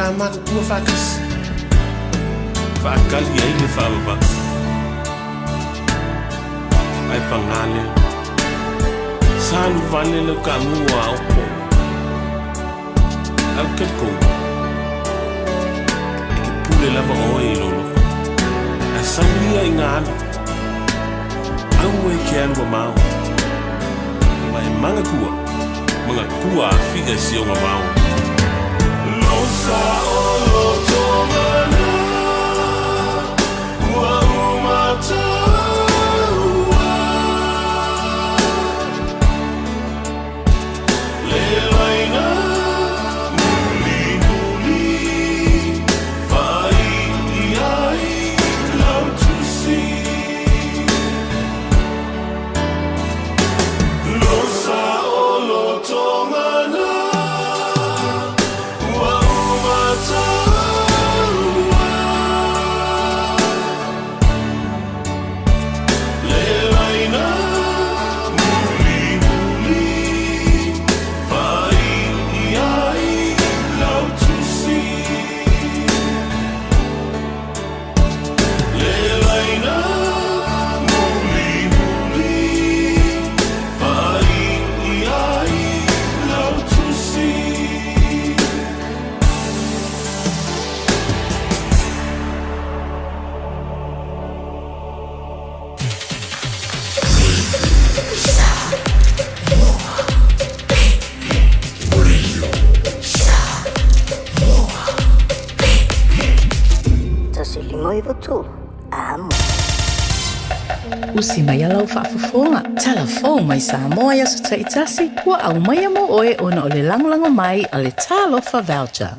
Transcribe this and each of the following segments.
Kama kua fakas fakali ai le fava ai pangale salu vale le kamua opo al kelko e pule lava oi lolo a samia ingana awe ke anu mau mai manga kua figa si o mau losa o lotomana wa umata Usi mai alau whaafafonga. Telefon mai Samoa ia sa taitasi. Ua au mai amo oe ona o le langolango mai a le talofa voucher.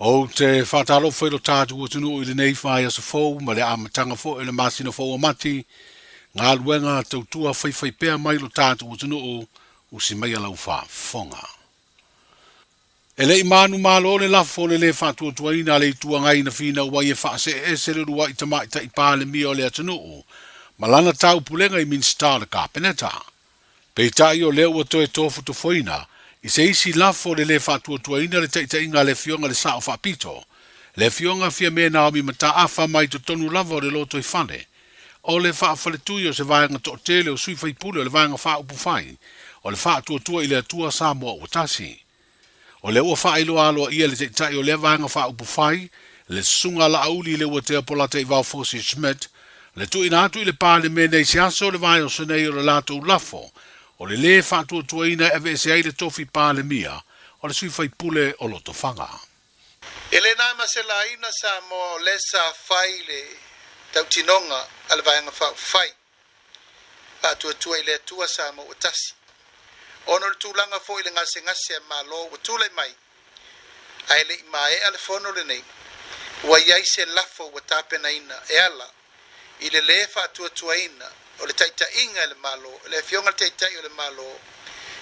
O te whatalofa i lo tātu o tunu i le nei whai asa fōu, ma le amatanga fōu i le masina fōu amati. Ngā luenga tautua whaiwhai pēr mai lo tātu o tunu o usi mai alau whaafonga. E le imanu malo le lafo le whātua tuaina le tua ngai na whina ua i e whaase e se le rua i tamai ta i pāle mio le atunu o. Malana tau pulenga i minsta le kāpeneta. Peitai o leo o toe tofu to foina, i se isi lafo le whātua tuaina le taita inga le fionga le sao whapito. Le fionga fia mea naomi mata afa mai to tonu lava o le loto i whane. O le whaafale tui o se vaenga to tele o sui whaipule o le vaenga wha upu whai. O le whātua tua i le atua Samoa o tasi. O le ua whaelo aloa ia le teitai o le vaenga wha upu whai, le sunga la auli le ua te apolata i vau Fosi Schmidt, le tu ina atu i le pāle me nei se aso le vai o senei o le lato lafo, o le whātua tuaina e vese ai le tofi pāle mia, o le sui whaipule o loto whanga. E le nā masela ina sa mo le sa whai le tautinonga a le vaenga whai, whātua tua i le atua sa mo utasi. Ono le tūlanga fo i le ngase ma lo o tūlai mai. Ai le mai ale fono le nei. Ua iai se lafo wa tāpena ina e ala. I le whātua tuaina o le taita inga le malo, le fionga le taita o le malo,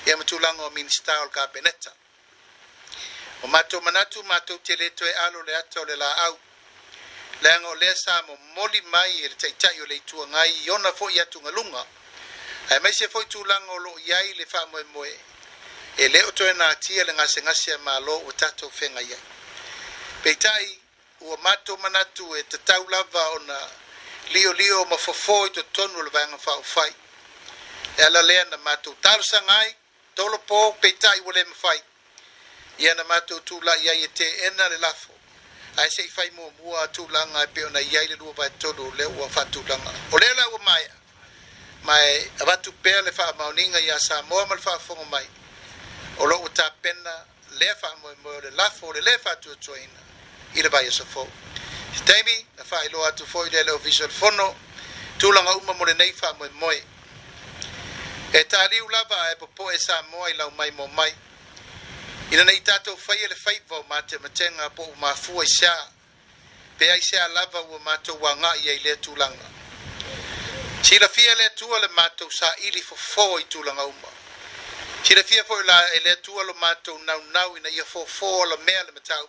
ia matūlanga o minista o le kāpeneta. O mātou manatu, mātou te leto e alo le ata o le la au. Leanga o lea sa mo moli mai e le taita o le itua ngai, iona fo i atu ngalunga. Ai mai se foi tūlanga o lo iai le wha moe moe. E leo toe nā tia le ngase ma lo o tatou whenga ia. Peitai, ua mato manatu e te tau lava o na lio ma fofo i to tonu le vanga whao whai. E ala lea na mato talu sangai, tolo po peitai wale ma whai. Ia na mato tūla iai e te ena le lafo. Ai se i whai mua tūlanga e peo na iai le lua vai tolu le ua whatūlanga. O lea la ua maia. Mai avatu pea le wha mauninga ia Samoa ma le wha whongo mai. O lo uta pena le wha mo le lafo le wha tuatuaina i le vai asa fo. Si taimi na wha ilo atu fo i le o visual fono tūlanga uma mo le nei wha moe. E tā liu lava e popo e Samoa i lau mai mo mai. Ina nei tātou whaia le Faiva o mate matenga po u mafua i sea. Pea i sea lava ua mātou wanga i le tūlanga. Sila fia le tua le mātou sa ili fo i tūlanga uma. Sila fia fo la e le tua lo mātou nau ina ia fo la mea le matau.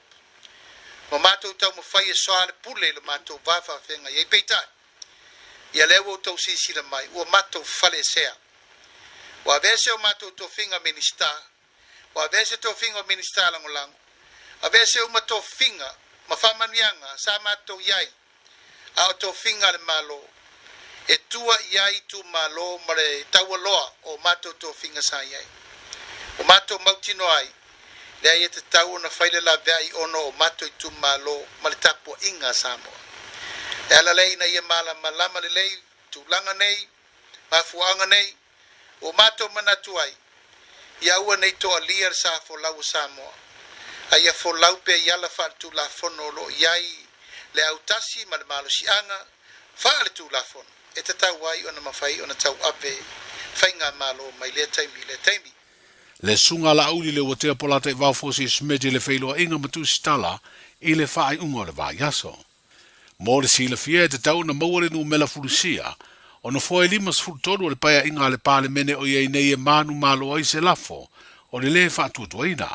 Mo mātou tau mo whai e soa le pule le mātou wafa whenga i peitai. Ia lewa o tau sila mai, ua mātou fale sea. Wa vese o mātou to finga minista. Wa vese to finga minista lango lango. A vese uma to finga, ma famanianga, sa mato yai. A to finga le malo. E tua yai tu malo mare tawaloa o mato to finga sa yai. O mato mautino ai. Le ai te tau na faile la vai ono o mato tu malo male tapo inga Samoa. E ala lei na ia mala malama le lei tu langa nei, mafuanga nei. O mato manatu ai. Ia ua nei to alia sa fo lau Samoa. Ai fo lau pe yala fa tu la fono lo yai le autasi ma le malo sianga fa le tu la fono. E te tau ai ona mawhai ona tau ape whainga malo mai le taimi. Le sunga la auli le watea polata e waufosi smedi le whailoa inga matu stala i le whaai unga le wai aso. Mo le sila fia e te tau na mauare nu mela furusia o na foe limas furutoro le paya inga le pale mene o iei nei e manu malo ai se lafo o le le whaatuatua ina.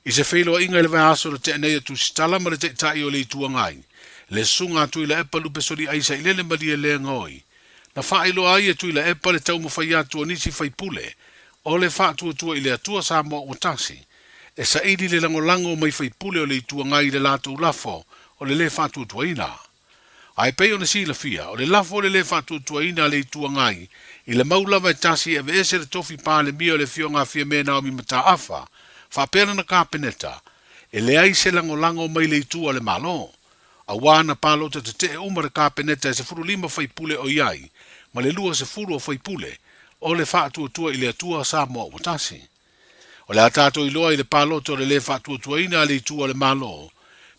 I se whailoa inga le wai aso le te anea tu stala ma le te tai o le i tuangai. Le sunga tui la epa lupe sori aisa i lele malia le ngoi. Na whaelo ai e tui la epa le tau mawhai atua nisi whaipule o le whaatuatua i le atua Samoa o tasi. E sa idi le langolango mai whaipule o le i tuangai le lato lafo o le whaatuatua ina. Ai pei o na sila fia o le lafo le whaatuatua ina le i tuangai i le maulawa e tasi e veese le tofi pāle mia o le fionga fia mena o mi mata afa whapera na kāpeneta e le ai se langolango mai le i tua le malo. A wana palo te te umara kāpeneta e se furu lima whaipule o iai, ma le lua se furu o whaipule, o le whaatuatua i le atua Samoa o tasi. O le atato i loa i le palo to le whaatuatua ina le itua le malo,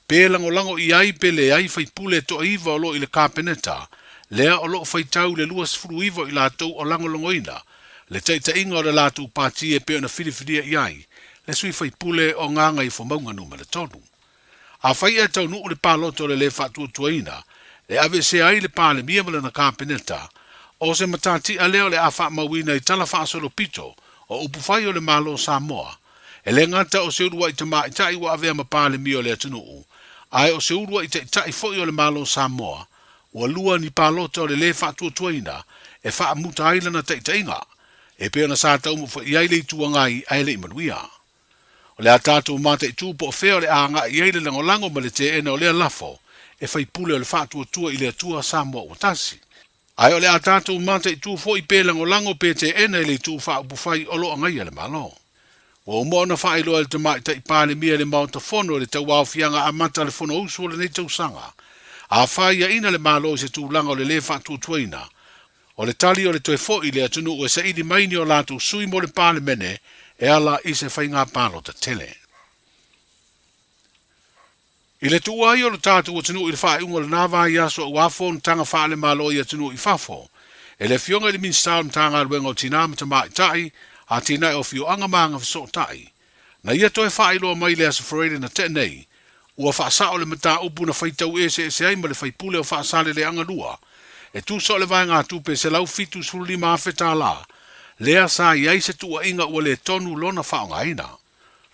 pe lango iai pe le ai whaipule to iwa o lo i le kāpeneta, lea o lo whaitau le lua se furu iwa i la tau o lango ina, le teita inga o le latu pāti e pe o na whiriwhiria iai, le sui whaipule o nganga i whamaunga numere tonu. A whai e tau nuu le pāloto le whaatuatua ina, le ave se ai le pāle mia mala na kāpeneta, o se matati a leo le a wha mawina i tala whaasolo pito, o upu whai o le malo Samoa, e le ngata o se urua i tama i tai wa avea ma pāle mia o le atunuu, ai o se urua i tai foi o le malo Samoa, ua lua ni pāloto le whaatuatua ina, e wha muta aila na tainga, e peo na sa tau mu i ai le tuangai ai le imanuia. O le atato mata i tūpo o whea o le anga i eile langolango ma le te ena o le lafo e whaipule o le whaatua i le atua Samoa o tasi. Ai o le atato mata i tūfo i pē langolango pē te ena i le tū whaupufai o lo angai le malo. O umo na whaeloa le tamai ta i pāle mia le maunta fono le tau wawhianga a mata le fono usu o le nei tau sanga. A whaia ina le malo se tūlanga o le whaatua ina. O le tali o le toe fo i le atunu o e sa idi maini o lātu sui mo le pāle mene e ala i se whainga pālo ta tele. I le tua ai o le tātu o tunu i le whae unga le nāwā i aso o wafo na tanga whaale malo i atunu i whafo. E le fionga i le minstau mtanga aluenga o tina mata tai, a tina e o fio anga maanga fiso tai. Na ia toe whae loa mai le asa whareire na te nei, ua whaasa o le mata upu na whaitau e se ai ma le whaipule o whaasale le anga lua. E tu so le vai ngā tupe se lau fitu suru lima awheta la. Lea sa iai se tua inga ua le tonu lona whaonga ina.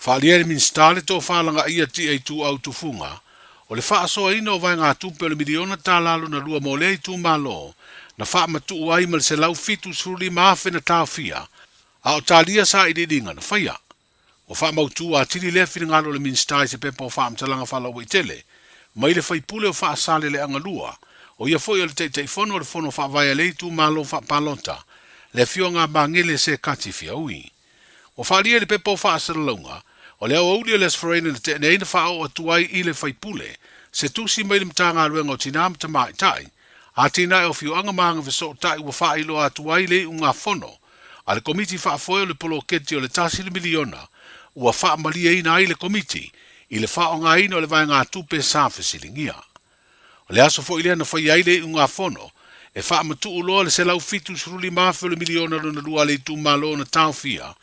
Whaaliere min stale tō whalanga ia ti ei tu au tufunga. O le whaasoa ina o vai ngā tupe o le miliona tā lalo na lua mo lei tu malo. Na wha matu uai ma le se lau fitu suru lima awhe na tāo fia. A o tālia sa i didinga na whaia. O wha mautu a tiri lea whiri ngalo le min stai se pepa o wha amtalanga whalawa i tele. Mai le whaipule o wha asale le anga lua. O ia foi o le teitei fono o le fono wha vai lei tu malo wha palota. Le fionga bangele se kati fia ui. O whaalia le pepo wha asaralaunga, o le au aulia les foreina le te neina wha au atuai i le whaipule, se tusi mai le mtanga aluenga o tinam ta mai tai, a tina e o fioanga maanga viso tai ua wha ilo atuai le unga fono, a le komiti wha afoe o le polo keti o le tasi le miliona, ua wha malia ina ai le komiti, i le wha o ngā ina o le vai ngā tupe sa fesilingia. O le aso fo ilea na whai ai le unga fono, e wha matu uloa le se lau fitu suruli mawhi o le miliona runa lua le tu malo na tau fia,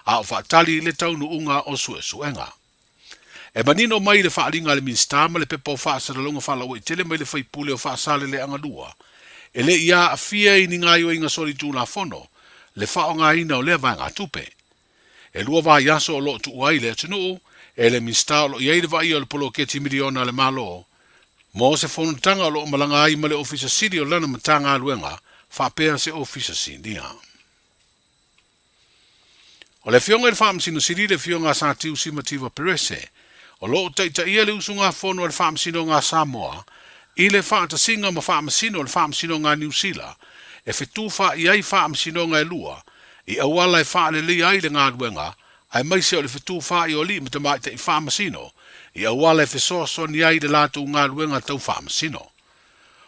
a o wha tali le tau nu unga o sue suenga. E manino mai le wha alinga le minstama le pepa o wha asaralonga wha lau i tele mai le whaipule o wha asale le anga lua, e le ia a fia i ni ngai o inga sori tu la fono, le wha o ngā ina o lea vai ngā tupe. E lua vai yaso o lo tu uai le atunu, e le minsta o lo iei le vai o le polo keti miliona le malo, mo se fonutanga o lo malanga ai ma le ofisa siri o lana matanga aluenga, whapea se ofisa sinia. O le fionga le whaamsino siri le fionga sa tiu si mativa perese, O loo taita ia le usunga fono le whaamasino ngā Samoa, i le whaatasinga ma whaamasino le whaamasino ngā New Zealand, e whetūwha i ai whaamasino ngā lua, i awala e whaale li ai le ngā ruenga, ai maise o le whetūwha i o li mata mai te i whaamasino, i awala e whesoaso ni ai le lātou ngā ruenga tau whaamasino.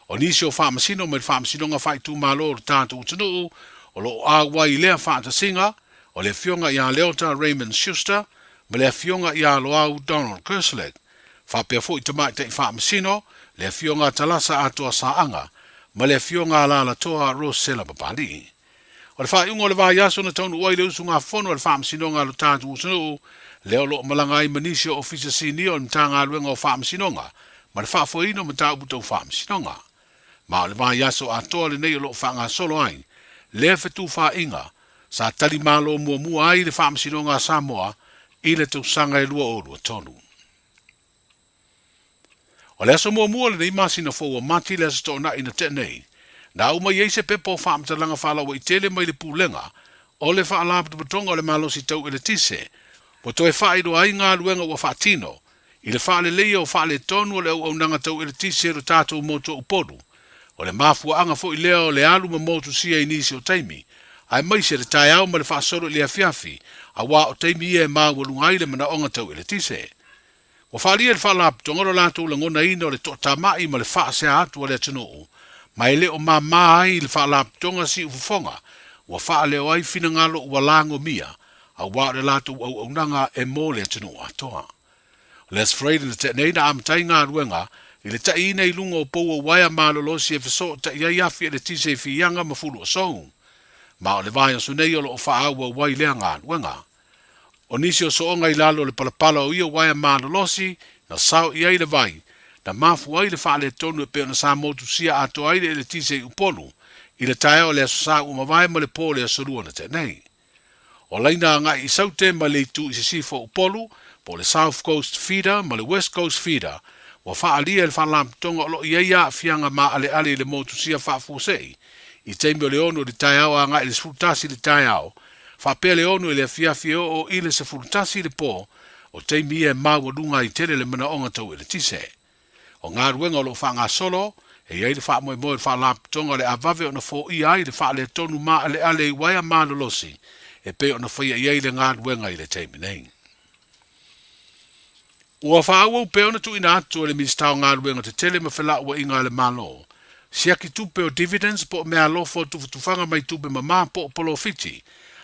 O nisi o whaamasino me le whaamasino ngā whaitu malo o tātou utanuu, o lo awa i lea whaatasinga, o le fionga i a Leota Raymond Schuster, me le fionga i a Loau Donald Kerslake, whapea fo i tamai te i whaamasino, le fionga talasa atoa saanga, ma le fionga la la toa Rosella Papali. O le whaiunga o le vai aso na taunu uai le usu ngā whono le whaamasino ngā lo tātou utanuu, leo lo malanga i manisio ofisa sinio o mta ngā luenga o whaamasinonga, ma le whaafoino ma tau butau whaamasinonga. Ma o le vai aso atoa le nei o lo whaanga solo ai, le whetu whainga, sa tali malo mua ai le whaamasinonga Samoa, i le tausanga e lua o lua tonu. O le aso mua le nei masina fōua mati le aso tōna ina te nei, na uma i eise pepo whaamatalanga whalawa i tele mai le pūlenga, o le whaalapata patonga o le malosi tau e le tise, po toe whaedo ai ngā luenga ua whaatino, i le whaale leia o whaale tonu o le au nanga tau e le tise ro tātou moto upodu, o le mafua anga fo i lea o le alu ma motu sia inisi o taimi, ai mai se le tai au ma le whaasoro le afiafi, a wā o taimi ia e maa walungai le mana onga tau e le tise. Wa whaalia le whaalap tongoro lātou la ngona ina o le tamai ma le whaasea atu o le atunuu, mai le o maa ai le whaalap tonga si ufufonga, wa whaale o ai fina ngalo ua lango mia, a wā le lātou au nanga e mō le atunuu atoa. Les Freire le te nei na amtai ngā ruenga, i le tai nei lunga o poua waia malolosi e fiso ta ia iafi e le tise fi yanga ma fulu o sou. Ma o le vai asu nei o lo o whaaua wai lea ngā ruenga. O nisi o soonga i lalo le palapala o ia waia malolosi, na sao i ai le vai, na mafu ai le whaale tonu e peo na sa motu sia ato ai le tise upolu, i le tae o le asu sa umawai ma le po le asurua na te nei. O leina nga i saute ma le tu i se sifo upolu, po le South Coast Feeder ma le West Coast Feeder, wa whaalia le whalamtonga o lo i eia fianga ma ale ale le motu sia whaafusei, i teimi o le ono le tai au a nga i le sfultasi le tai au, whapea le ono i le fiafio o i le sfultasi le po, o teimi e maua lunga i tele le mana onga tau e le tise. O ngā ruenga o lo whanga solo, e iei le wha moe moe le whalamtonga le avave o na fo i ai le wha le tonu ma ale ale i waia malolosi, e pe o na whaia iei le ngā ruenga i le teimi nei. Ua whaau pe ona tu ina atu le ministau ngā ruenga te tele ma whala ua inga le malo. Sia ki tupe o dividends po mea lofo tu whanga mai tupe ma po polo fiti.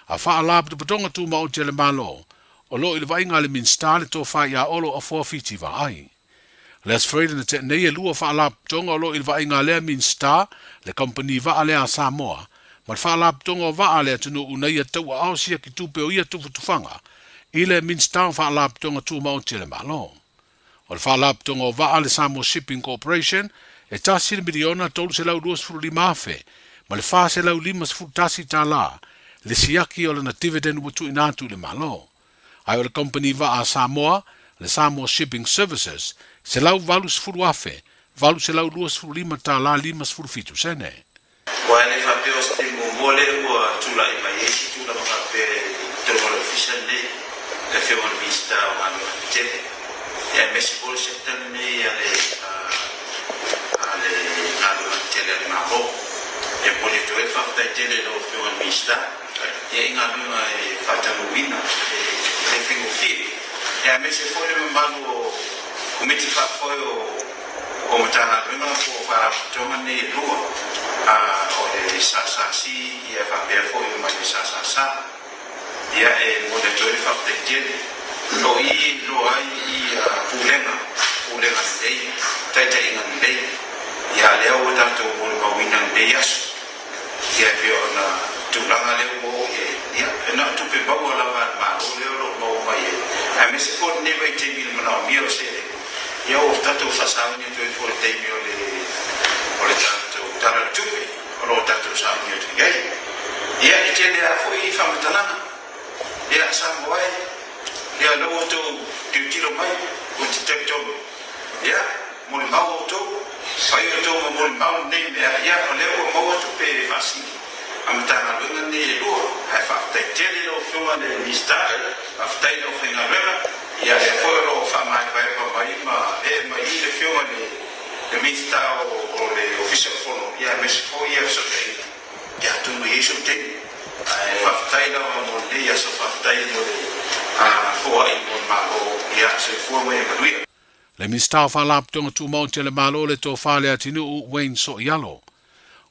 A wha alab tu patonga tu ma o te le malo. O lo i le wainga le ministau le tō wha ia olo a 4 fiti wa ai. Les Freire na te nei e lua wha alab tonga o lo i le wainga lea ministau le company wa alea Samoa. Ma wha alab tonga o wa alea tunu unai a tau a au sia ki tupe o ia tu whanga. Ile minstau whaalap tonga tu mau tele malo. O le whaalap tonga o waa le Samoa Shipping Corporation, e tasi le miliona tolu se lau 2.5 afe, ma le wha se lau 5 tasi ta la, le siaki o le na dividend watu inatu le malo. Ai o le company waa Samoa, le Samoa Shipping Services, se lau valu sfuru afe, valu se lau 2.5 ta la 5 fitu sene. Wa le fa peo sti mole o tula i mai esi tula ma pe tolo official ne le feo on vista o anu tele e mesi bol setan ne ale anu tele ma ho e pole to e fa tele lo feo on vista e nganu e fata wina e fego fi e mesi fole ma malo committee fa o mtana prima po fa toma ne lua o le si e fa per foi ma sa ia e monitor fa tele lo ai pulenga dei tata inga dei ia le o tanto o ba wina dei as ia pio na tu langa le o ia na tu pe ba la ma o le lo ba mai a me se for ne vai te mil na mio se ia o tanto fa sa ni tu for te mio le tanto tara tu o lo tanto sa ni tu gai ia e te le foi fa mtana ia Samoa ia lo to tiro mai o te tekto ia mo le mau to sai to mo le mau nei ia o le o mau to pe fasi amtana lo ne lo ha fa te lo fo le lista aftai lo fina bela ia le fo lo fa mai pa le mista o le official fono ia me se foi ia so te ia tu no isso te fa taila mo le ia so fa taila fo ai mo ma o ia se fo me maduia le mista fa lap tonga tu mo te le malo le to fa le atinu Wayne so yalo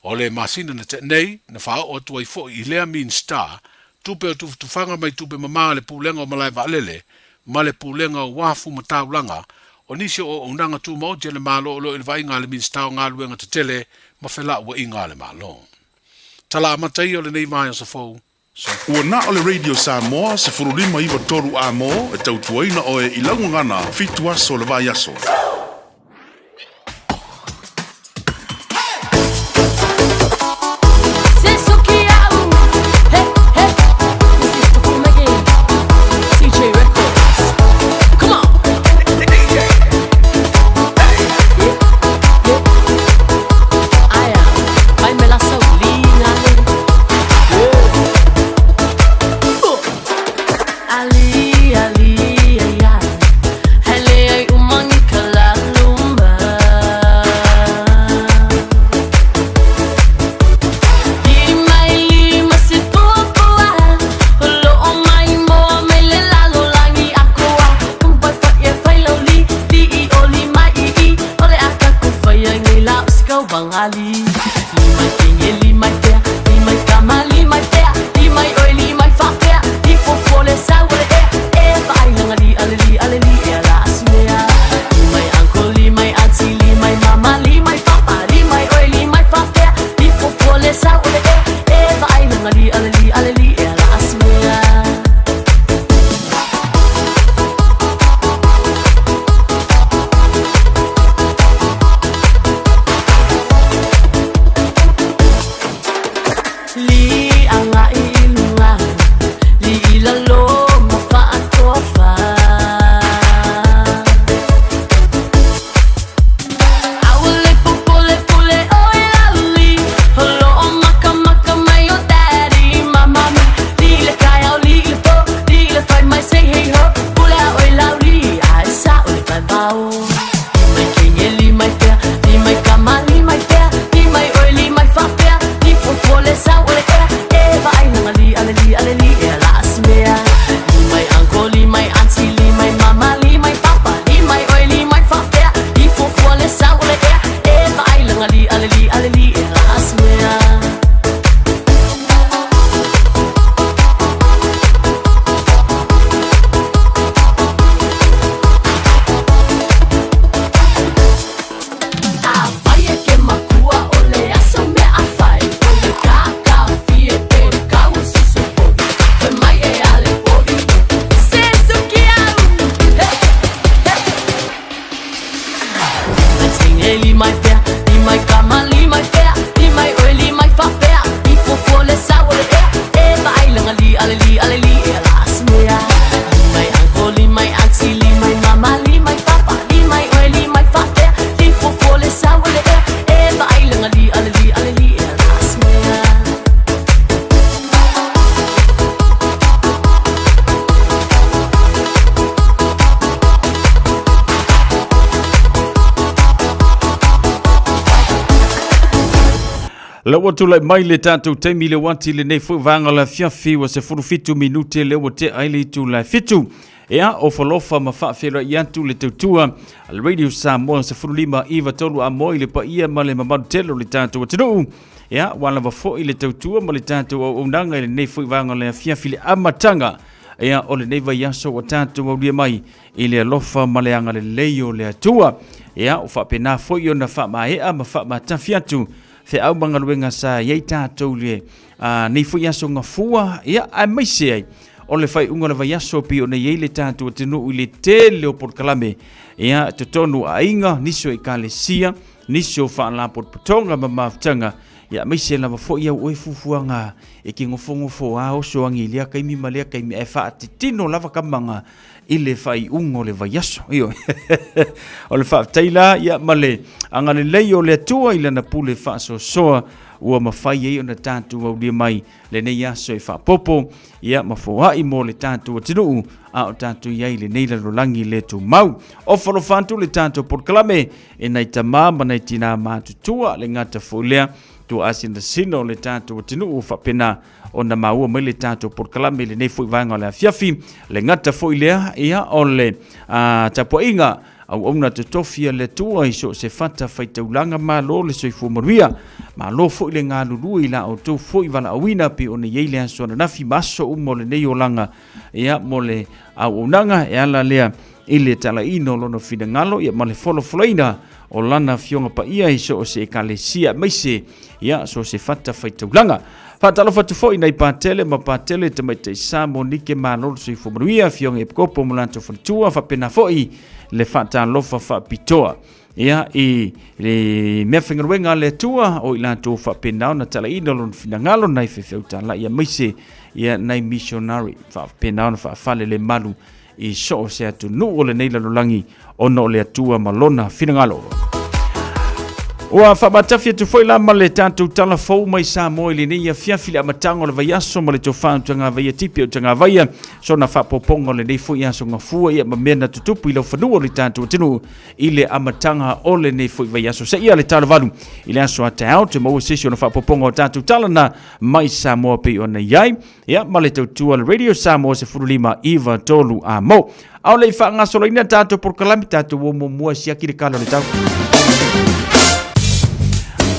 o le masina na te nei na fa o tu ai fo i le minsta tupe tu fanga mai tupe mama le pulenga o malai valele ma le pulenga o wafu mataulanga o nisi o unanga tu mo te le malo lo il vai ngale minsta o ngaluenga te tele ma fela wa inga le malo tala matai o le nei mai so fo Ua na o le Radio Samoa se furulima iwa toru a mo e tautuaina o e ilangu ngana fitu aso le vai aso. La watu lai mai le tātou teimi le wanti le nei fu vanga la fiafi wa se furu fitu minute le wate aile tu la fitu. Ea o falofa ma whaafera i antu le tautua al Radio Samoa se furu lima iwa tolu a moi le pa ia ma le mamadu telo le tātou atinu. Ea wana wa fo i le tautua ma le tātou au unanga le nei fu vanga le fiafi le amatanga. Ea o le nei vai aso wa tātou au lia mai i le alofa ma le anga le leio le atua. Ea o whapena fo i ona wha ma hea ma wha ma tafiatu. Fe au mangaluenga sa yei tātou le nei fu yaso ngā fua ia ai mai se ai o le fai unga le vai yaso pi o nei le tātou atinu i le tele o porkalame ia te tonu a inga niso i ka le sia niso wha la porpotonga ma maftanga ia mai se lava fo ia oi fufuanga e ki ngofongo fo a o so angi lia kaimi ma lia kaimi e wha tino lava kamanga i le fai ungo le vai yaso io o le wha taila ia male anga le lei o le atua i lana pule wha so soa ua mawhai ei o na tātou au lia mai le nei aso e whapopo ia mawhauai mo le tātou atinuu a o tātou iai le nei lalolangi le tu mau. O whalofantu le tātou porkalame e nei tamā ma nei tina mātutua le ngata fōlea tu asina sino le tātou atinuu whapena o na maua mai le tātou porkalame le nei fwoi vanga o le afiafi le ngata fōilea ia o le tapuainga au ona te tofia le tua iso se fata faitaulanga malo le soifu maruia malo fo ile ngā lulu i la o tau fo i wala awina pe o ne yeile aso na nafi maso umo le nei o langa ia mo le au unanga e ala lea ile tala ino lono fina ngalo ia ma le folo folaina o lana fionga pa ia iso o se ekalesia maise ia so se fata faitaulanga Fatalo fatu fo ina ipatele ma patele te mai te sa monike malo soifu maruia fionga e kopo mulanto fatua fa pena foi le fata lofa fa pitoa ia i le mefenga le tua o ila to fa pena na tala ino lon finangalo nai fefeuta la ia maise ia nai missionary fa pena fa fale le malu i so se atu no le nei lalolangi ono le tua malona finangalo Ua whabatafia tu foi la ma le tātou tala fau mai Samoa i le nei a fiafili a matango le vaiaso ma le tau whaantanga vaia tipi o tanga vaia so na whapopongo le nei foi aso ngā fua ia ma mena tutupu i lau whanua le tātou tinu i le amatanga o le nei foi vaiaso sa ia le tala valu i le aso a te au te maua sesio na whapopongo o tātou tala na mai Samoa pe o nei iai ia ma le tau tua le radio Samoa se furulima Iva Tolu a mo au le whaangasolo ina tātou por kalami tātou o mua siaki le kala le tau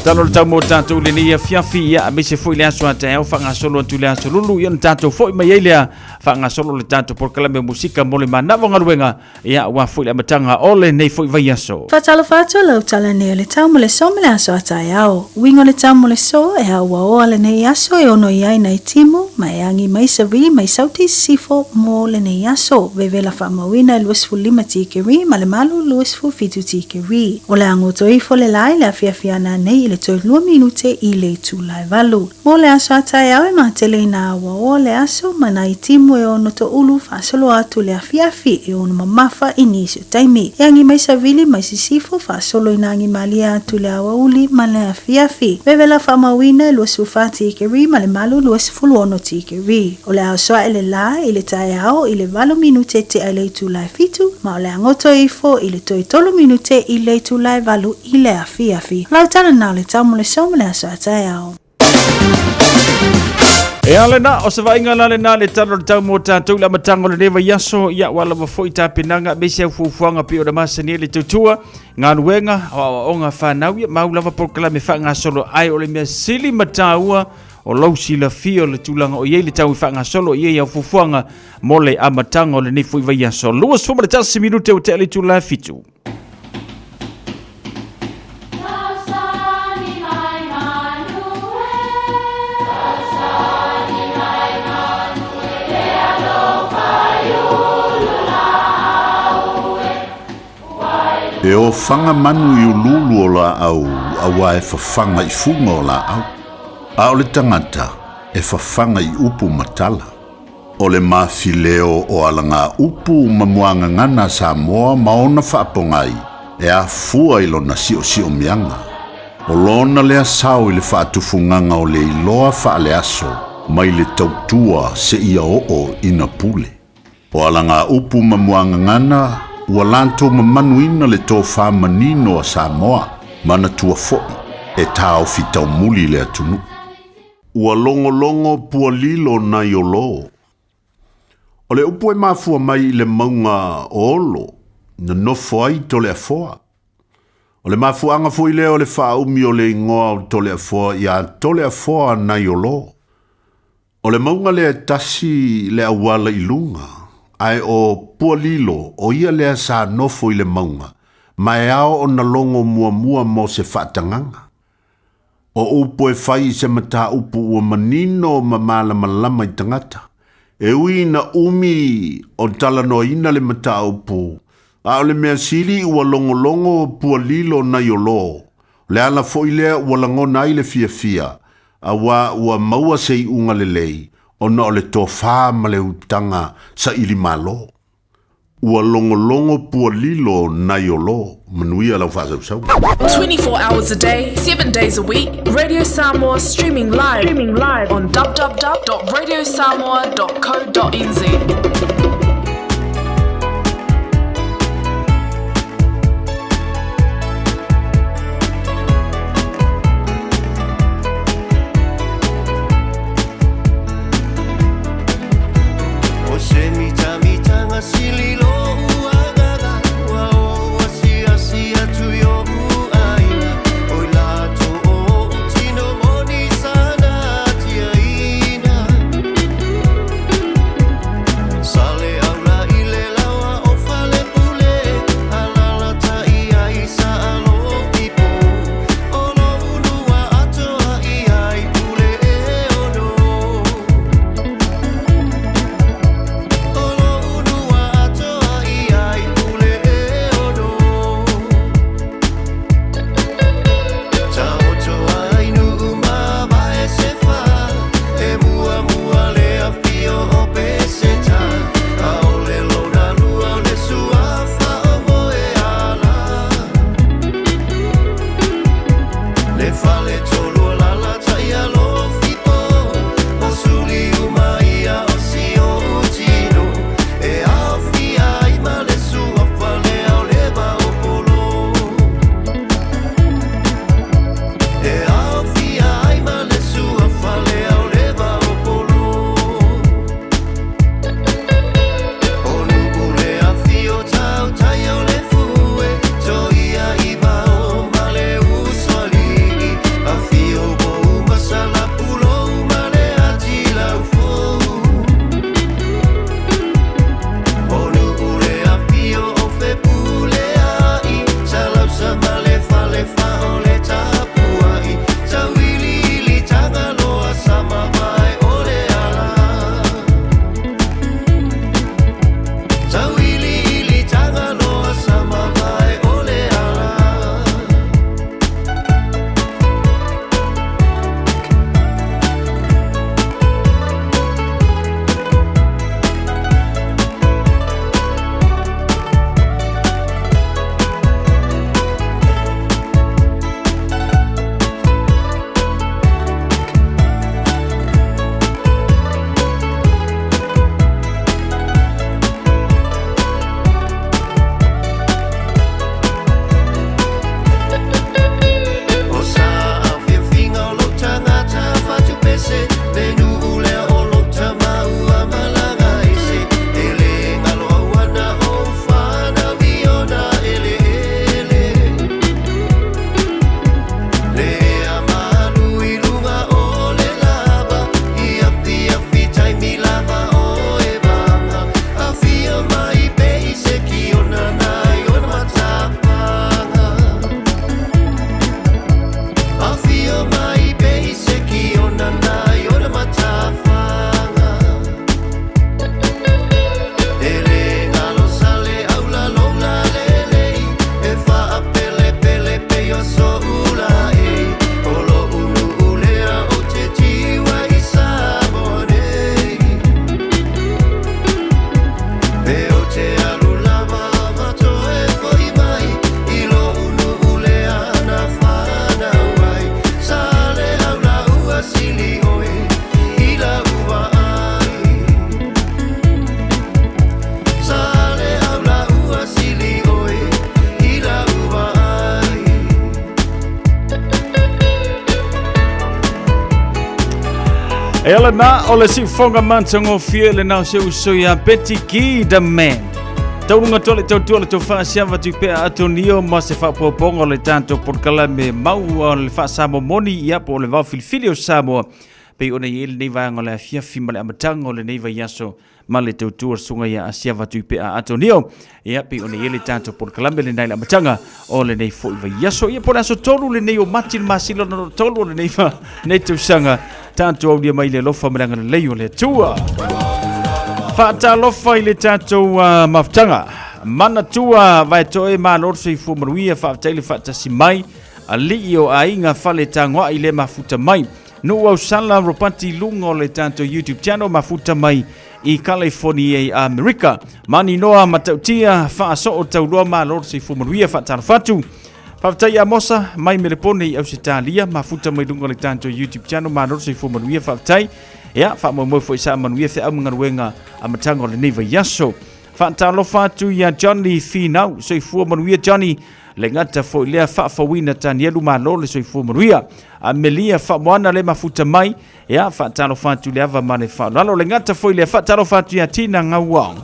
Talo le tau mo tātou le nia fiafi ia me se foi le aso ata e o whangasolo atu le aso lulu ia tātou foi mai eilea whangasolo le tātou por kalame musika mo le manawa ngaruenga ia ua foi le amatanga o le nei foi vai aso. Whatalo whatua lau tala neo le tau mo le so me le aso ata e ao. Wingo le tau mo le so e a ua oa le nei aso e ono iai nei timu ma e angi mai savili mai sauti sifo mo le nei aso. Vevela whamawina luas fu lima tikeri ma le malu luas fu fitu tikeri. O le angoto ifo le lai le afiafiana nei le toi 2 minute i le tu lai valu. Mo le aso atai awe ma tele ina awa o le aso ma na i timu e ono to ulu whaasolo atu le afiafi e ono mamafa i nisu taimi. E angi mai savili mai sisifo whaasolo ina angi malia atu le awa uli ma le afiafi. Vevela whamawina lua sufa tikeri ma le malu lua sifulu ono tikeri. O le asoa ele la i le tae ao i le 2 minute te ai le tu lai fitu ma o le angoto ifo i le toi 3 minute i le tu lai valu i le afiafi. Lautana nao le tamu le somo le aso atai ao. E ale na o se vainga la le na le talo le tau mo tātou la matango le newa yaso ia wala wafo i tāpenanga bese au fufuanga pi o da masani le tautua ngā nuenga o ngā whanau ia maulawa porkala me whanga solo ai o le mea sili mataua o lau sila fio le tūlanga o iei le tau i whanga solo iei au fufuanga mo le amatango le nefu i vai yaso. Luas fuma le tasi minute o te ali tūla fitu. E o whanga manu i ululu o la au, awa e whawhanga i funga o la au. A o le tangata, e whawhanga i upu matala. O le mawhileo o ala ngā upu mamuanga ngana Samoa maona whaapongai, e a fua ilo na sio mianga. O lona lea sao i le whaatufunganga o le iloa whaale aso, mai le tautua se ia o ina pule. O ala ngā upu mamuanga ngana, ua lanto mamanuina le tō whamanino a Samoa, mana tua foi, e tāo fitau muli le atunu. Ua longo pua lilo na iolo. O le upu e mafua mai le maunga olo, na nofo ai to le afoa. O le mafuanga fo i leo o le whaumi o le ingoa o to le afoa, ia to le afoa na iolo. O le maunga le tasi le awala ilunga. Ai o pua lilo o ia lea sa nofo i le maunga, mai ao o na longo mua mo se whaatanganga. O upo e whai se mata upu ua manino ma malama i tangata. E ui na umi o talano ina le mata upu, a o le mea sili ua longo pua lilo na iolo. Le ala fo i lea ua langona i le fia, a ua maua se i unga le lei. O na o le tō whā ma le utanga sa ili malo. ua longolongo pualilo naiolo manuia lau whaasau. 24 hours a day, 7 days a week. Radio Samoa streaming live on www.radiosamoa.co.nz. Ela na ole si fonga mantango fiele na se usoya Betty Key the man. Taunga tole tole to fa siava tu pe atonio ma se fa propongo le tanto por kalame mau le fa samo moni ia po le va filfilio samo pe ona yel nei va ngola fia fimale amatango le nei va yaso male te tour sunga ya siava tu pe atonio ia pe ona yel tanto por kalame le nei amatanga o le nei fo va yaso ia por aso tolu le nei o matil masilo no tolu le nei va nei tu sanga tanto au dia mai le lofa meranga le leo le tua Fata lofa ile tato maftanga mana tua vai toe malor se fu maruia fa tele fata simai ali o ainga fale tangwa ile mafuta mai no au sala ropati lungo le tanto YouTube channel mafuta mai i California i Amerika. Mani noa matautia whaaso o taurua ma lor se fumanuia whaatara whatu. Whaftai a mosa mai melepone i Ausitalia mafuta mai dunga le tanto YouTube channel ma lor se fumanuia whaftai. Ia, whaamamoi fo isa manuia te au ngaruenga a matanga o le neiva yaso. Whaatalo whatu ia Johnny Finau, so i fua manuia Johnny, le ngata fo i lea whaafawina tanielu ma lor le so i fua manuia. A melia whaamoana le mafuta mai, ia, whaatalo whatu le ava mane whaanalo, le ngata fo i lea whaatalo whatu ia tina ngawang.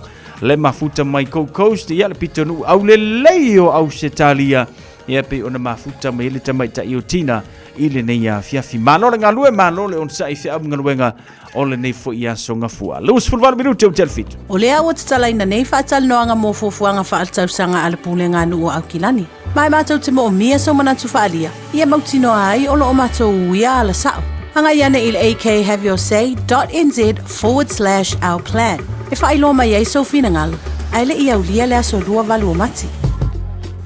Le mafuta mai Gold Coast, ia le pitonu au le leio au Setalia, ia pe ona mafuta mai le tamai ta i o tina, ile nei a fiafi malo le ngalue malo le on sa i fia ngaluenga o le nei fo ia so ngafua. Lewis fulvar minuti o telfit. O lea o tatala ina nei whaatal noanga mo fofuanga whaatal sanga ala pūlenga nu o Aukilani. Mai mātou te mo o mia so manatu whaalia. Ia mautino ai o lo o mātou uia ala sao. Hanga iana il akhaveyorsay.nz/our plan. E whailo mai ei so fina ngalu. Aile ia ulia lea so lua valu o mati.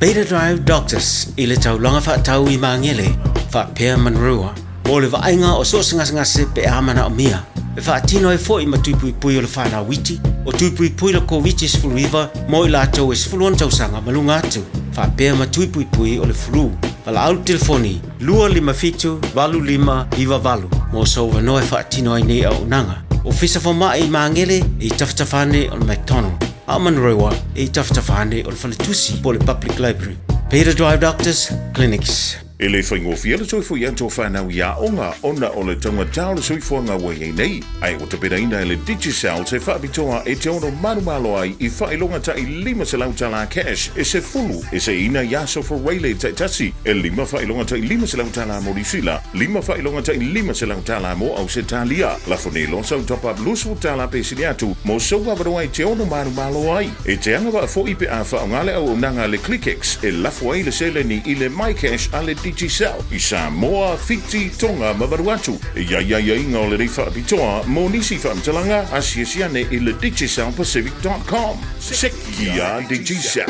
Beta Drive Doctors i le taulanga whaatau i mangele, whaapea manrua. Mo le vaenga o so ngase pe amana o mia. E whaatino e fo i matuipui o le whana witi, o tuipui le COVID fluiva, mo i lātou e sfuluan tausanga malunga atu. Whaapea matuipui o le flu. Pala au telefoni, 255 iwa valu. Mo so wanoe whaatino ai nei au nanga. O fisa whamai i mangele i taftafane o le McDonald. Amanrewa e taftafane o le Faletusi po le Public Library. Beta Drive Doctors Clinics. E le whaingofia le soifo i anto whanau ia onga ona o le taunga tau le soifo ngā wai nei. Ai o te peraina e le Digicel se whaapitoa e te ono marumalo ai i whailonga ta i 5 se lautala cash e se fulu e se ina yaso for Waylay taitasi e 5 whailonga ta i 5 se lautala mo Risila, 5 whailonga ta i 5 se lautala mo Ausitalia. La fonelo sa top up lusu tala pe siliatu mo soga varoa i te ono marumalo ai. E te anga wa fo ipe a whaongale au unanga le ClickX e lafo ai le seleni i le MyCash a le Digicel i Samoa, Fiti, Tonga, Mavaruatu. Ia inga o le rei whaapitoa mo nisi whaamtalanga asiasiane i le digicelpacific.com. Sekia Digicel.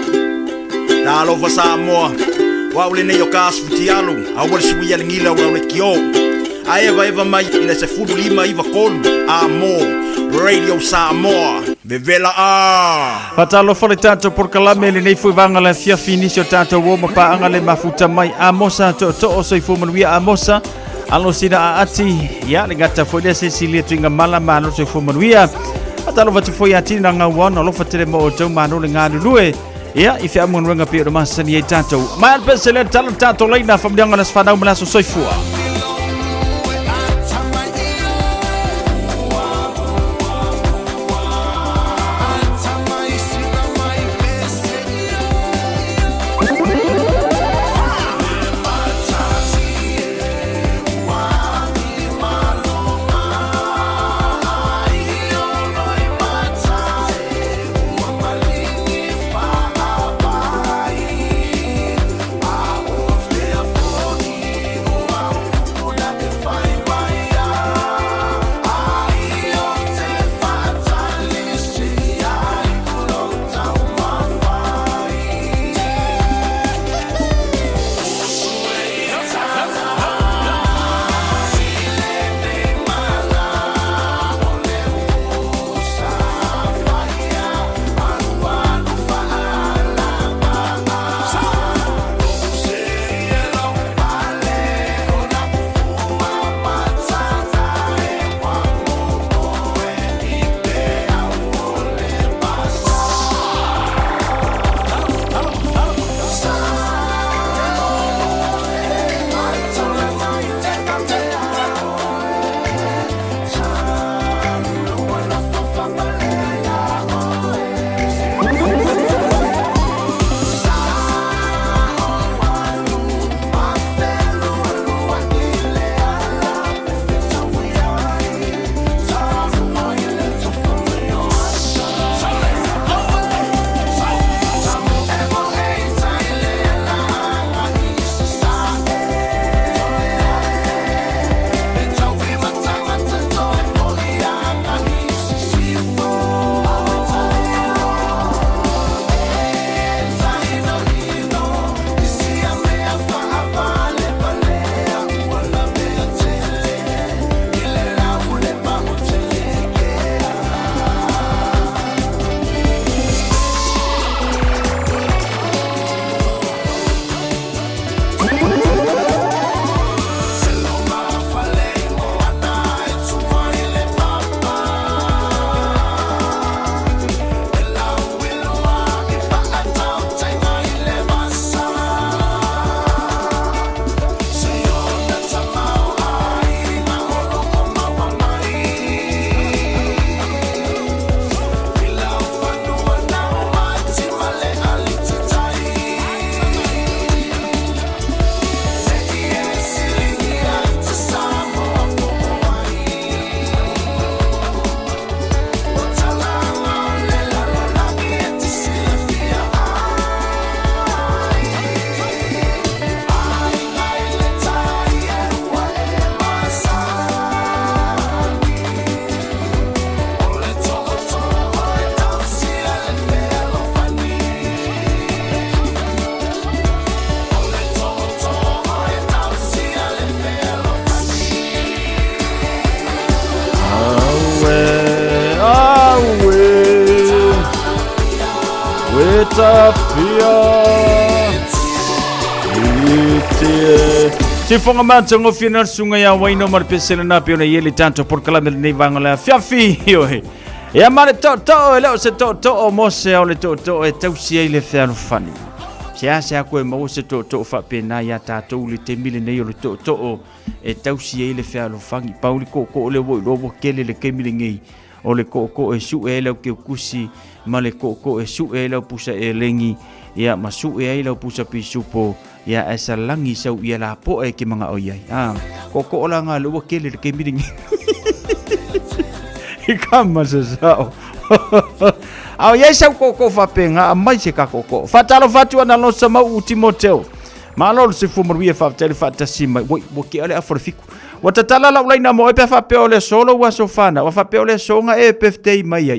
Talo fa Samoa. Wa ule nei o kasu tialu. A wale suia le ngila wa le kio. A eva mai ina se fulu lima iwa kolu. Amo. Radio Samoa. Bevela a. Patalo fole tanto por kalame le nei fuivanga le fia finisio tanto woma pa anga le mafuta mai amosa to o so ifumanuia amosa. Alo sina a ati ya le gata foi le Cecilia twinga mala mano so ifumanuia. Patalo vatu foi ati na nga wana lo fatele mo o tau mano le nganu lue. Ya ife amun renga pio de masani e tanto. Mai pensele tanto leina famdianga las fanau mala so soifua. Safia Se fonga matango fina sunga ya waino marpesela na piona yeli tanto por kala nei vangola fiafi yo ya mare to ele se to mose ole to e tausia ile fe fani se ko mo se to fa pena ya tato le temile nei ole to e tausia ile fe fangi pauli ko le wo lo kele le kemile ngei ole ko e su ele ke kusi male ko e su ele pusa e lengi ya masu e ele pusa pisupo ya esa langi sau ia la po e ke mga oyai ko ola nga lo kele ke miring ikama se sao au ia sau ko fa penga mai se ka ko fatalo fatu ana lo sama u Timoteo malo se fu morwie fa tele fa tasima wo ke ale aforfiku watatala la ulaina mo e fa peole solo wa sofana wa fa peole songa e peftei mai ya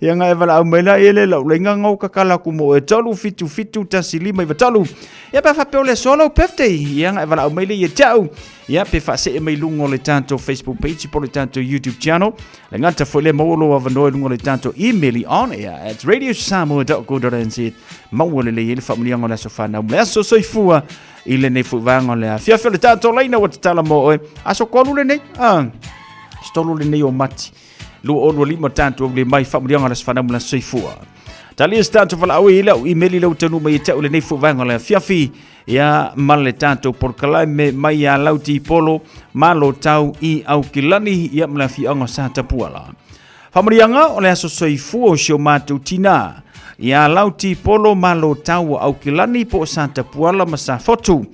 ya nga evala umela ele la ulainga ngau kakala ku mo e tolu fitu tasilima i talu ya pa fa peole solo peftei ya nga evala umela ye tau ya pe fa se mai lungo le tanto Facebook page por le tanto YouTube channel la ngata fo le mo lo avano lungo le tanto email on at radiosamoa.co.nz mo le le family ngola sofana mo so soifua ile ne fuvango le fia le tanto leina wat tala mo aso kolu le nei stolu le nei o mati lu o limo tanto le mai family ngola sofana mo soifua tali tanto fala o ile email le utanu mai te le nei fuvango le fia ya male tanto por kalame mai ya lauti polo malo tau I au kilani ya mlafi anga santa puala famrianga ole aso soifu sho matu tina ya lauti polo malo tau au kilani po santa puala masa fotu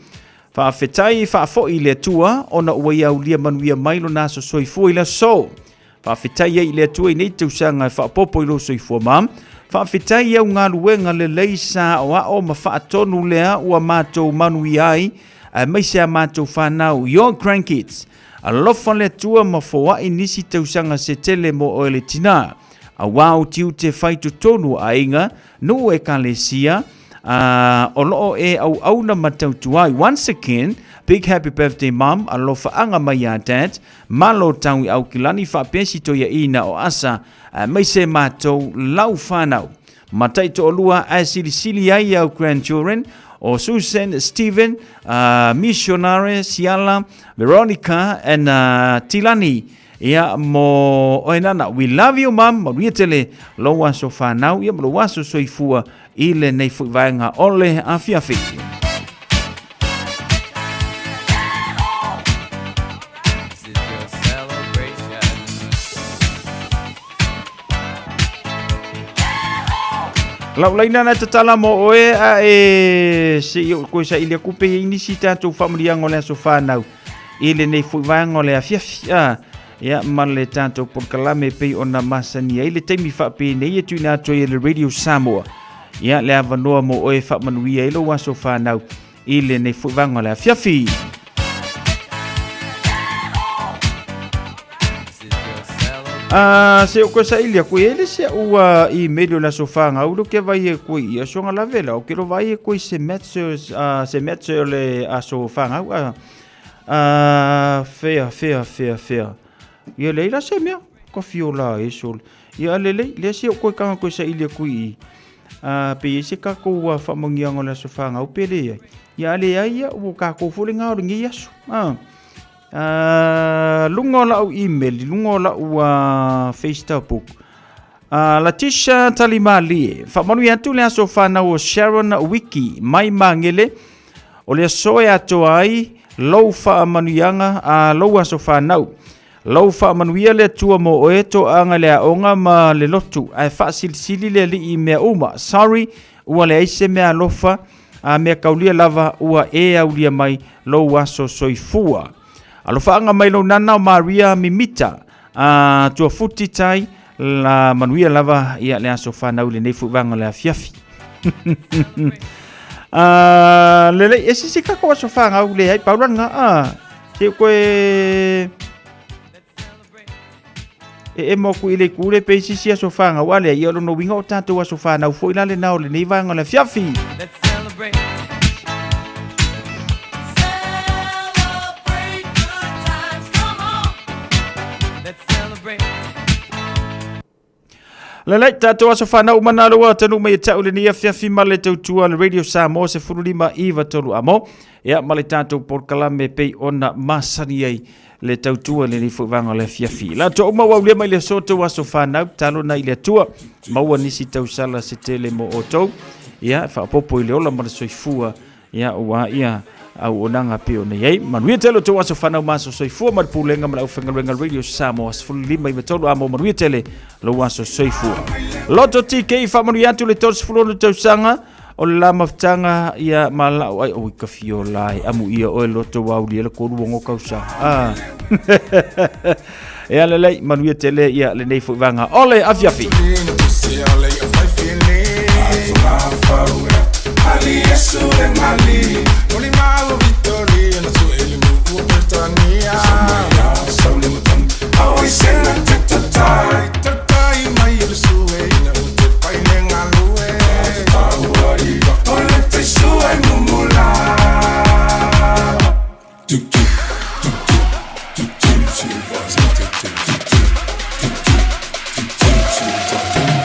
fa fetai fa fo ile tua ona uia ulia manuia mailo na aso soifu ile so fa fetai ile tua ni tu sanga fa popo ilo soifu mam fa fitai au ngā luenga le leisa o mafa tonu lea ua mātou manui ai mai se a mātou whanau your grandkids a lofa le tua mafoa inisi tausanga se tele mo o le tina a wau tiu te whaitu tonu a inga no e ka le sia o loo e au na matau tuai once again big happy birthday mom a lofa anga mai a dad malo taui au kilani fa pesi to ya ina o asa mai se mātou lau whanau. Matai to olua a sili ai au grandchildren o Susan, Stephen, Missionary, Siala, Veronica and Tilani. Ia mo oenana, we love you mom, ma rietele lo waso whanau, ia mo lo waso soifua ile nei fuivaenga ole a fiafiki. Lau laina na tatala mo oe a se yo ko sa ile kupe inisi tatu family ngole so fanau ile nei fuivaenga ole a fiafia ya male tanto por kalame pe ona masani ile temi fa pe nei tu na to ile radio Samoa ya le avanoa mo oe fa manuia ile waso fanau ile nei fuivaenga ole a fiafi se o kosa ilia ko ele se ua email la sofanga o ke vai ko ia songa la vela o ke ro vai ko se metso le a sofanga fair ia leila se mea ko fiola e sol ia le se ko ka ko sa ilia ko I pe se ka ko wa fa mongianga la sofanga o pele ia le ia o ka ko fulinga o ngi yaso lungo la u email lungo la u Facebook Latisha Talimali fa manu ya tu le so fa na o Sharon Wiki mai mangele o le soya to ai lo fa manu yanga lo so fa na lo fa manu ia le tu mo o eto anga le onga ma le lotu ai fa silsili le li me uma sorry u le ise me alofa me kaulia lava u e aulia mai lo waso soifua Alofaanga mailo nana Maria Mimita tua futi tai la manuia lava ia le aso whanau le neifu vanga le afiafi. Lele esi kako aso whanga le hai pauranga te koe e moku ile kule pe sisi aso whanga wale ia lono winga o tātou aso whanau fo ilale nao le nei vanga le afiafi. Let's celebrate. Le tato aso whanau mana loa tanu mai tau le nia fiafi ma le tautua le Radio Samoa se furulima iwa tolu amo. Ia ma le tato porkalame pei ona masani ai le tautua le ni fuwanga le fiafi. La to uma wau le mai le soto aso whanau talo na ile tua. Maua nisi tau sala se tele mo otou. Ia whapopo ile ola ma le soifua. Ia ua ia au onanga peo nei ei manuia tele to aso whanau maso soifua ma le pulenga ma le aufengaluenga Radio Samoa se furulima iwa tolu amo manuia tele lo aso soifua. Loto TK whamanuia atu le tos furono tausanga o le la maftanga ia malau ai o kafio lai amu ia o loto wau le ko ruongo kausa e ale lei manuia tele ia le nei fuwanga ole afiafi Ali Yesu en Ali Oli malo Victoria na su elimu Britania Samaya saule mutam Aoi sena tetatai Tatai mai Yesu na ute paine ngalue Tawari Ole te sua numula Tuk tuk tuk tuk tuk tuk Silvas tuk tuk tuk tuk tuk tuk tuk Silvas Side,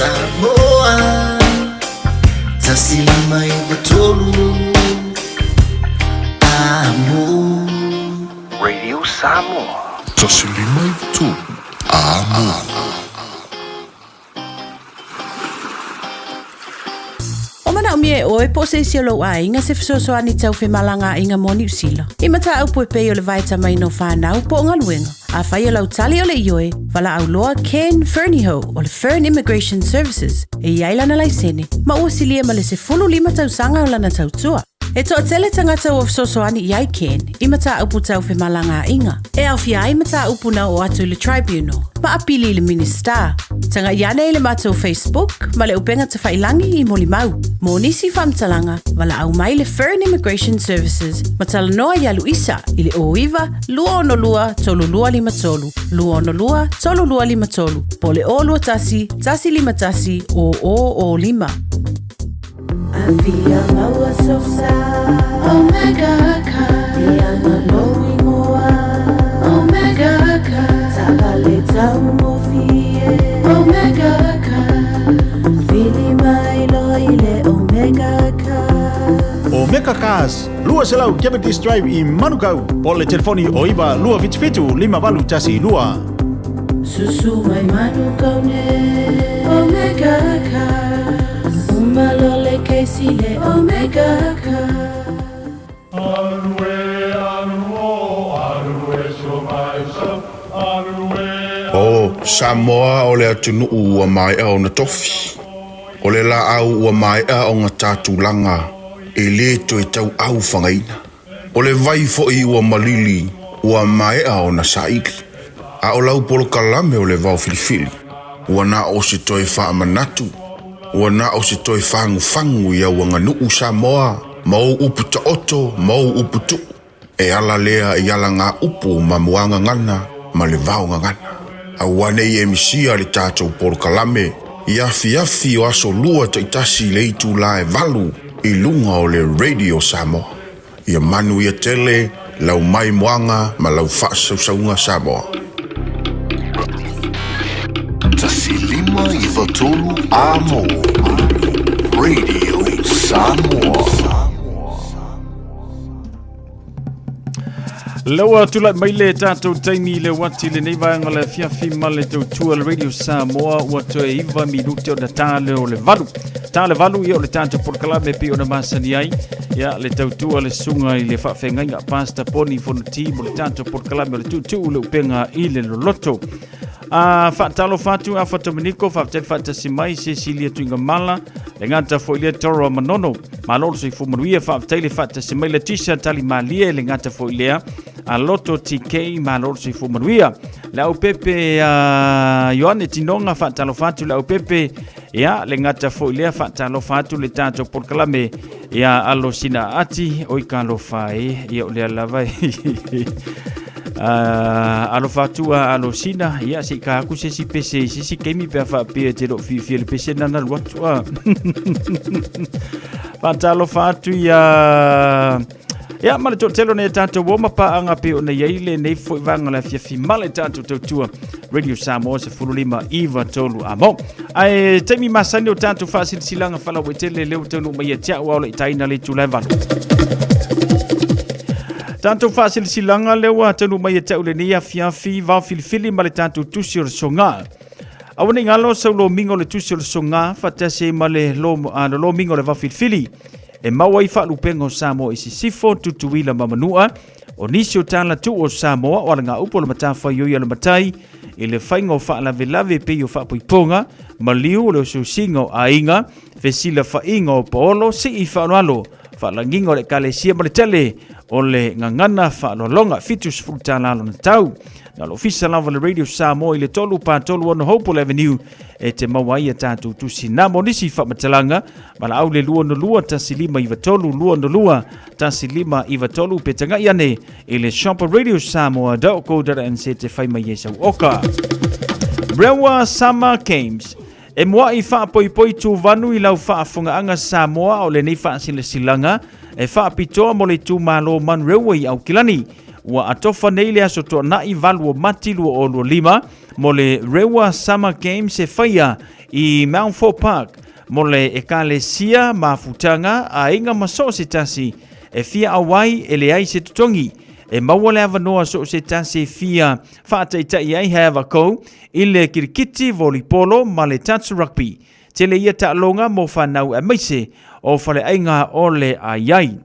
Samoa tasilima ivatolu amo Radio Samoa tasilima ivatolu amo O mie o e po se siolo a inga se fisoso ani tau fe malanga inga mo New Zealand. I mata au po pe o le vai tamai no whanau po nga luenga. A whai o lau tali o le ioe, wala au loa Ken Ferniho o le Fern Immigration Services. E iaila na laisene, ma ua silia ma le se fulu lima tau sanga o lana tau tua. E toa tele tangata o fisoso ani iai Ken, I mata au po tau fe malanga inga. E au fia ai mata au puna o atu le tribunal. Ma apili le minister. Tanga iane i le matou Facebook, ma le upenga te whailangi I moli mau. Mo nisi whamtalanga, wala au mai le Fern Immigration Services, ma tala noa ia Luisa, I le oiva, lua ono lua, tolu lua lima tolu. Lua ono lua, tolu lua lima tolu. Po le o lua tasi, tasi lima tasi, o lima. Avia maua sosa, omega ka, dianga lowi moa, omega ka, sabale tau mofie, omega ka, fili mai loile omega ka. Omega Cars, lua selau Cavities Drive I Manukau, po le telefoni o iwa lua vitfitu lima walu tasi lua. Susu mai manukau ne, omega ka. Malole keisile omega ka. O Samoa o le atunu ua mai au na tofi. O le la au ua mai au ngā tātulanga. E le to e tau au whangaina. O le vai fo I ua malili ua mai au na saiki. A o lau polo kalame o le vau filifili. Ua na o se toi wha manatu. Ua na o se toi whangu ia ua nganuu Samoa. Mau upu ta oto, mau upu tu. E ala lea I ala ngā upu ma muanga ngana, ma le vau ngana. A wane I emisia le tātou polo kalame. Iafi o aso lua ta itasi le itu la e valu I lunga o le Radio Samoa. Ia manu ia tele, lau mai muanga, ma lau whaasaunga Samoa. tasilima ivatolu amo Radio Samoa Lawa tula mai le tātou taimi le wati le nei vaenga le fiafi ma le tautua le Radio Samoa ua toe iwa minute o na tāle o le valu. Tāle valu ia o le tātou porkalame pi o na masani ai. Ia le tautua le sunga I le whawhengai ngā pasta poni fono timo le tātou porkalame o le tutu le upenga I le loloto. Whaatalo whatu a whatamaniko, whaatele whatasimai, Cecilia Tuinga Mala, le ngata fo ilia toro manono, malolo soi fumanuia, whaatele whatasimai, Leticia Tali Malie, le ngata fo ilia, a Loto TK, malolo soi fumanuia, le au pepe Ioane Tinonga, whaatalo whatu, le au pepe, ia, le ngata fo ilia, whaatalo whatu, le tātou porkalame, ia alo sina ati, oika alo whae, ia o le alawai, alo fatua alo sina ia si ka ku se si pese si kemi pe fa pe te lo fi le pese nana lo tua pantalo fatu ia ma to telo ne tanto wo ma pa anga pe ona yeile nei fo vanga la fi male tanto tua Radio Samoa se fululima iva tolu amo ai temi masani o tanto fasil silanga fala wetele le utano mai tia wa le taina le tu level Tanto fasil silanga lewa tanu mai e tau le nia fiafi vau filifili ma le tanto tusi o le songa. Awane ngalo sau lo mingo le tusi o le songa fatase ma le lo mingo le vau filifili. E maua I whaalupengo Samoa isi sifo tutuila mamanua o nisi o tala tu o Samoa o nga upo le matafa yoi le matai I le whainga o whaalave pe o whaapuiponga ma liu le o susinga a inga fesila whainga o paolo si I whaanualo whaalanginga o le kalesia ma le tele o le ngangana whaalolonga fitus fulutala alo na tau. Na lo fisa lava le Radio Samoa I le tolu pa tolu ono Hopewell Avenue e te mawai a tātou tusi na monisi whamatalanga ma la au le lua no lua tasi lima iwa tolu lua no lua tasi lima iwa tolu pe tanga iane I le shop Radio Samoa da o koudara en se te whaima yesau oka. Brewa Summer Games e mua I whaapoi tu vanu I lau whaafunga anga Samoa o le nei whaasile silanga e whaapitoa mo le tu malo man rewa I au kilani. Ua atofa nei le aso toa nai valu o mati lua o lua lima mo le Rewa Summer Games e whaia i Mount Fort Park mo le ekalesia mafutanga a inga maso se tasi e fia awai e le ai se tutongi e maua le avanoa so se tasi fia whaataitai ai hea kou i le kirikiti volipolo ma le touch rugby te le ia ta'alonga mo whanau e maise o whale ainga o le aiai.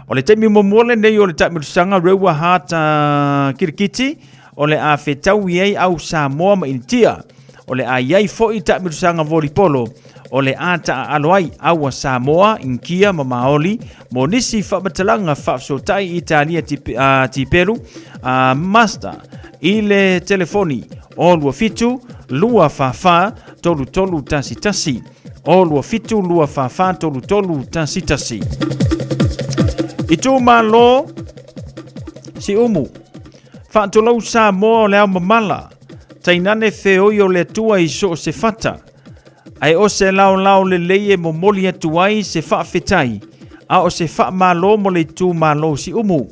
O le taimi momole nei o le tamitusanga rewa hata kirikiti o le a whetau iei au Samoa ma initia o le aiai fo i tamitusanga volipolo o le ata aloai awa Samoa inkia ma maoli mo nisi whabatalanga whapsotai i tania tiperu master i le telefoni o lua fitu lua fafa tolu tolu tasi tasi o lua fitu lua fafa tolu tolu tasi tasi i tu malo si umu whaatolau Samoa o le au mamala tainane feoi o le tua i so se fata ai o se lao le leie mo moli atu ai se whaafetai a o se whaamalo mo le tu malo si umu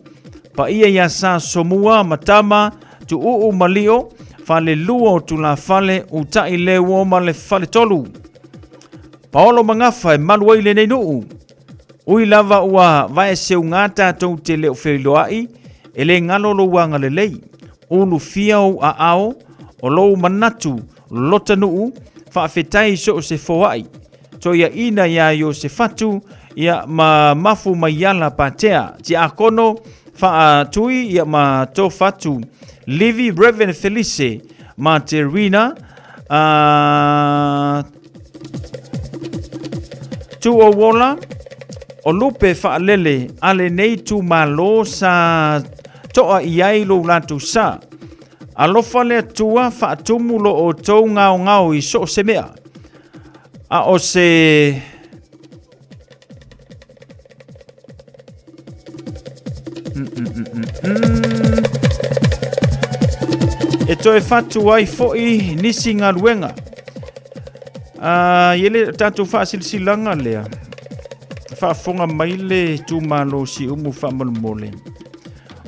pa ia ia sa somua matama tu uu malio fale lua o tu la fale u tai lewo ma le fale tolu paolo mangafa e maluai le nei nuu ui lava ua vae seu ngata tau te leo wheliloai e le ngalo lo wanga le lei ulu fia o a ao o lou manatu lota nuu whaafetai so se foai to ia ina ia yo se fatu ia ma mafu maiala patea ti akono fa tui ia ma to fatu Livi Reverend Felice Materina tu o wola o lupe fa lele ale nei tu malo sa toa iai lo latu sa alofa le tua fa tumulo o tou ngao i so se mea a o se e toe fatu ai foi nisi ngā ruenga yele tatu fa silsilanga lea fa fonga maile tu malo si umu fa molmole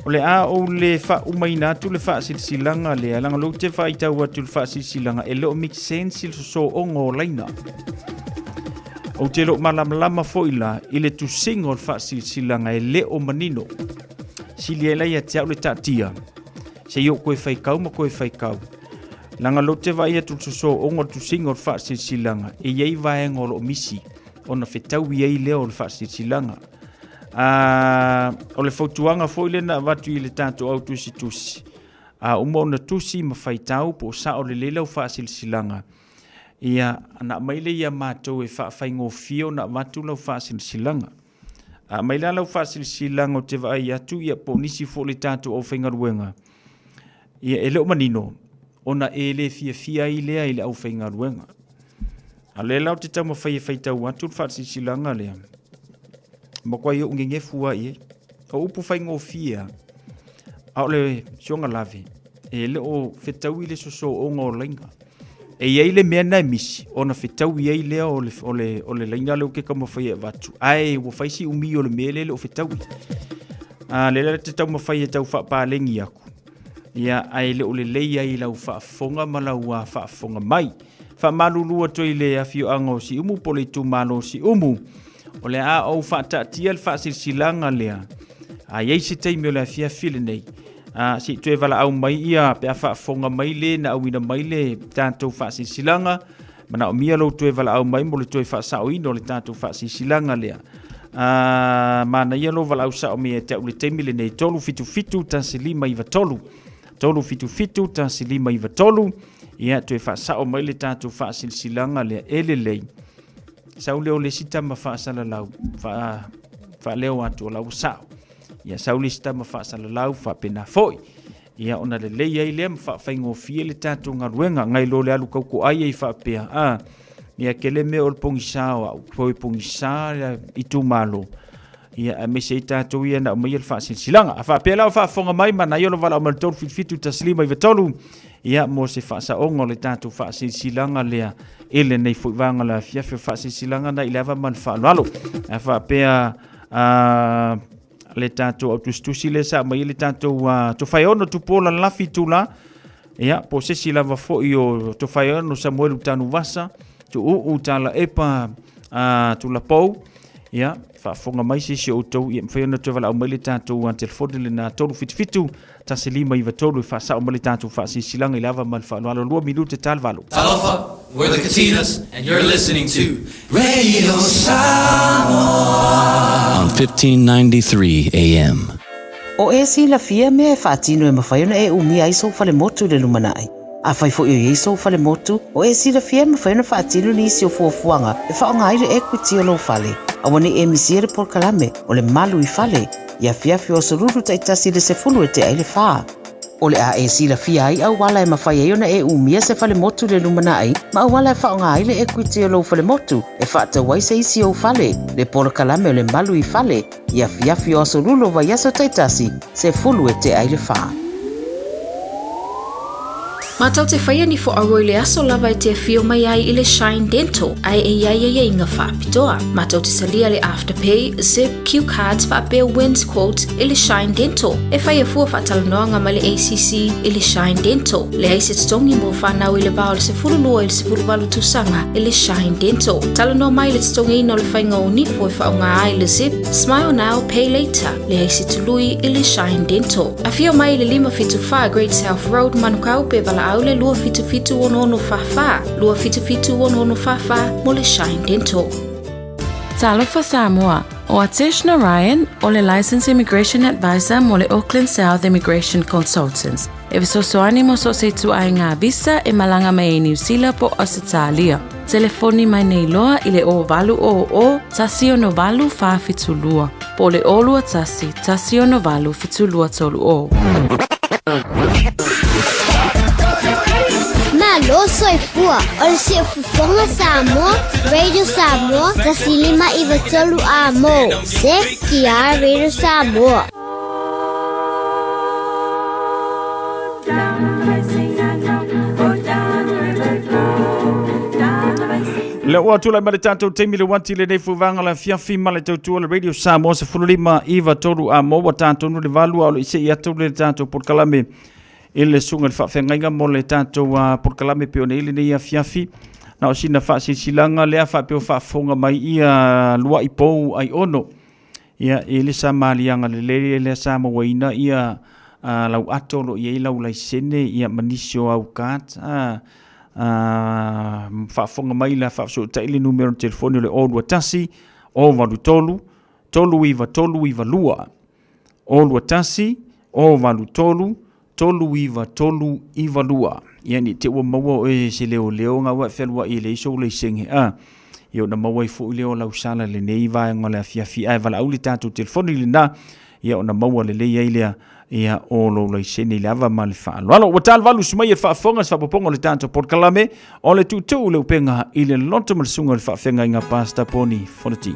o le a o le fa umaina tu le fa silsilanga lea langa lo te fa ita wa tu le fa silsilanga e lo make sense so ongo laina o te lo malama foila ile tu single fa silsilanga e le o manino siliela ia te au le tatia se yo koe fai kau ma koe fai kau langa lo te vai atu so ongo tu single fa silsilanga e yei vai ngolo misi ona fetau yei leo le fa silsilanga o le fautuanga foile na watu i le tato au tusi umo na tusi ma fai tau po sa o le lelo fa silsilanga ia na maile ia matou e fa fai ngofio na watu lau fa silsilanga maila lau fa silsilanga o te vai atu ia po nisi fo le tato au whaingaruenga ia e leo manino ona e le fia i lea i le au whaingaruenga a le lau te tau ma fai tau atu fa silsilanga lea ma kwa yo ngenge fua ie o upu fai ngofia a le sionga lave e le o fetau i le so o ngo lenga e ia le mea na misi ona fetau ia i lea o le lenga leo ke kama fai vatu ai wo fai si umi o le mele le o fetau le te tau ma fai tau fa pa lengi aku ia ai le o le leia i lau fa fonga ma lau fa fonga mai fa malulua to i le afio ango si umu pole tu malo si umu o le a o fa ta tia le fa silsilanga lea a ye se te me le fia file nei si tu vala au mai ia pe fa fonga mai le na wina mai le tanto fa silsilanga mana o mia lo tu vala au mai mo le tu fa sa o ino le tanto fa silsilanga lea mana ia lo vala au sa o me te le te mile nei tolu fitu tansilima i vatolu tolu fitu tansilima i vatolu ia tu fa sa o mai le tanto fa silsilanga lea ele lei sau leo le sita ma fa sala lau fa leo atu lau sao ia sau le sita ma fa sala lau fa pena foi ia ona le leia i le fa faingo fie le tatu ngaruenga ngai lo le alu kauko ai i fa pea ia kele me ol pongisa o foi pongisa i tu malo ia me se tatu ia na mai le fa silanga fa pea lau fa fonga mai mana yo lo vala o maltor fitu taslima i vetolu ia mo se fa sa ongo le tatu fa silanga lea ele nei foi vanga la fia fa silanga na ilava man fa lalo fa pea le tanto autustusi le sa mai le tanto to fai ono tu pola la fitula Ia, po sesi lava fo i o to whai ano Samoa tanu vasa, tu u tala epa tu la pou, ia, whaafonga mai sesi o tau, ia mwhai ana tu wala au maile tātou an telefoni le nā tolu fitu, ta se lima iwa tolu, whaasa o maile tātou whaasi silanga i lava mal whaanoalo 2 minute talvalo. Talofa, we're the Katinas, and you're listening to Radio Samoa on 1593 AM. O e si la fia me e whaatino e mawhaiona e umia i sou fale motu le lumanai. A whai fo i sou fale motu, o e si la fia me whaiona whaatino ni isi o fuafuanga e whaonga aire equity o lo fale. A wane e misiere por kalame o le malu i fale, ia fiafi o soruru taitasi le se fulu e te aile whaa. O le a e si la fia ai au wala e mawhaiona e umia se fale motu le lumanai, ma au wala e whaonga aile equity o lo fale motu, e whaata wai se isi o fale, le por kalame o le malu i fale, ia fiafi o sorulu wa yaso taitasi, se fulu e te aile whaa. Matau te whaia ni fo aroi le aso lava e te fio mai ai i le Shine Dental, ai e ia inga whaapitoa. Matau te salia le Afterpay, Zip, Q Cards, whaapea wins quotes i le Shine Dental. E whaia fua whaatalanoanga ma le ACC i le Shine Dental. Le aise tongi mo whanau i le bao le se furulua i le se furuwalu tusanga i le Shine Dental. Talanoa mai le tongi ino le whainga o nifo e whaonga ai le Zip, Smile Now, Pay Later. Le aise tului i le Shine Dental. A fio mai le 5 Great South Road, Manukau pe vala aule lua fitu ono fafa, lua fitu ono fafa mo le Shine Dental. Talofa Samoa, o Atish Narayan, o le Licensed Immigration Advisor mo le Auckland South Immigration Consultants. E visosoani mo so se tu ai ngā visa e malanga mai e New Zealand po Australia. Telefoni mai nei loa i le o valu o tasi o no valu fa fitulua. Po le olua tasi o no valu fitulua tolu o. Malo soy fua, ol si fufonga Samoa, Radio Samoa, tasilima iwa tolu amo, se kia Radio Samoa. Le o atula ma le tātou teimi le wanti le nei fuwanga la fiafi ma le tautua le Radio Samoa se fululima iwa tolu amo wa tātou nu le valua o le ise i atu le tātou porkalame. Ele sunga le whawhengainga mo le tātou porkalame peo ne ili nei a fiafi. Na o sina whaasilanga lea whapeo whaafonga mai ia lua i pou ai ono. Ia ele sa maalianga le lea sa mawaina ia lau atolo ia ilau lai sene ia manisio au kat. Whaafonga mai la whaaso taile numero telefoni le olua tasi o valu tolu iwa lua. Olua tasi o valu tolu iwa lua. Yani te ua maua e se leo ngā wa whelua i le iso le isenge. Io na maua i fu leo lau sala le nei vai ngā le fiafi ai vala au le tātou telefoni le na. Ia na maua le lei ailea ia o lo le isene le ava ma le whaalo. Alo, wa tal valu sumai e whaafonga sa paponga le tātou porkalame o le tūtou le upenga i le lonto malasunga le whaafenga i ngā pasta poni fonati.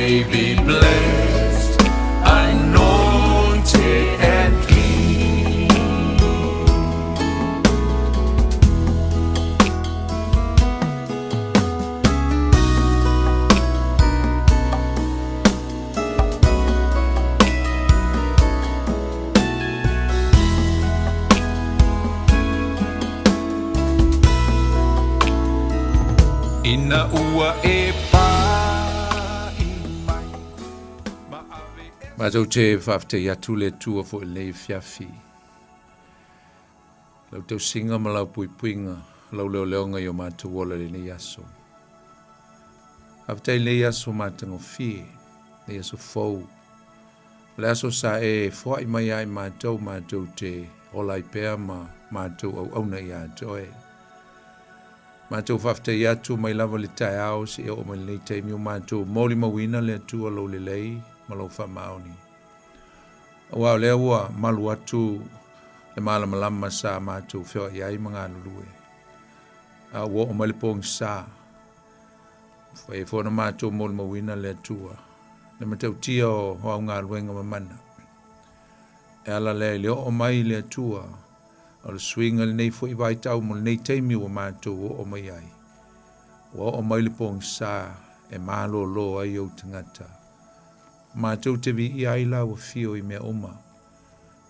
may be blessed, anointed and clean. Ina ua e pa Ma tau te whafte atu le tua fo i lei fiafi. Lau tau singa ma lau pui puinga, lau leo leonga i o mātou wola le nei aso. Hafte i nei aso mātango fie, nei aso fau. Le aso sa e fwa i mai ai mātou te ola i pēr ma mātou au auna i atoe. Mātou whafte i atu mai lava le tai au si e o mai nei teimi o mātou moli mawina le atua lau le lei, malau whamaoni. Wao lea ua malu atu le malama sa mātou whio i ai mga lulue. A ua o malipong sa. Whai whona mātou moli mawina le atua. Le matau tia o hoa ngā luenga mamana. E ala leo o mai le atua. O le swinga le nei fo i vai tau mo le nei teimi o mātou o mai ai. O malipong sa e malo lo ai o tangata. Mātou te vi i aila o fio i mea oma.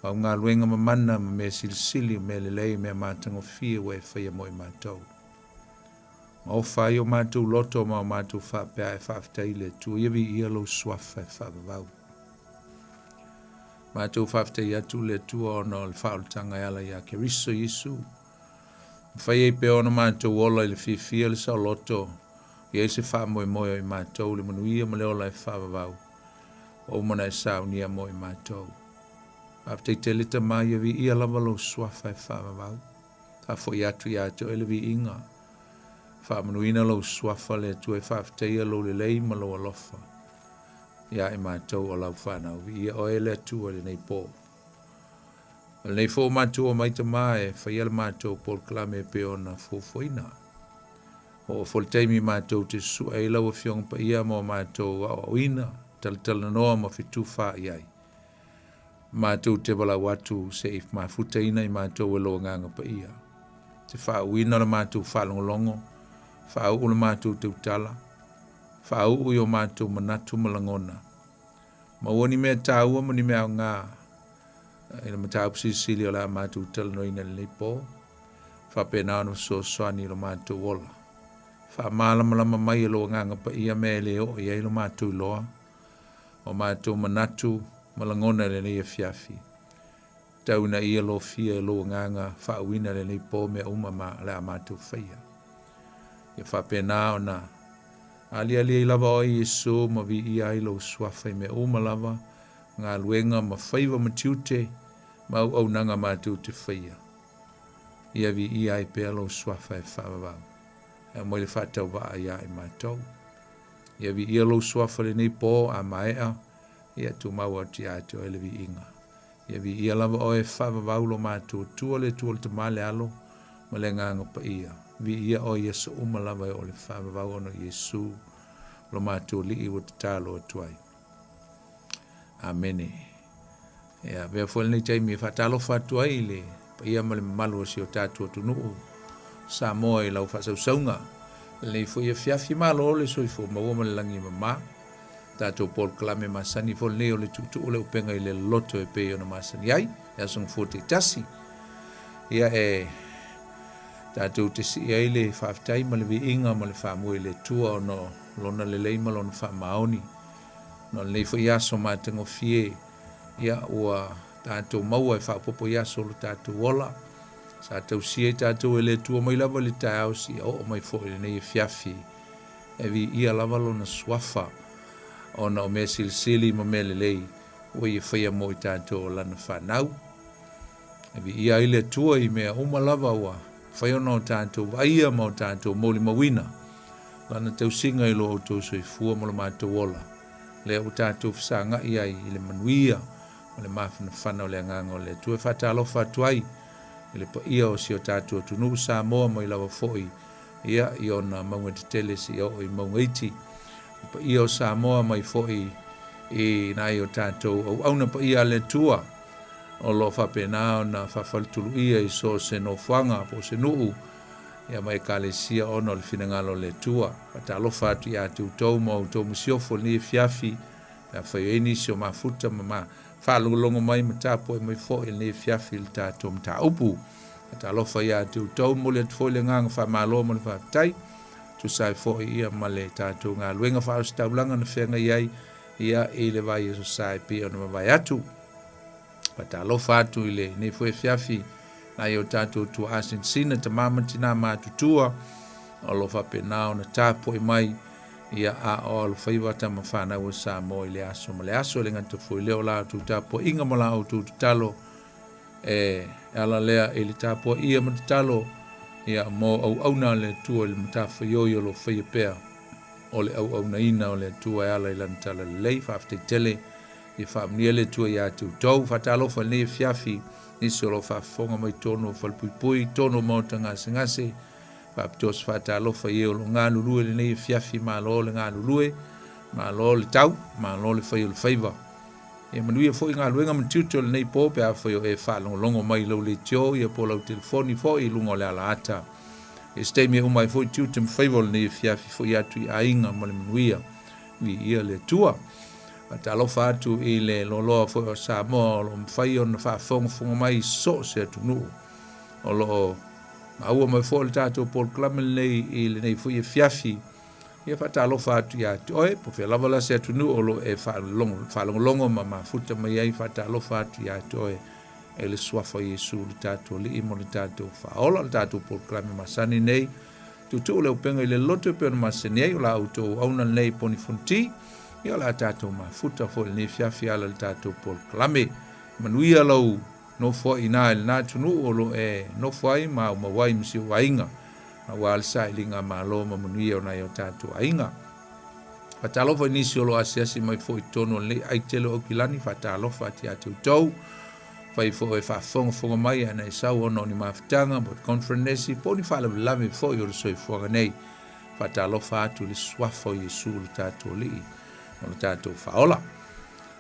Au ngā luenga mamana ma mea silisili me lelei mea mātango fio e whaia mo i mātou. Ma o whai o mātou loto ma o mātou whapea e whafteile tu iawi i alo swafa e whavavau. Mātou whaftei atu le tua ono le whaoltanga ala ia ke riso Yesu. Whai e pe ono mātou ola i le fifia le sao loto. Ia se wha moe moe i mātou le manuia ma le ola e whavavau. O mana e sao nia mo i mātou. Aftei te lita mai e vi ia lava lo swafa e whamavau. Ta fo i atu i ato ele vi inga. Whamanuina lo swafa le tu e whaftei lo le lei ma lo alofa. Ia e mātou o lau whanau. Ia o ele atu o le nei pō. Le nei fo mātou o maita mai e whaiala mātou pol klame pe ona fofoina. O folteimi mātou te su e lau a whiong pa ia mo mātou a oina. Tala noa ma fitu wha i ai. Mātou te wala watu se if ma futaina i mātou e loa nganga pa ia. Te wha uina la mātou whalongolongo, wha uu la mātou te utala, wha uu i o mātou manatu malangona. Ma wani mea tāua ma ni mea o ngā. Ina ma tāu sisili o la mātou tala noina le po. Wha pēnā no so soani lo mātou wola. Wha mālamalama mai e loa nganga pa ia mea leo i ai lo mātou loa. O mātou manatu malangona le nei e fiafi. Tauna ia lo fia e lo nganga whauina le nei pō mea umama le a mātou whaia. Ia whapena o na ali i lava o Yesu ma vi ia i lo swafai mea uma lava ngā luenga ma Faiva ma tiute ma au nanga mātou te whaia. Ia vi ia i pēr lo swafai whavavau. E mo le whatau waa ia i mātou. Ia vi ia lo swafa le nei pō a maea, ia tu maua ti ato ele vi inga. Ia vi ia lava o e whavavau lo mātou tua le te male alo, ma le nganga pa ia. Vi ia o Yesu uma lava o le whavavau ono Yesu, lo mātou li i wata tālo atuai. Amene. Ia, vea fwele nei taimi e whatalo whatuai le, pa ia ma le malu si o tātua tunuu, Samoa i lau whasausaunga. Le fo ia fiafi malo le so fo ma woma langi mama tato pol klame masani fo le o le tutu o le upenga i le loto e pe ona masani ai ya son fo te tasi ia e tato te si ai le faftai ma le vi inga ma le famu i le tua ono lona le leima lona fa maoni no le fo ia so ma tengo fie ia ua tato maua e fa popo ia so lo tato wola sa tau sia tātou e le tua mai lava le tāu si o mai fo i nei fiafi e vi ia lava lo na swafa o na o mea silisili ma mea lelei o i whaia mo i tātou o lana whanau e vi ia i le tua i mea uma lava ua whaia no tātou vaia mo tātou moli mawina lana tau singa i lo o tau soi fua mo le mātou ola le o tātou whisanga i ai i le manuia o le mawhana whana o le anganga o le tua whatalo whatuai le pa ia o si o tātua tunu Samoa mo i lawa foi ia i ona maunga te tele si o i maunga iti pa ia o Samoa mai fo'i i nai o tātou au na pa ia le tua o lo whapena o na whawhaltulu ia i so se no whanga po se nuu ia mai kalesia ono le finangalo le tua pata lo fatu ia tu tau mo tau musiofo ni fiafi ia whaieni si o mafuta ma whalongolongo mai matapo e mai fo'i ni fiafi le tātou mta upu pata lo whaia tu tau mo le tfoi le ngang whamalo mo le whaftai tu sai fo'i ia ma le tātou ngā luenga whaostaulanga na whenga iai ia i le vai so sai pia no vai atu pata lo fatu ile ni foi fiafi na yo tatu tu asin sina te mama tina ma tutua o lo fa pena na tapo i mai ia a o lo Faiva ta mafana o Samoa ile aso le ngata foi le ola tu tapo inga mala o tu talo ala lea ile tapo ia ma talo ia mo au na le tu le matafa yo lo fai pea o le au na ina o le tua ala ila ntala lei whafte tele i whamniele tua ia tu tau whatalo fa ne fiafi ni solo whafonga mai tono whalpui tono mauta ngase whaptos whatalo fa i o lo ngā lulue le ne fiafi ma lo le ngā lulue ma lo le tau ma lo le whai o le Faiva e manuia fo i ngā luenga matiuto le nei pōpe a whai o e whalongo mai lau le tio i a po lau telefoni fo i lungo le ala ata e stei me umai foi tutem Faiva le fiafi foi atu i ainga ma le manuia vi ia le tua ata lo fatu i le loloa foi o Samoa lo mfai on fa fonga mai so se atu nu o lo maua mai foi le tato Paul Clamel nei i le nei foi fiafi ia fata lo fatu ia oe po fe lava la se atu nu o lo e fa longo ma futa mai ai fata lo fatu ia oe e le suafa Yesu le tato li imo le tato faola le tato Paul Clamel masani nei tutu le upenga i le loto pe ona masani ai o la auto auna nei poni funti ia la tato ma futa fo le fiafi ala le tato Paul Clamel manuia lau no fo ina el na tunu o lo e no fai ma wai msi wainga ma wal sai linga ma lo ma manuia ona yo tato ainga fatalo fo inisi o lo asiasi mai fo itono le ai tele o kilani fatalo fati atu tau fai fo e fa fonga mai ana e sau ono ni mafitanga but conference po ni fala lave fo yo so fo nei fatalo fatu le swafo Yesu le tato li o le tato faola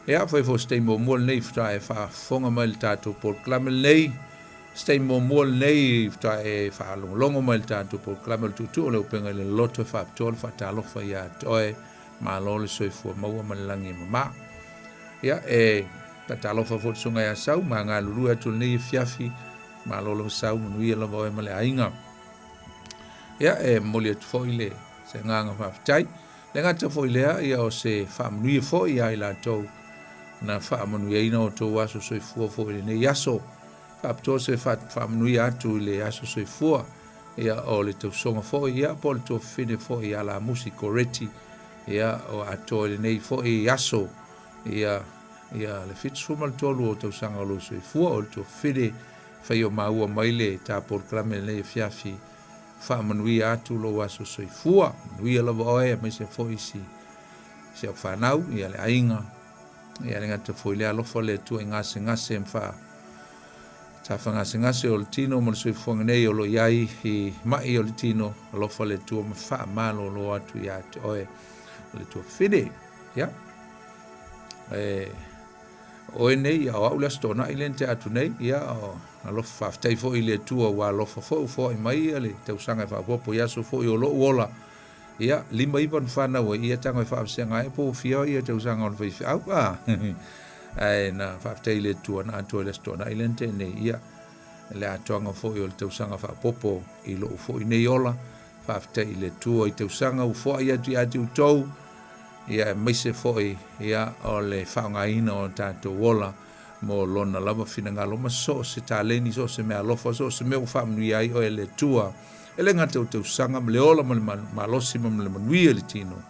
ea fai fo stay mo nei fta e fa fonga mai le tato Paul Clamel nei stay mo nei fta e fa longo mai le tato Paul Clamel tutu le upenga le loto fa tol fatalo fa ya toe ma lo le so fo mo ma langi ma ea tatalo fa fo sunga ya sau ma nga lulu atu nei fiafi ma lo sau mu ia lo boe male ainga ya moli atu fo ile se nga fa tai le nga to fo ile ia o se fa mu ia fo ia ila to na fa mu ia ina o to waso so fo ile nei yaso fa to se fa mu ia atu ile yaso so fo ia o le to songa fo ia pol to fine fo ia la musico reti ia o ato ile nei fo ia yaso ia le fitsu mal tolu o te sanga lo so fu o to fide fai o maua maile ta Paul Clamel le fiafi fa manui atu lo waso so fu nui la voe me se foi si se fa nau ia le ainga ia le ngata foi le lo fo le tu ngase fa ta fa ngase o tino mo so fu nei o lo yai i mai o tino lo fo le tu fa malo lo atu ia oe le tu fide ya o nei a o la stona ilente atu nei ia o alo faftai fo ile tua wa lo fo i mai ale te usanga fa popo ia so fo i lo wola ia lima iban fana o ia tanga fa senga e po fio ia te usanga on fa au ai na faftai ile tua na atu la stona ilente nei ia le atonga fo i te usanga fa popo i lo fo i nei ola faftai ile tua i te usanga u fo ia tu atu tou ia mai se foi ia o le whaungaina o tātou wola mo lona lava finanga loma so se tāleni so se mea lofa so se mea whamnui ai o ele tua ele ngata o te usanga mle ola ma losi ma mle manui le tino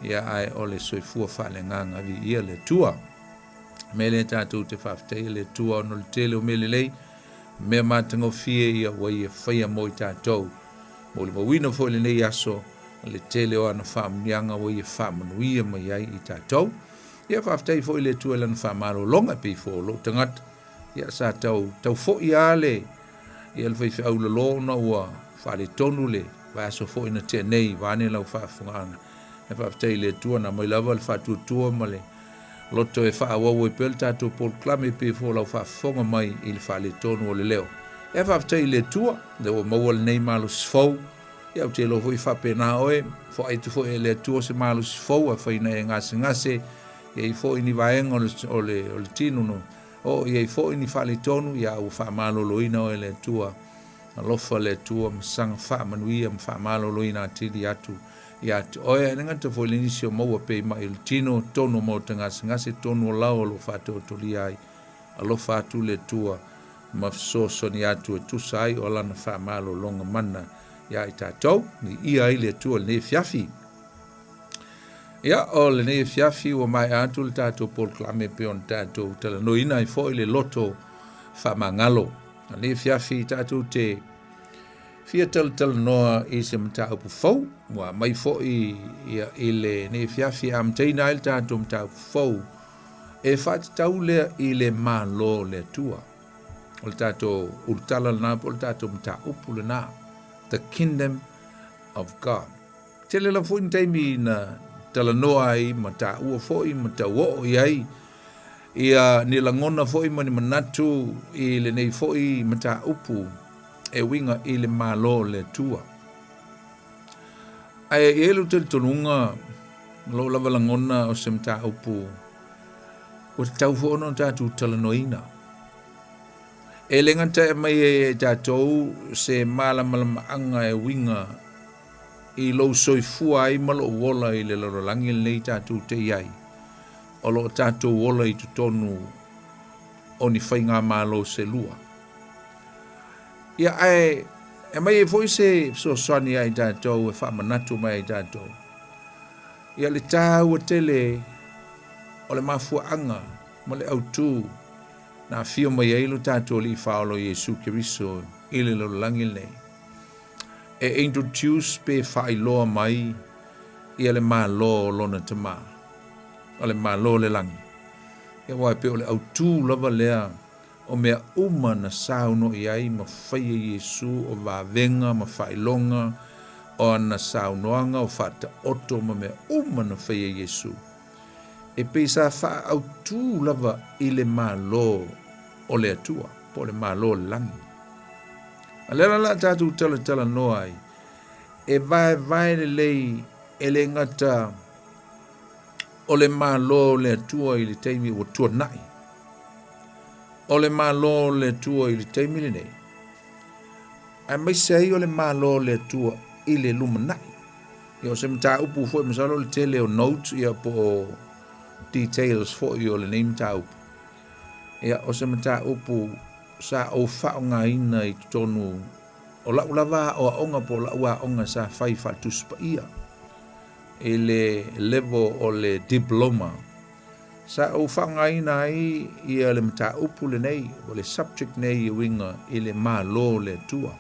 ia ai o le soifua whale nganga vi ia le tua me le tātou te whaftei le tua o no le tele o mele lei mea mātango fie ia wa ia whaia mo i tātou mo le mawina fo le nei aso le tele o ana whaamianga o ia whaamanuia mai ai i tātou. Ia whaaftei fo i le tua lana whaamaro longa pi fo lo tangat. Ia sa tau fo i ale. Ia le whaifi au lalo na ua whaale tonu le. Vaso fo ina tea nei vane lau whaafunganga. e whaafitai le tua na mai lava le whaatuatua ma le loto e whaawau e pel tātou Paul Klame pe fo lau whaafonga mai i le whaale tonu o le leo. E whaafitai le tua, le o maua le nei malo sifau, ia te lo hoi whapena oe, fo ai tu fo e le tua se malo sifau, a whaina e ngase, ia i fo ini vaenga o le tinu no, o ia i fo ini whaale tonu, ia u whaamalo loina o e le tua, a lofa le tua, masanga whaamanuia, whaamalo loina atiri atu, ia oe nga te fo le nisi o maua pe ma il tino tonu mo te ngase tonu o lau o lo whato o toli ai, a lofa atu le tua, mafsoso ni atu e tusai o lana whaamalo longa mana, ia i tātou, ni ia i le tua le fiafi. Ia o le ne fiafi o mai atu le tātou Paul Klame pe on tātou tala no ina i fo i le loto whamangalo. Le fiafi tātou te fia tal noa i se mta upu fau, wa mai fo i le ne fiafi am teina il tātou mta upu fau, e whati tau lea i le malo le tua. O le tātou urtala na po le tātou mta upu le na. The kingdom of God. Te le la fo i teimi na tala noa i mata ua fo i mata wo i ai, ia ni langona fo i mani manatu i le nei fo i mata upu, e winga i le malo le tua. Ai elu te tonunga lo lava langona o se mta upu o te tau fo ono tatu talanoina. E le ngata e mai e tatou se malama anga e winga i lo soifua ai malo wola i le larolangi le tatu te iai. O lo tatu wola i tutonu o ni whainga malo se lua. Ia e mai e foi se so swani ai tatou e whamanatu mai ai tatou. Ia le tau o tele o le mafua anga mo le autu na fio mai ai lo tatou li whaolo Yesu Kiriso i le larolangi le. E introduce pe whailoa mai i le malo lona te maa. O le malo le langi. E wai pe o le autu lava lea o mea uma na sauno i ai ma whaia Yesu o wavenga ma whailonga o na saunoanga o whata oto ma mea uma na whaia Yesu. E pe sa wha autu lava i le malo o le atua, po le malo le langi. A lera la tātou tala noa ai, e vai le lei e le ngata o le malo le atua i le teimi o tua nai. O le malo le atua i le teimi le nei. A mai sei o le malo le atua i le luma nai. I o se mta upu fo i masalo le tele o note i a po details fo i o le name ta upu. Ia o se mta upu sa o whaonga ina i tonu o la ulava o onga po la ua onga sa fai fatuspa ia. E le level o le diploma. Sa o whaonga ina i le mta upu le nei, o le subject nei i winga i le ma lo le tua.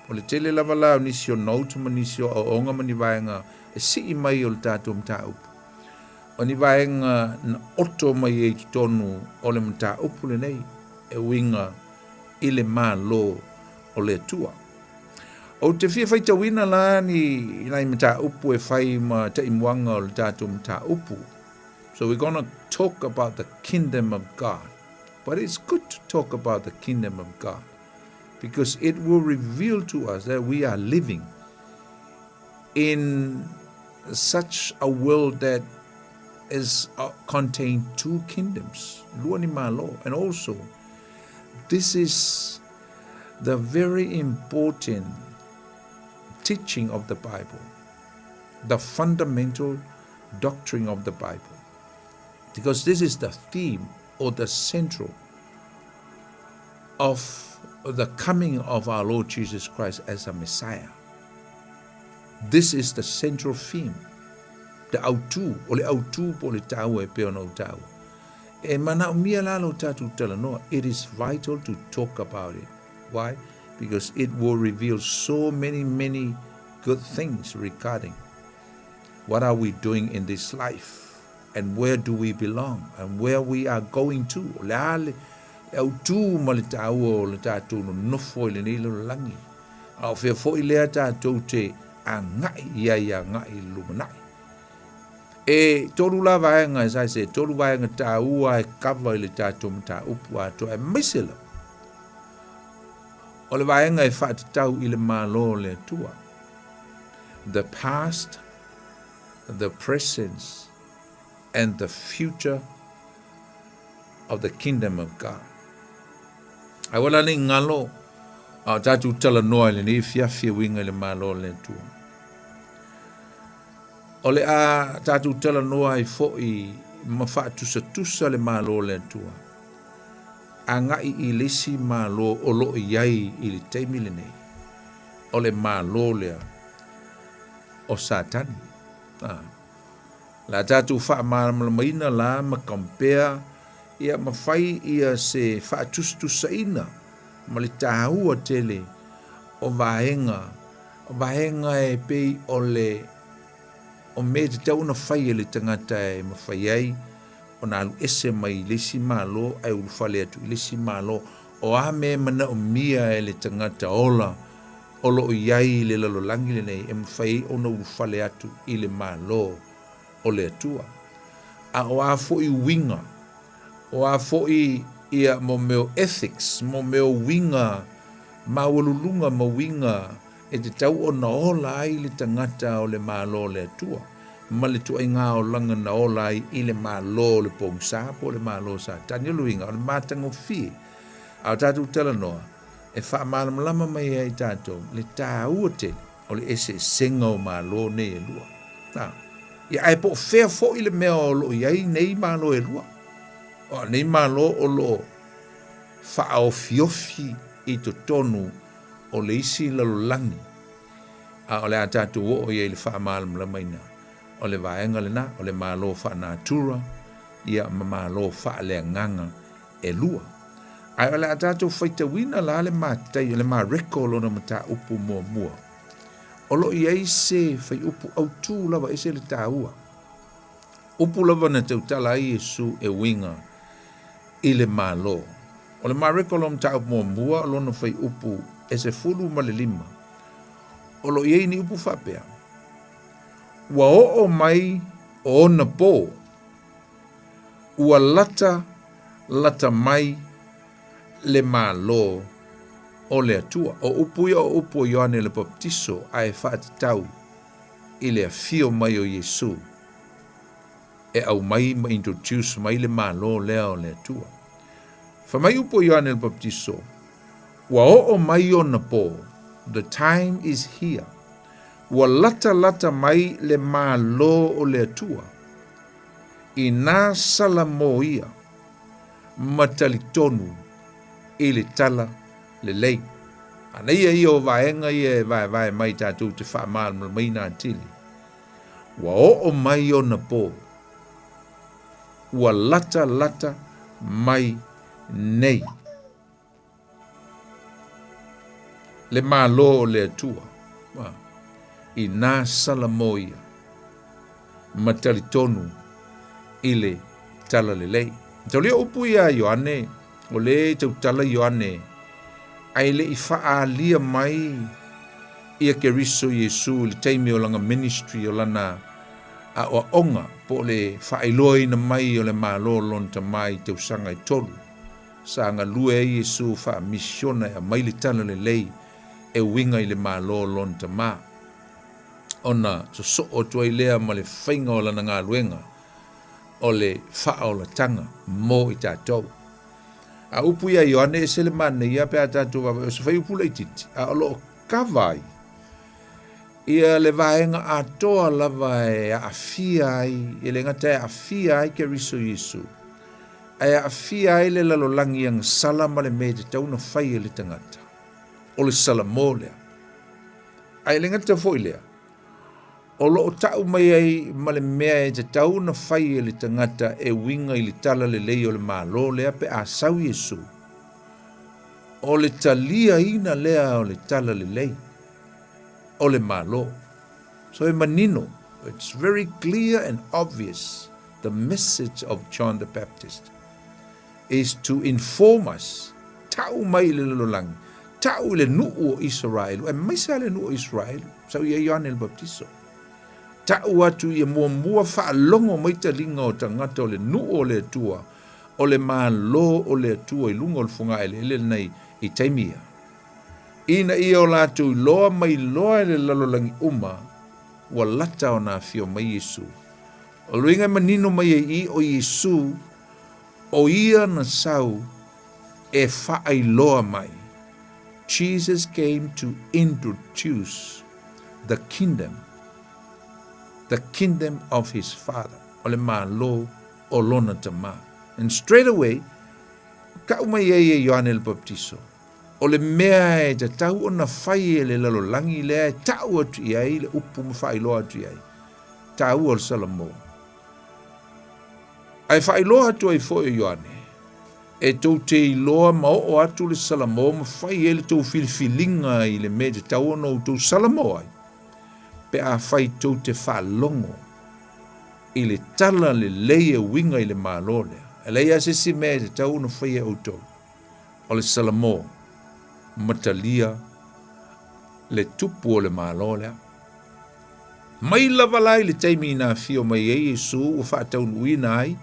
O le tele lava lao nisio note ma nisio o onga ma ni vaenga e si i mai o le tato mta upu. O ni vaenga na oto mai e tonu o le mta upu le nei e winga i le ma lo o le tua. O te fia whaita wina la ni nai mta upu e whai ma te imuanga o le tato mta upu. So we're going to talk about the kingdom of God. But it's good to talk about the kingdom of God because it will reveal to us that we are living in such a world that is contain two kingdoms, and also this is the very important teaching of the Bible, the fundamental doctrine of the Bible, because this is the theme or the central of the coming of our Lord Jesus Christ as a Messiah. This is the central theme. The autu, o le autu po le tau e peo no tau. E mana umia lalo tatu tala noa, it is vital to talk about it. Why? Because it will reveal so many good things regarding what are we doing in this life and where do we belong and where we are going to. Le autu ma le tau o le tatu no nofo i le nilo langi. Au fea fo i lea tatu te a ngai ia ngai lumanai. E tolu la vaenga sa se tolu vaenga ta ua e kava ile tatou mata upu ato e misila. O le vaenga e whaatitau i le malo le tua. The past, the present, and the future of the kingdom of God. Ai wala ni ngalo a tatu tala noa le ni fiafia winga le malo le tua. O le a tatu tala noa i fo i mawhaatusa le malo le tua. A ngai i lesi malo o lo iai i le teimi le nei. O le malo lea o satani. La tatu wha maina la ma compare ia mawhai ia se whaatusa ina ma le tahua tele o vahenga e pei o le o me te tau na whai e le tangata e mawhai ai o na alu ese mai lesi malo ai ulufale atu lesi malo o a me mana o mia e le tangata ola o lo iai le lalolangi le nei e mawhai o na ulufale atu i le malo o le atua a o a fo i winga o a fo i ia mo meo ethics mo meo winga ma walulunga ma winga e te tau o na ola ai le tangata o le malo le atua ma le tu inga o langa na ola ai i le malo le pongsa po le malo sa tanya luinga o le matango fi a tatu tala noa e wha malamalama mai ai tatou le tā uate o le ese senga o malo ne e lua ia ai po fea fo i le mea o lo iai nei malo e lua o nei malo o lo wha o fiofi i to tonu o le isi lalolangi a o le a tatou o iai le wha malamalama ina o le vaenga le na o le malo wha natura ia ma malo wha le nganga e lua ai o le a tatou whaita wina la le mātai o le mā reko lona mata upu mua mua o lo iai se whai upu au tū lava e se le tāua upu lava na tau tala i Yesu e winga i le malo o le mā reko lona mata upu mua mua lona whai upu e se fulu ma le lima o lo iai ni upu whapea ua o mai o ona pō ua lata mai le malo o le atua o upuia o upu o Ioane le Baptiso ai whaatitau i le afio mai o Yesu e au mai ma introduce mai le malo lea o le atua whamai upu o Ioane le Baptiso ua o mai ona pō the time is here ua lata mai le malo o le atua i nā sala mō ia matalitonu i le tala le lei. Ana ia o vaenga ia vai mai tātou te whaamāra mai nā tili. Ua o mai o na pō. Ua lata mai nei. Le mālo o le atua. I nā sala mō ia. Matalitonu i le tala le lei. Tau lea upu ia Ioane, o le tau tala Ioane, ai le i whaalia mai ia ke riso Yesu le teimi o langa ministry o lana a o onga po le whaailoa ina mai o le mālo lonta mai tau sanga i tolu. Sa anga lue e Yesu wha misiona a mai le tala le lei e winga i le mālo lonta ma. Ona so o tua i lea ma le whainga o lana ngā luenga o le wha o la tanga mō i tātou. A upu ia Ioane e sele mana ia pe a tātou wawa o se whai upu leititi. A o loo kawai. Ia le vaenga a toa lava e a awhia ai, e le ngata e a awhia ai ke riso Yesu. A awhia ai le lalolangi ang salama le me te tauna whai e le tangata. O le salamō lea. A le ngata fo i lea. O loo tau mai ai ma le mea e te tauna whai e le tangata e winga i le tala le lei o le mālo lea pe a sau Yesu. O le talia ina lea o le tala le lei. O le mālo. So e manino, it's very clear and obvious the message of John the Baptist is to inform us tau mai le lolangi, tau le nuu o Israel, e maisa le nuu o Israel, sau ia Ioane le Baptiso. ta'u atu ia mua whaalongo mai ta linga o tangata o le nuu o le atua, o le mālo o le atua i lunga o le funga ele nei i taimia. Ina ia o lātou loa mai loa le lalolangi uma, wa lata o nā fio mai Yesu. O luinga manino mai i o Yesu, o ia na sau e whaai loa mai. Jesus came to introduce the kingdom of his father. O le mālo o lona tama. And straight away, ka umai e Ioane le Baptiso. O le mea e te tau o na whai e le lalolangi lea e tau atu iai, le upu ma whai loa atu iai. Tau o le Samoa. Ai whai loa atu ai fo e Ioane. E tau te iloa ma o atu le Samoa ma whai e le tau filifilinga i le mea te tau o no tau Samoa ai. Pe a whai tau te whalongo i le tala le leia winga i le mālo lea. E leia se si mea te tau no whai e autou. O le Samoa. Matalia le tupu o le mālo lea. Mai lava lai le taimi nā fio mai e Yesu o whaatau nuina ai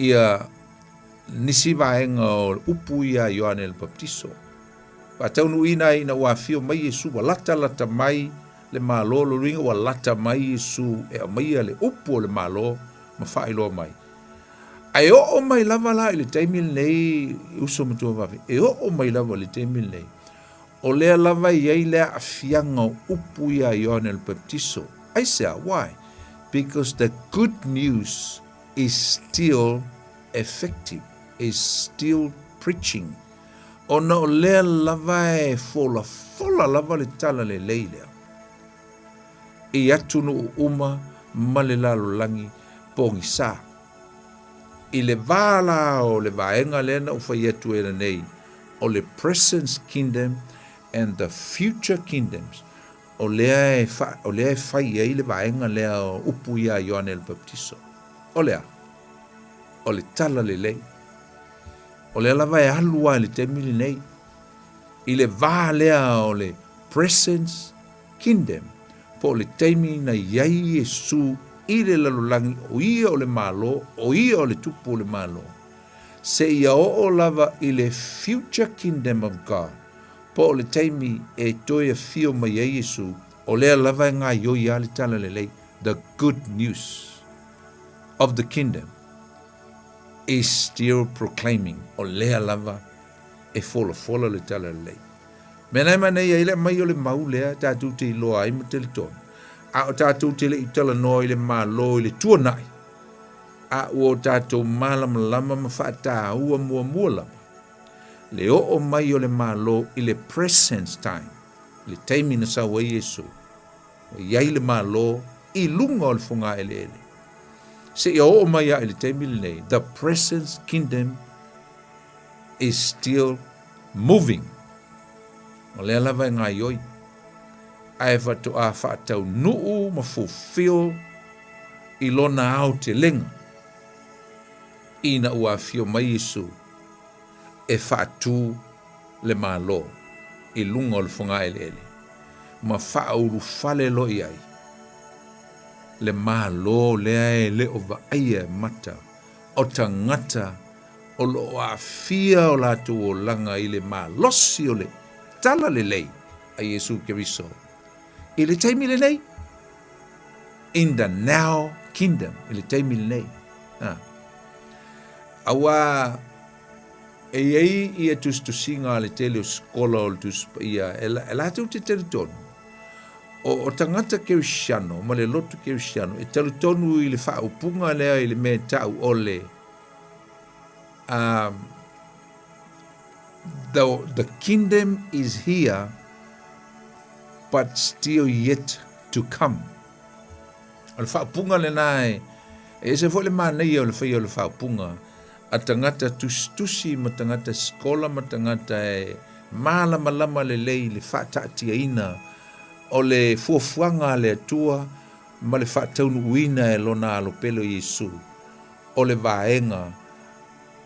ia nisi vaenga o upu ia Ioane le Baptiso. Whaatau nuina ai na ua fio mai Yesu wa lata mai le mālo lo ringa wa lata mai Yesu e a mai le upu o le mālo ma whaailoa mai. Ai o mai lava la le taimi nei uso matua vawe. E o mai lava le taimi nei. O lea lava iei lea afianga upu ia Ioane le Baptiso. I say, why? Because the good news is still effective, is still preaching. O na o lea lava e fola lava le tala le leilea. I atu no uma ma le lalo langi pongi sa. I le vala o le vaenga lena o whai atu e nei, o le present kingdom and the future kingdoms, o lea e whai e le vaenga lea o upu ia Ioane le Baptiso. O lea, o le tala le lei, o lea lava e alua le temili nei, i le va lea o le present kingdom, po le teimi na iai Yesu i le lalolangi o ia o le malo, o ia o le tupu o le malo. Se ia o lava i le future kingdom of God, po o le teimi e toia fio mai e Yesu, o lea lava e ngā ioi a le tala le lei, the good news of the kingdom is still proclaiming, o lea lava e fola le tala le lei. Menai manei ai le mai o le mau lea, tātou te iloa ai ma teletono. A o tātou te le i tala noa i le mālo i le tuanai. A o tātou malama lama ma whaata ua mua lama. Le o mai o le mālo i le presence time. Le taimi na sa wa Yesu. O iai le mālo i lunga o le funga ele. Se i o mai a le taimi le nei. The presence kingdom is still moving. O le alava ngā ioi. Ai whatu a whaatau nuu ma fulfill i lona au te lenga. Ina ua fio mai Yesu e whaatu le mālo i lunga o le funga ele. Ma whauru whale lo i ai. Le mālo lea e le o vaia mata o tangata o lo a fia o latu o langa i le mālosi o le tala le lei a Yesu Keriso. I le taimi le nei. In the now kingdom. I le taimi le nei. Awa e ei ia tustusinga le tele o skola o tuspa ia. E la tau te teletonu. O tangata Kerisiano, ma le lotu Kerisiano, e teletonu I le whaupunga lea I le mea tau o le. The kingdom is here, but still yet to come. O le whaapunga le nai, e se fo le mānei o le whai o le whaapunga, a tangata tustusi ma tangata skola ma tangata e malama le lei le whaatatia ina, o le fuafuanga le atua, ma le whaataunu uina e lona alo pelo Yesu, o le vaenga,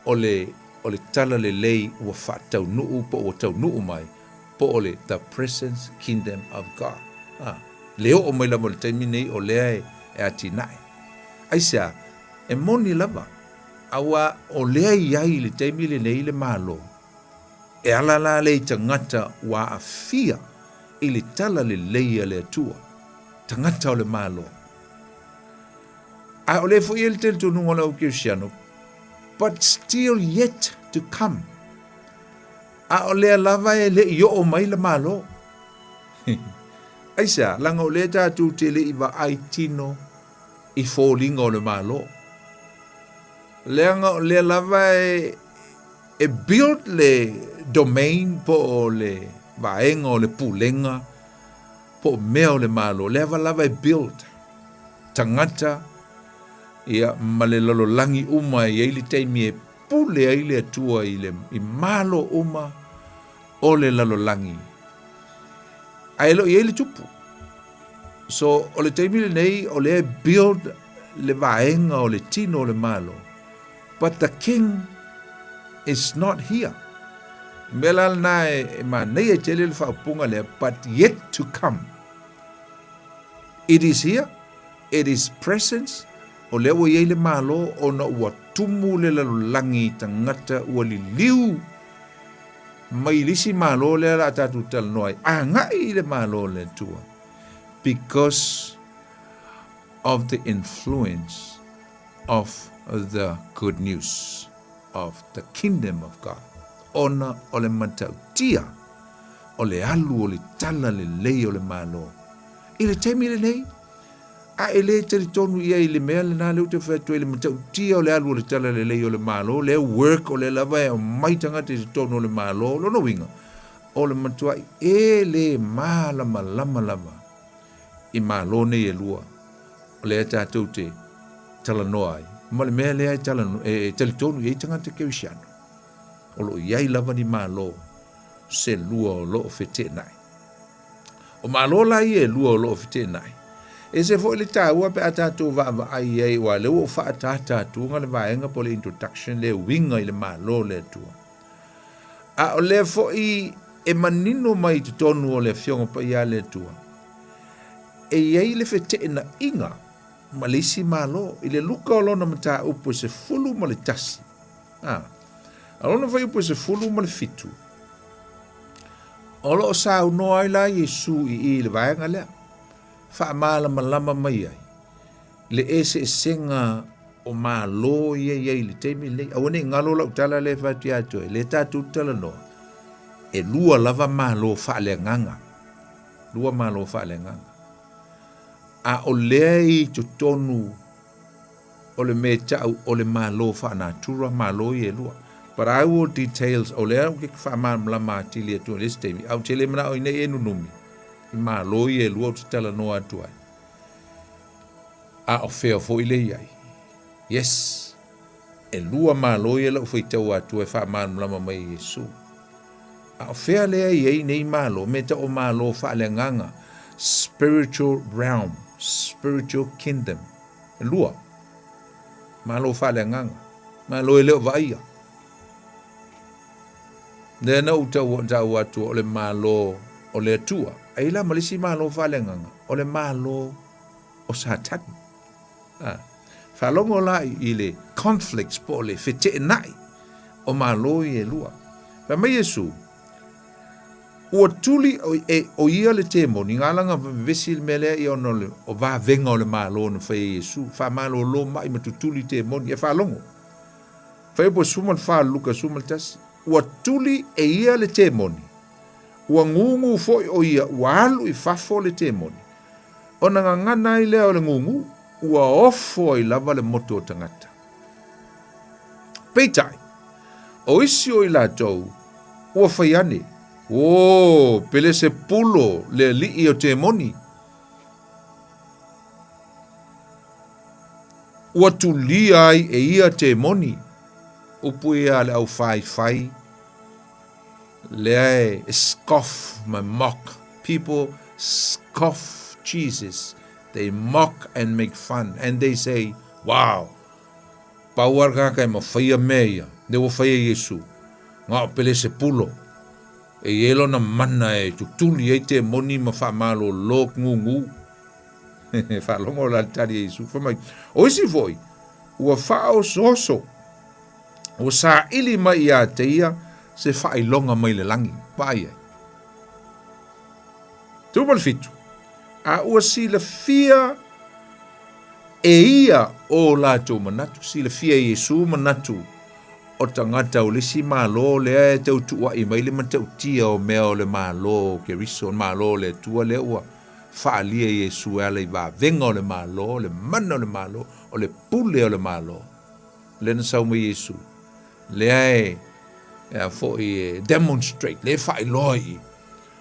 o le tala le lei ua whaatau nuu po ua tau nuu mai, po ole the presence kingdom of God. leo o mai lava le taimi nei o lea e atinaʻi aisa e moni lava aua o lea iai le taimi lenei le malo e ala la le tagata ua afia i le tala lelei a le atua tagata o le malo a o le foʻi e le teletonuga o le aukerisiano but still yet to come a o lea lava e leʻi oo mai le malo aisa langa o le tatou te leʻi vaai tino i fōliga o le malo leanga o lea lava e build le domain po o le vaenga o le pulenga po o mea o le malo lea lava e build tangata ia ma le lalolangi uma i eili taimi e pule ai le atua i malo uma o le lalolangi ai lo i eili tupu so o le taimi le nei o le build le vaenga o le tino o le malo but the king is not here melal na e manei e tele le whaapunga le but yet to come it is here it is presence o le ua iei le malo o na ua tumu le lalolangi tangata ua li liu mai lisi malo le la tatu tal noi a ngai le malo le tua because of the influence of the good news of the kingdom of God ona o le matautia o le alu o le tala le lei o le malo i le temi le nei a ele teri tonu ia i le mea le nā leu te whaitu i le matautia o le alu o le tala le lei o le malo le work o le lava e o maitanga te tonu o le malo lono winga o le matua e le malama lama lama i malo nei e lua o le tātou te tala noai ma le mea lea e tali tonu i tanga te kewishiano o lo iai lava ni malo se lua o lo fete nai o malo la i e lua o lo fete nai e se fo le tāua pe a tātou va ai ai wa le o wha a tātou nga le vaenga po le introduction le winga i le malo le tua a o le fo i e manino mai te tonu o le fionga pa ia le tua e iai le fete na inga ma le isi malo i le luka o lona mata upo se fulu ma le tasi a lona vai upo se fulu ma le fitu o lo sa uno ai la Yesu i le vaenga lea fa mala malama mai ai le ese senga o malo ye le temi le awone ngalo la utala le fa tia to le tatu tala no e lua lava malo fa le nganga lua malo fa le nganga a o lei to tonu o le mecha o le malo fa natura malo ye lua but I will details o le ke fa malama ti le to le temi au tele mana o ine enu numi malo ye lua tala no atu ai a o feo fo ile ai yes e lua malo ye lo foi tau atu e fa malama mai Yesu a o fea le ai nei malo meta o malo fa le nganga spiritual realm spiritual kingdom e lua malo fa le nganga malo ele vai ne na utau atu o le malo o le tua ai la malisi malo falenganga o le malo o satan falongo la i le conflicts po le fete nai o malo i e lua pa mai Yesu o tuli o ia le temo ni ngalanga vesil mele i ono le o va venga o le malo no fa Yesu fa malo lo mai matutuli temo ni falongo fa po sumal fa luka sumal tas o tuli e ia le temo ni ua ngungu foi o ia walu i fafo le temoni. O na ngana i lea o le ngungu, ua ofo i lava le moto o tangata. Peitai, o isi o i la tau, ua faiane, o pele se pulo le li o temoni. Ua tuli ai e ia temoni, upu ia le au fai, le scoff, mock. People scoff Jesus. They mock and make fun. And they say, wow, power kaka ma faya meia. Ne wo faya Yesu. Nga pele se pulo. E yelo na mana e tutuli e te moni ma fa malo lok ngungu. Whalongo la tari Yesu. Whamai, o isi voi, ua whao soso, o sa ili mai a te ia, se whai longa mai le langi. Pai ai. Tūpal fitu. A ua sila fia e ia o la tō manatu. Sila fia Yesu manatu. O tangata o lisi malo le e tau tua i mai le matau tia o mea o le malo ke riso malo le tua le ua whaalia Yesu ala i wa venga o le malo, le mana o le malo, o le pule o le malo. Le na sauma Yesu. Le ai fo i demonstrate, le whai loi.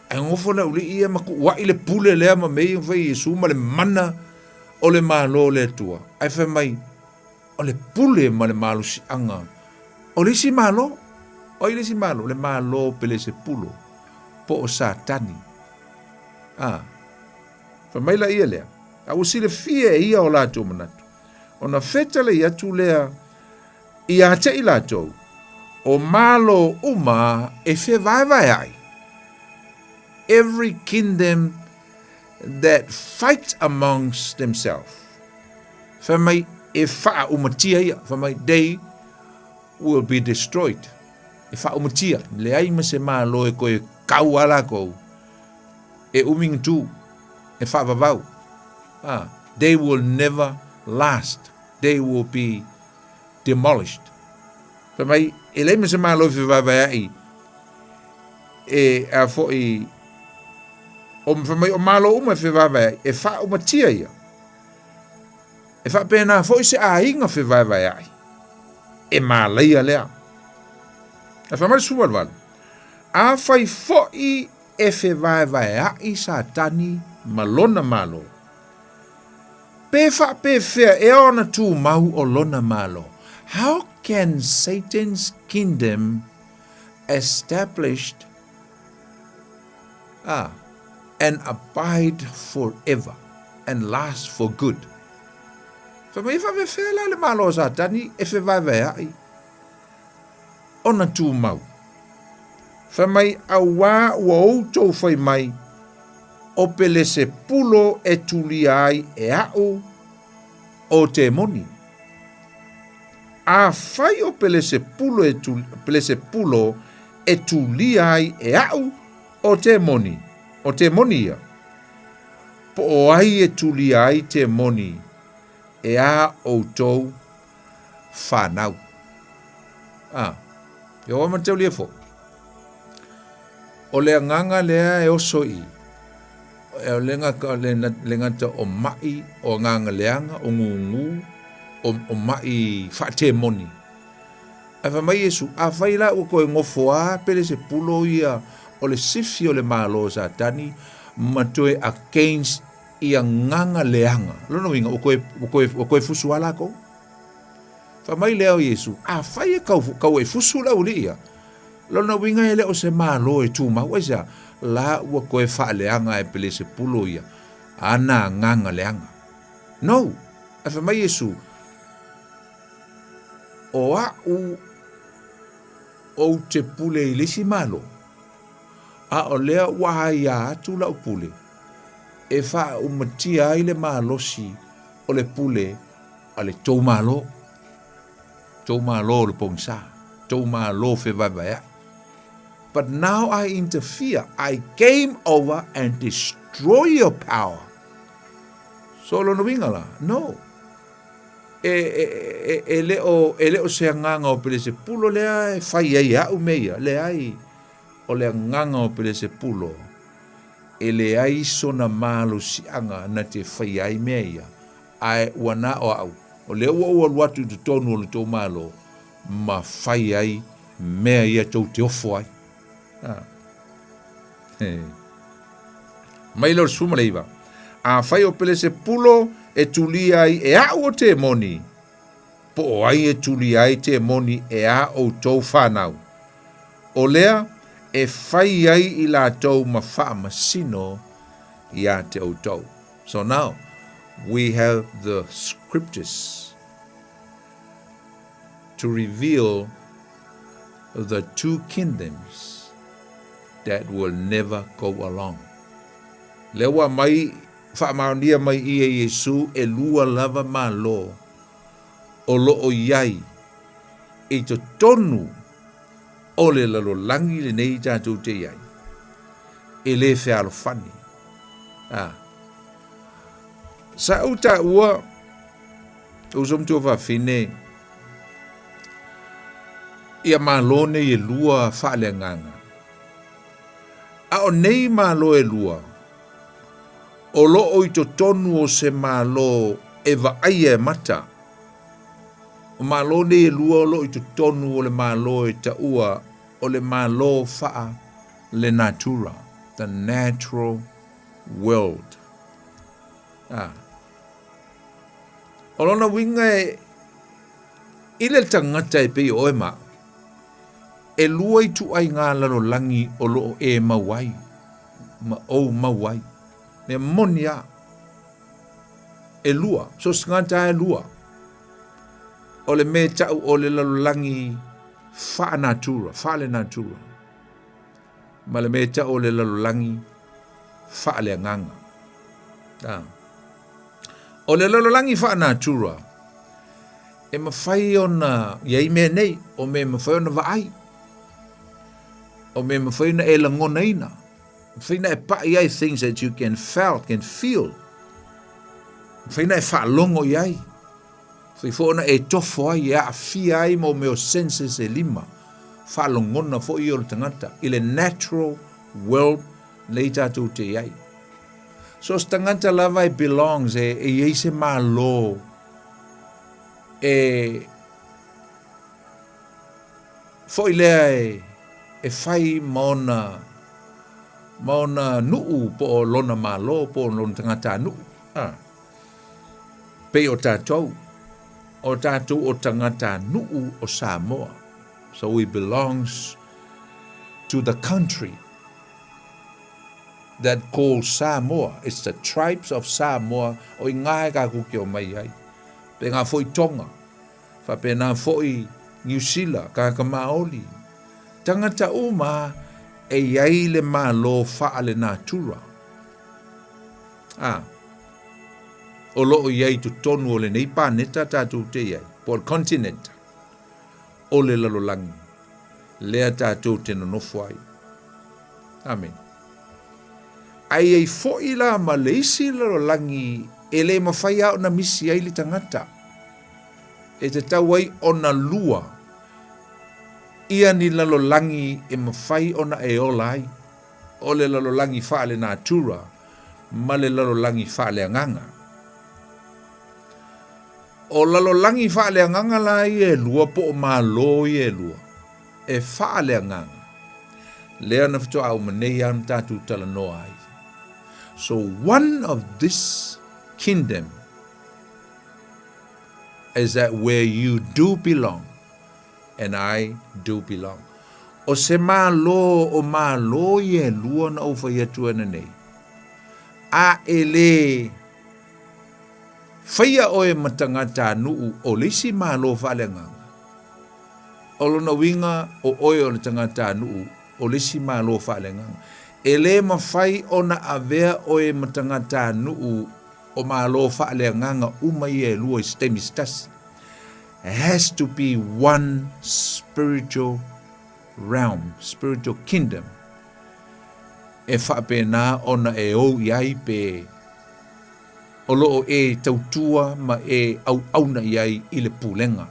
Ai ngofo na uli ia maku wai le pule le ama mei whai Yesu ma le mana o le malo le tua. Ai whai mai o le pule ma le malo si anga. O le si malo, o le si malo, le malo pele se pulo, po o satani. Fa mai la ia lea, a usi le fia e ia o la tō manatu. O na feta le ia tu lea, i a te i la tō, o malo uma e fe vai ai. Every kingdom that fights amongst themselves. Fa mai e faa umatia ia, fa mai dei, will be destroyed. E wha umatia, le ai ma se malo e koe kau ala kou, e uming tu, e wha vavau. They will never last. They will be demolished. Pa mai, e le ma se malo e whawai e a fo i, o malo uma e whawai e wha umatia ia. E wha pēnā fo i se a inga whawai ai. E malaia lea. E whamari suwal wale. A whai foi e whewai ai satani malona malo. Pe whea e ona tū mahu o lona malo. How can Satan's kingdom established and abide forever and last for good? Whamai whawewhea la le malo satani e whewai ai. Ona tū mau. Whamai awa ua outou whai mai o pele se pulo e tuli ai e au o te moni. A whai o pele se pulo e tuli ai e au o te moni. O te moni ia. Po o ai e tuli ai te moni. E a outou whanau. E oa matau lia fo. O lea nganga lea e oso i. E o lenga ta o mai, o nganga leanga, o ngungu, o mai whaate moni. A whamai Yesu, a whaila o koe ngofoa, pere se pulo ia, o le sifi o le malo satani, matoe against ia nganga leanga. Lono winga, o koe fusu ala ko? Whamai leo Yesu, a whai e kau e fusu la uli ia. Lono winga e leo se malo e tūma, waisa, la ua koe wha leanga e pele se pulo ia. Ana nganga leanga. No, a whamai Yesu, o au o te pule i lisi malo. A o lea wahai a atu la upule. E wha umatia ai le malosi o le pule a le tau malo. Tau malo le pongsa. Tau malo fe vai. But now I interfere. I came over and destroy your power. Solo no wingala. No. E leo se nganga o pele se pulo lea e whai ai au meia. Le ai o le nganga o pele se pulo. E le ai sona malo si anga na te whai ai meia. Ai wana o au. O le ua watu te tonu o le tō malo. Ma whai ai mea ia tau te ofo ai. Mai lor suma leiva. A whai o pele se pulo e tuli ai e a o te moni. Po ai e tuli ai te moni e a o tau whanau. O lea e whai ai i la tau ma wha masino i a te o tau. So now we have the scriptures to reveal the two kingdoms that will never go along. Lewa mai whaamaunia mai ia Yesu e lua lava malo o loo iai e to tonu o le lalolangi le nei tātou te iai e le whealofani. Sa uta ua usum tu whawhine ia malone e lua whaaleanganga. A o nei malo e lua o loo i to tonu o se malo e vaai e mata. O malo ne e lua o loo i to tonu o le malo e taua o le malo faa le natura, the natural world. O lona winga e ile tangata e pe o e ma e lua i tu ai ngā lalo langi o loo e mawai, ma o mawai. Ne monia e lua, so ngata e lua. O le me tau o le lalolangi wha natura, wha le natura. Ma le me tau o le lalolangi wha le nganga. O le lalolangi wha natura, e mawhai o na, iei me nei, o me mawhai o na vaai. O me mawhai na e langona ina. Mawhai e pa iai things that you can feel. Mawhai e wha longo iai. Fo na e tofo ai a fia ai mo me o senses e lima. Wha longona fo i o le tangata. I le natural world nei tātou te iai. So tangata lava e belongs e iei se malo e fo i lea e fai maona nuu po lona malo po lona tangata nuu. Pe o tātou. O tātou o tangata nuu o Samoa. So we belongs to the country that calls Samoa. It's the tribes of Samoa o i ngai ka kuke o mai ai. Pe ngā foi Tonga. Fa pe ngā foi New Zealand, ka Maoli. Tangata uma e iai le malo faa le natura. O loo iai tu tonu o le nei pāneta tātou te iai, po le continent, o le lalolangi, lea tātou te nonofo ai. Amen. Ai ei fo'i la ma le isi lalolangi, e le mawhai au na misi ai li tangata. E te tau ai o na lua, ia ni lalolangi e mawhai o na e ola ai, o le lalolangi wha le natura, ma le lalolangi wha le anganga. O lalolangi wha le anganga la i e lua po o malo i e lua. E wha le anganga. Lea na fitu au manei an tātou tala noa ai. So one of this kingdom is that where you do belong and I do belong. O se malo o malo i e lua na ufa i atua na nei. A ele Whaia oe matangata nuu o lisi malo whalenganga. O lona winga o oe o le tangata nuu o lisi malo whalenganga. E le mawhai o na avea oe matangata nuu o malo whalenganga umai e lua stemistasi. It has to be one spiritual realm, spiritual kingdom. E whapena o na e o iai pe o loo e tautua ma e au na iai i le pulenga.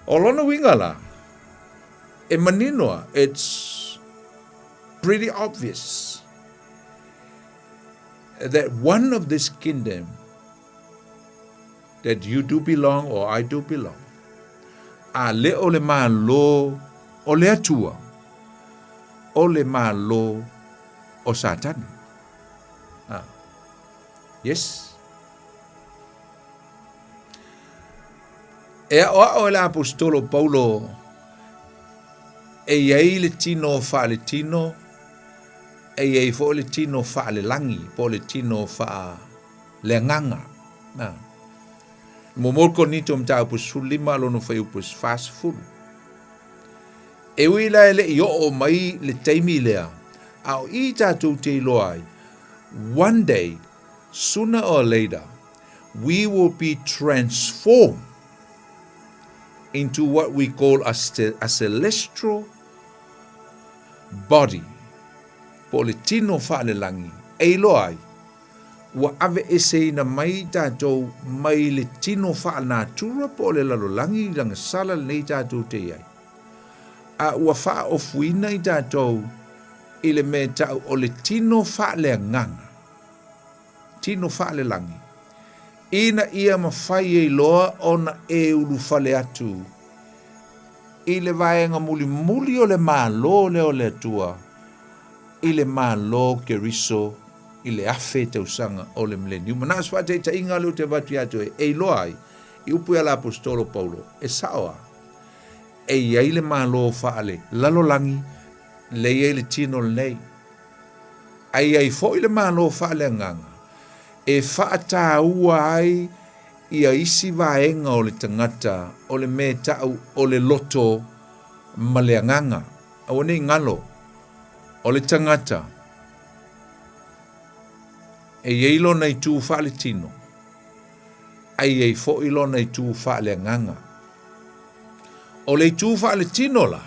O lona winga la, e maninoa, it's pretty obvious that one of this kingdom that you do belong or I do belong, a le o le malo o le atua, o le malo o Satani. Yes. E o le apostolo Paulo e iai le tino fa le tino e iai fo le tino fa le langi po le tino fa le nganga. Mo molko nito mta upus lima lo no fai upus fast food. E wila ele i o mai le taimi lea au i tātou te loai one day, sooner or later, we will be transformed into what we call a celestial body. Po le tino whaalelangi. Ei loai, wa ave ese ina mai tātou mai le tino whaanatura po le lalolangi langa sala nei tātou te iai. A ua wha ofuina i tātou i le me tau o le tino whaaleanganga. Tino whaalelangi. Ina ia mawhai e loa ona e ulu whale atu. I le vaenga muli muli o le malo le o le atua. I le malo ke riso i le afe te usanga o le millennium. Mana aswa te inga lu te vatu atu e loa ai. I upu ala apostolo Paulo. E saoa. E iai le malo whaale. Lalolangi. Le iai le tino le nei. Ai fo i le malo whaale nganga. E whaata ua ai ia isi vaenga o le tangata, o le me tau, o le loto ma le anganga. Au nei ngalo, o le tangata. E ilo nei tū whaale tino. Ai fo ilo nei tū whaale anganga. O le tū whaale tino la.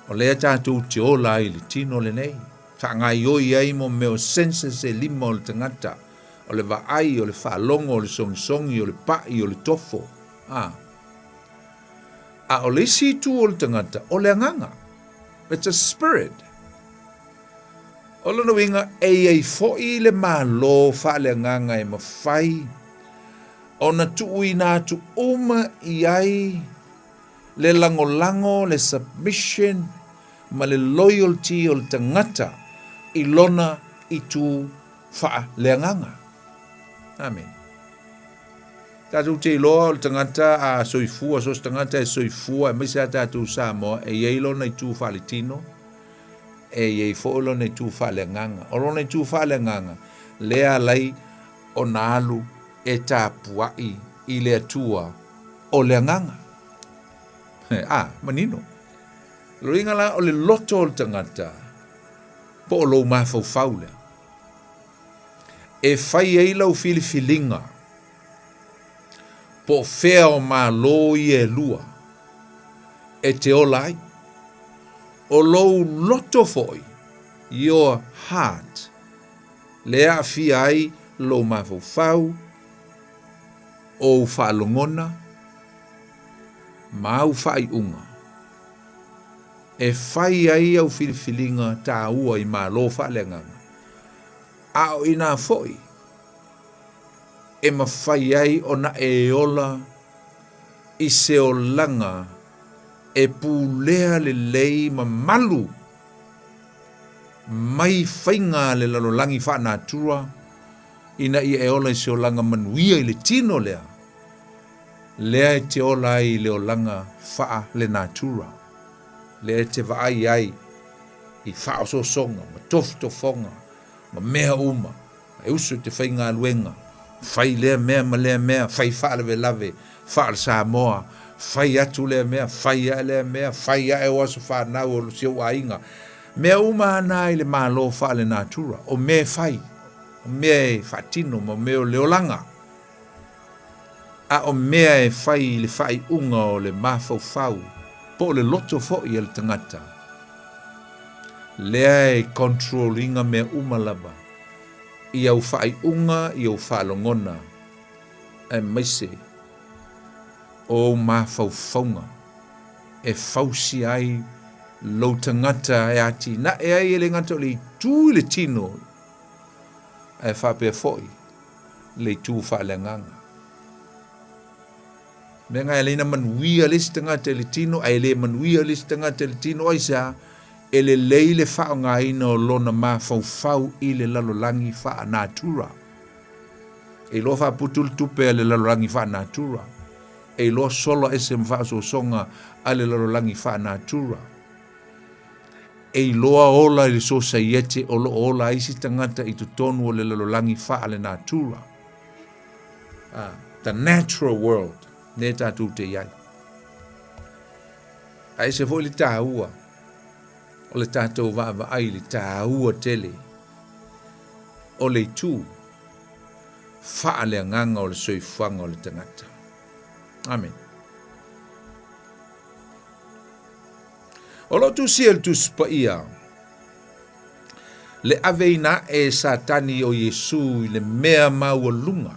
O le tātou te ola i le tino le nei. Whaangai oi ai mo meo sense se lima o le tangata. O le vaai, o le whaalongo, o le songisongi, o le pai, o le tofo. A o le situ o le tangata, o le anganga. It's a spirit. O le nuinga, ei foi le malo whaale anganga e mawhai. O na tui nā tu uma i ai, le lango, le submission, ma le loyalty o le tangata, i lona i tu whaale anganga. Amen. Tātou te iloa o le tangata a soifua, so tangata e soifua, e maisa tātou Samoa, e ieilo nei tū whale tino, e iei fōlo nei tū whale nganga. O lo nei tū whale nganga, lea lei o nālu e tā puai i lea tua o le nganga. Manino. Lo inga la o le loto o le tangata, po o lo mafau faulea. E fai ei lau filifilinga. Po fea o ma lo i e lua. E te olai. O lou loto foi. Your heart. Lea fi ai lo ma fau. O whaalongona. Ma au fai unga. E fai ai au filifilinga ta ua i ma lo whaalenganga. Ao ina foi. E mawhai ai o na e ola i se o langa e pūlea le lei ma malu mai whainga le lalolangi whaanatura ina i e ola i se o langa manuia i le tino lea. Lea e te ola i le o langa wha le natura. Lea te vaai ai i whao so songa, ma tofonga. Ma mea uma, e usu te whai ngā luenga, whai lea mea ma lea mea, whai whaalewe lave, whaale Samoa, whai atu lea mea, whai a lea mea, whai a e waso whanau o sio a inga. Mea uma ana i le mālo whaale natura, o mea whai, o mea e whatino, ma mea o leolanga. A o mea e whai le whai unga o le mafau whau, po le loto fo i le tangata. Lea e controllinga mea umalaba. I au whai unga, i au whalongona. E maise. O mawhau whaunga. E whausi ai lo tangata e ati. Na e ai ele ngata le tū le tino. E whapea foi. Le tū whalenganga. Mea ngai leina manuia le tangata le tino. Ai le manuia le tangata le tino. Aisa. Ele leile whao ngā ina o lona mā whau i le lalolangi wha natura. E lo wha putul tupe a le lalolangi wha natura. E lo solo ese mwha so songa a le lalolangi wha natura. E loa ola i le society o lo ola isi tangata i tutonu o le lalolangi wha le natura. The natural world. Ne tātou te iai. A ese fo li tā ua. O le tātou vāva ai le tā ua tele. o le tu faaleagaga o le soifuaga o le tagata. Amen. O lo tusia le tusipaia le aveina e satani o Iesu i le mea maualuga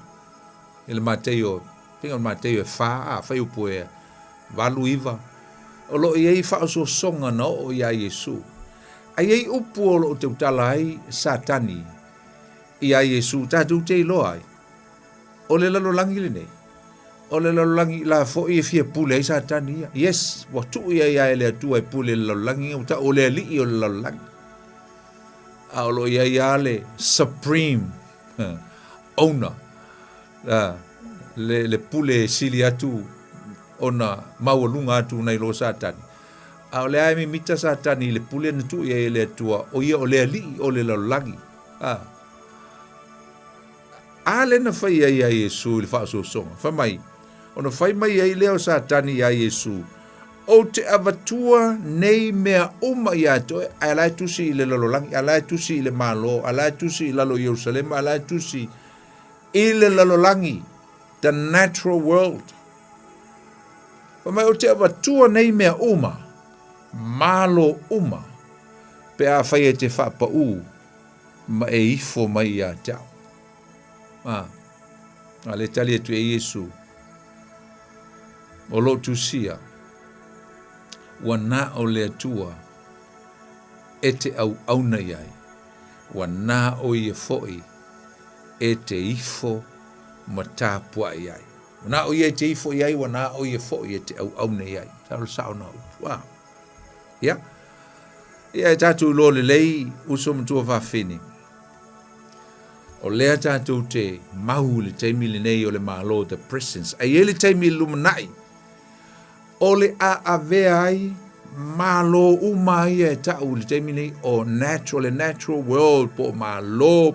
i le Mateo, pinga o Mateo e fai upu e valu iva o lo iei faasosoga na o ia Iesu ai ei upu o lo te utala ai satani ia Iesu tatou te iloa ai o le lalolangi le nei o le lalolangi la fo'i e fia pule ai satani ia yes watu ia ia ele atua e pule le lalolangi o le alii o le lalolangi a o lo ia ia le supreme owner le pule sili atu ona maualunga atu nei lo satani a o le ai mita satani le pule na tu ia ele atua o ia o le alii o le lalolangi a le na fai ai a Iesu le fa'asosonga fa mai ona fai mai ai leo satani a Iesu o te avatua nei mea uma ia to ala tusi i le lalolangi ala tusi i le malo ala tusi i lalo Jerusalem ala tusi i le lalolangi the natural world fa mai o te avatua nei mea uma malo uma pe a fai e te whapau ma e ifo mai ia tau a le tali atu e Iesu o lo tusia wana o le atua e te au auna iai wana o ia foi e te ifo ma tāpua iai wana o ia te ifo iai wana o ia foi e te au auna iai tau sao na wow ia ia tatu lo le lei uso mtua whawhini o lea tātou te mahu le teimi le nei o le malo the presence ai ele teimi lumanai o le a avea ai malo umai e tau le teimi nei o natural world po malo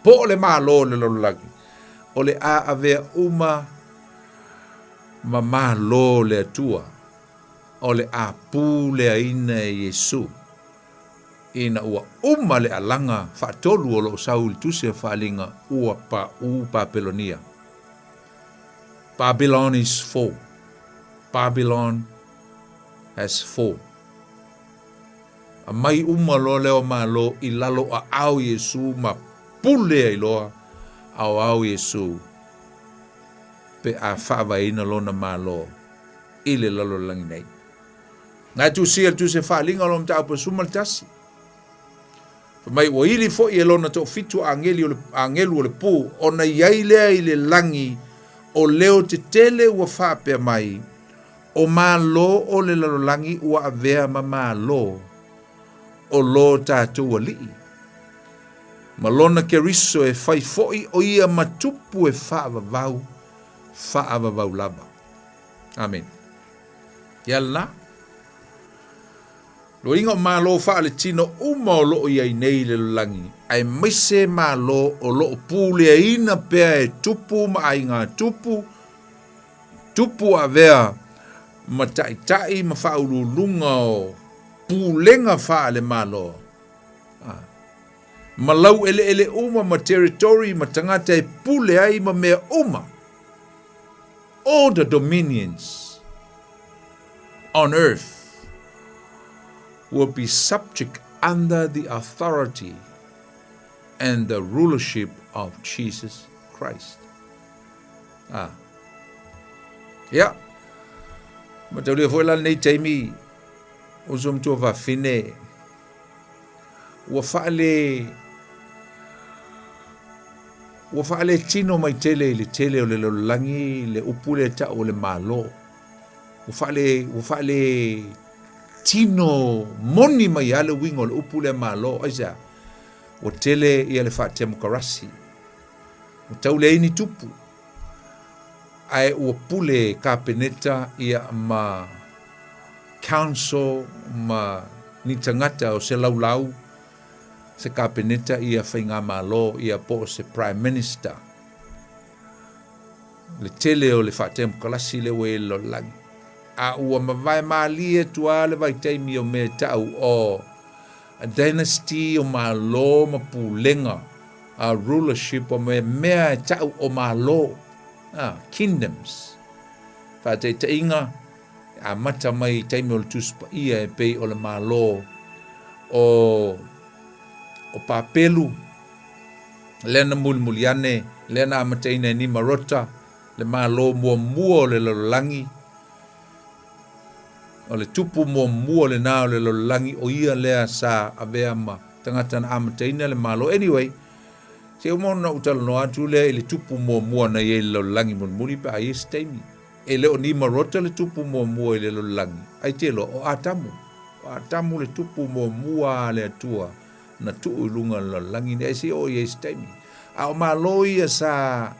po le malo le lolaki o le a avea uma ma malo le atua o le a pu le aina e Iesu ina ua uma le alanga whaatolu o lo saul tuse whaalinga ua pa u Babylonia. Babylon is full. Babylon has full. A mai uma lo leo ma lo i lalo a au Iesu ma pule ai loa au Iesu pe a whaavaina lona ma lo i le lalo langi nei. Ngai tu sia tu se whaalinga lo mta apa sumaltasi. Mai o ili fo i lona to fitu angelu o le pu ona iai lea i le langi o leo te tele ua whapea mai o malo o le lalolangi ua avea ma malo o lo tātou alii. Malona ke riso e fai foi o ia matupu e whaavavau lava. Amen. Yalla. Lo inga malo fa le tino uma o lo ia nei le langi ai maise malo o lo pule ina pe e tupu ma ai nga tupu avea ma tai ma fa ulunga o pulenga fa le malo malau ele uma ma territory ma tangata e pule ai ma mea uma all the dominions on earth will be subject under the authority and the rulership of Jesus Christ. Yeah. Mataulia foi la nei taimi o zum tu va fine. Wa fale tino mai tele o le langi le upule ta o le malo. Wa fale tino moni mai ale wingo le upule malo aisa o tele ia le fate mokarasi o taule ini tupu ai o pule kapeneta ia ma council ma ni tangata o se laulau se kapeneta ia fainga malo ia po se prime minister le tele o le fate mokarasi le we lo langi a ua mawai maalia tua le vai taimi o me tau o a dynasty o malo ma pulenga rulership o mea tau o malo. Kingdoms. Fa te inga a mata mai taimi o le tuspa ia e pei o le malo o papelu lena mulmuliane lena amataina ni marota le malo mua o le lololangi o le tupu mua le na o le lololangi o ia lea sa avea ma tangata na amataina le malo. Anyway, se umona utalo no atu le le tupu mua na ye le lololangi mulmuli pa ai staimi e le o ni marota le tupu mua le lololangi ai te lo o atamu le tupu mua le atua na tuu lunga lololangi ne se o ye staimi a o malo ia sa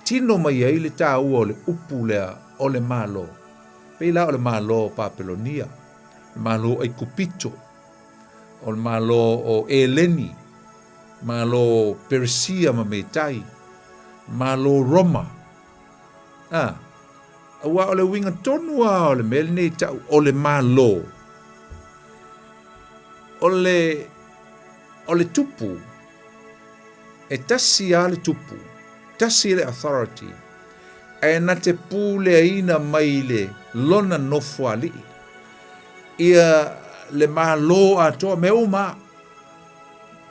tino mai ai le ta o le upu le o le malo pe la o le malo papelonia malo ai kupito o le malo o eleni malo Persia ma metai malo Roma wa o le winga tonu o le melne ta o le malo o le tupu e tasi ale tupu tasi le authority e na te pule ina mai le lona nofo ali ia le malo ato me uma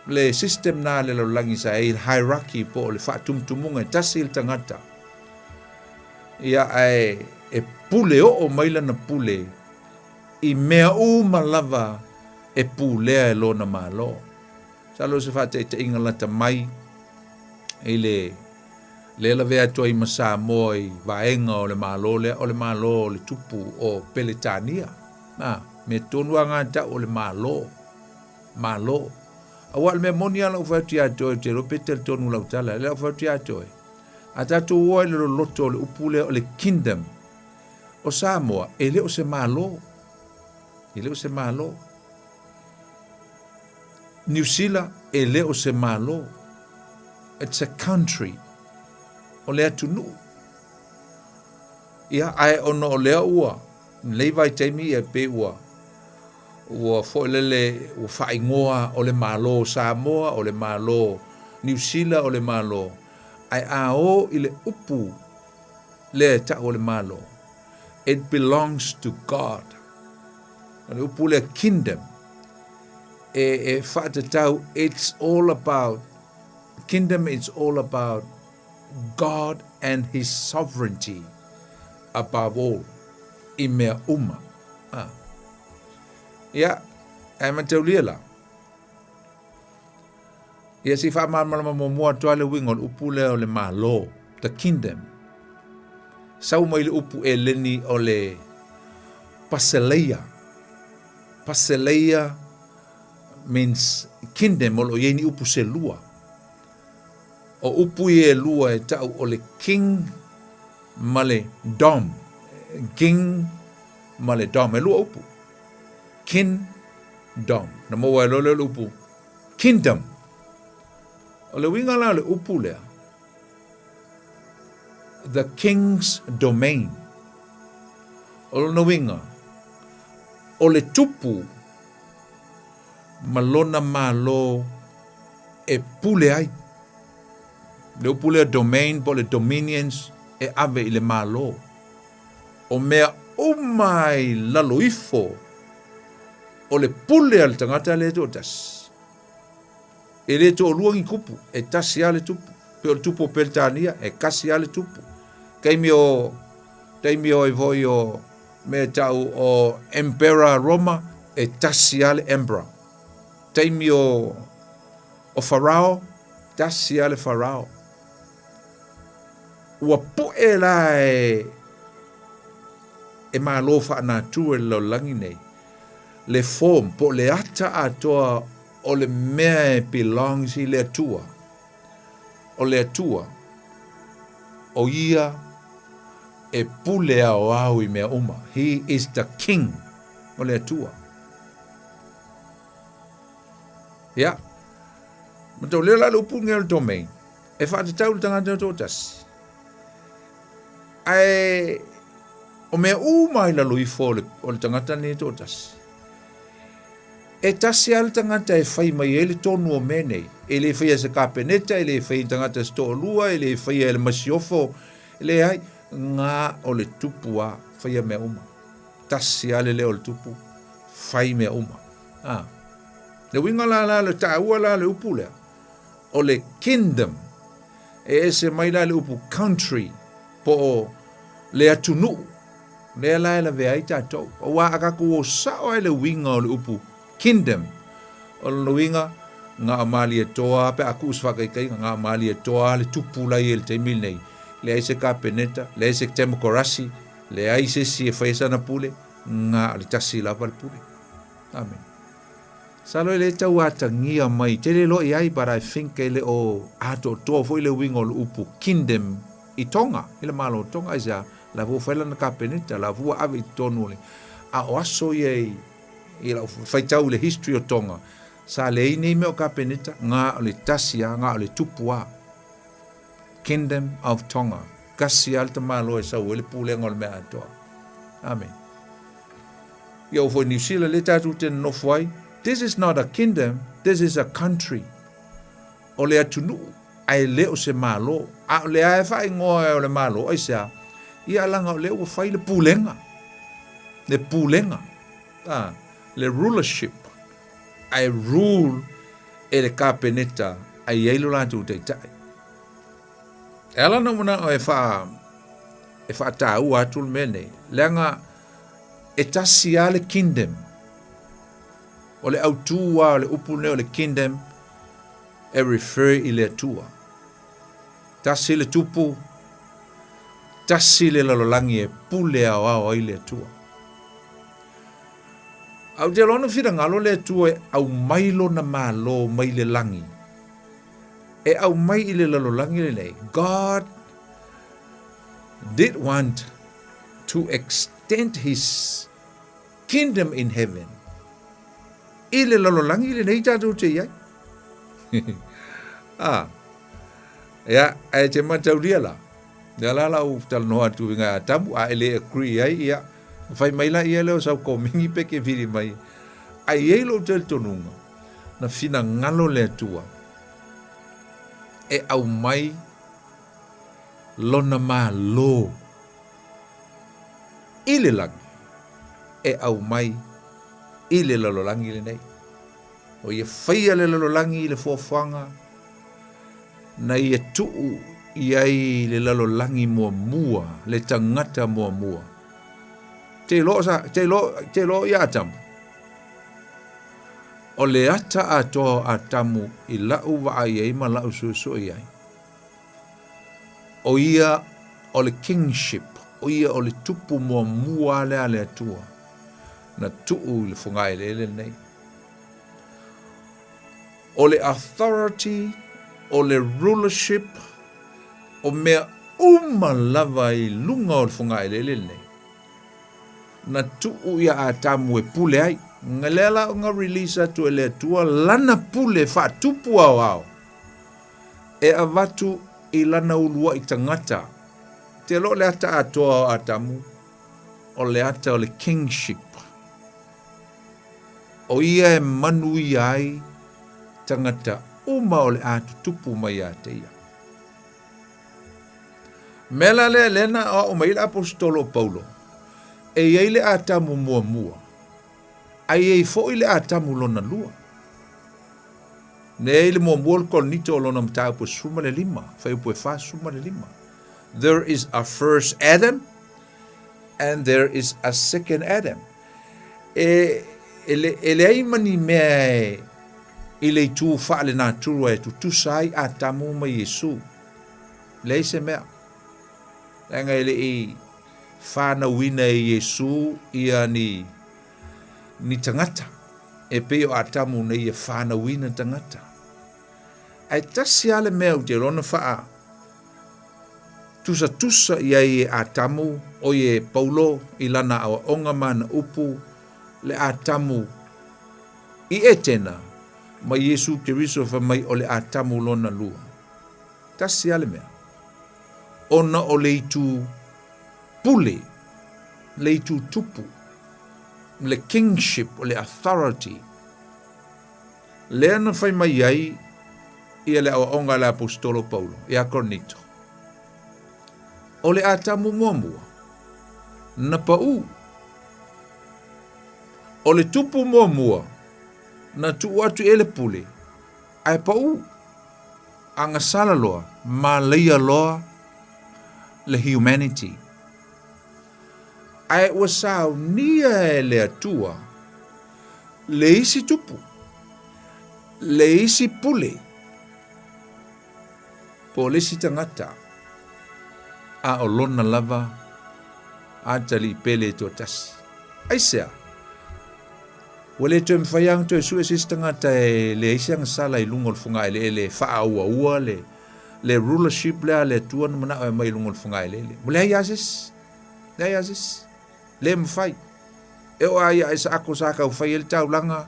le system na le langi sa e hierarchy po le fatumtumunga tasi le tangata ia e pule o maila na pule i mea uma lava e pule e lona malo salo se fate te ingalata mai le la vea toi masa moi vaenga o le malo le tupu o Peletania me tonua ngata o le malo awal me monia la ufatia to te ropetel tonu la utala le ufatia to ata to o le loto le upule o le kingdom o Samoa ele o se malo New Zealand ele o se malo it's a country o le atunu ia ai ono o le ua le vai taimi e pe ua fo le o faingoa o le malo Samoa o le malo New Zealand o le malo ai ao ile upu le ta o le malo it belongs to God o le upu le kingdom e fatatau it's all about kingdom is all about God and his sovereignty above all i mea uma ia ai mataulia la ia si fa malama mo to le wingol upule o le malo the kingdom sau mai le upu eleni o le paseleia means kingdom o yeni upu se lua o upu e lua e tau o le king male dom king male dom e lua upu kingdom na mo wa lo upu kingdom o le winga la le upu lea the king's domain o no winga o le tupu malona malo e pule ai le upule domain po le dominions e ave i le malo o mea umai laloifo o le pule al tangata le totas e le to luangi kupu e tasi ale tupu pe o tupu peltania e kasi ale tupu taimi o e voi o me tau o Emperor Roma e tasi ale Emperor taimi o Farao tasi ale Farao ua poe la e malo fa na tu e lo langi nei le form po le ata atoa o le mea belongs i le atua o le atua o ia e pule au i mea uma he is the king o le atua ia mato le la lupu ngel domain e fa te tau tangata totas ai o mea uma i la luifo o le tangata ni totas e tasi al tangata e whai mai e le tonu o menei. E le whai asa kapeneta, e le whai tangata sto lua, e le whai e le masiofo, e le ai, ngā o le tupu a whai a mea uma. Tasi ale le o le tupu, whai mea uma. Le winga la le tāua la le upu lea. O le kingdom, e ese mai la le upu country, po o le atunu, le la e la vea i tātou. O wā akaku o sao e le winga o le upu kingdom. O le winga, ngā mali e toa, pe aku uswakaikai, ngā mali e toa, le tupu la i el teimil nei. Le aise ka peneta, le aise temokorasi, le aise si e whaisana pule, ngā le tasi lava le pule. Amen. Salo le tau atangia mai, te le lo i ai, but I think ele o ato toa fo ile winga o le upu kingdom i Tonga, ile malo Tonga isa, la vo whailana ka peneta, la vo ave i tonu le. A o aso i la whaitau le history o Tonga, sa le inei meo ka peneta, ngā o le tasia, ngā o le tupua, Kingdom of Tonga, kasi alta malo e sa uele pule ngol mea atoa. Amen. Yo fo New Zealand le tatu ten no fuai, this is not a kingdom, this is a country. O le atunu, ai leo se malo, a le ai fai ngoa o le malo, ai sea, ia langa o leo fai le pulenga. Le pulenga. Le rulership. Ai rule e le kapeneta, ai eilu lantu te tai. Ela no muna o e fa tau atul mene, lenga e tasia le kingdom. O le autua, o le upune o le kingdom, e refer i le atua. Tasi le tupu, tasi le lalolangi e pule au au i le atua. Au te lona whira ngalo le atua e au mailo na malo mai le langi. E au mai i le lalolangi le nei. God did want to extend his kingdom in heaven. I le lalolangi le nei tātou te iai. Ia, e te matau ria la. Ia la lau tal noa tu inga atamu, a ele agree ai ia. Fai mai la ia leo sau komingi peke viri mai. Ai ei lo tel tonunga. Na fina ngalo le atua. E au mai lona ma lo. I le langi. E au mai i le lalolangi le nei. O ia whaia le lalolangi i le fuafanga. Na ia tuu iai le lalolangi mua mua. Le tangata mua mua. Te lo i atamu. O le ata atoa atamu i lau wa ai ma lau susu iai. O ia o le kingship. O ia o le tupu mua mua le ale atua. Na tuu le fungai le nei. O le authority, o le rulership, o mea lava i lunga o le fungai le nei. Na tuu ia atamu e pule ai. Ngalela nga release atu ele atua lana pule fa tupu au au. E avatu i lana ulua i tangata. Te lo le ata atoa atamu. O le ata o le kingship. O ia e manu ai tangata uma o le atu tupu mai a te ia. Mela le lena o maila apostolo Paulo. E iei le atamu mua mua. Ai ei fo ile atamu lona lua. Ne ile mo mol kolnito lona mta po suma le lima, fa po fa suma le lima. There is a first Adam and there is a second Adam. Ele ai mani me ile tu fa le natura e tu sai atamu ma Yesu. Le se me. Nga ile e fa na wina Yesu ia ni tangata e peo atamu nei e whana wina tangata. Ai tasi ale mea te rona whaa tusa ia e atamu o e Paulo i lana awa onga mana upu le atamu i etena ma Yesu Keriso fa mai o le atamu lona lua. Tasi ale mea. Ona o leitu pule, leitu tupu, le kingship o le authority Lea na fai mai ai ia le aonga le apostolo Paulo, ia Kornito. O le atamu muamua, na pau. O le tupu muamua, na tu atu ele pule, ai pau. Anga sala loa, ma leia loa, le humanity. Ai wasau nia le atua, le isi tupu, le isi pule, po le si tangata, a olona lava, a tali pele to tasi. Ai sea, wale to mfayang to su esi tangata le isi ang sala ilungol funga le faa ua le rulership le tuan mana mai ilungol funga le. Mule ayasis, le ayasis. Le mfai e o ia isa ako saka u fai el tau langa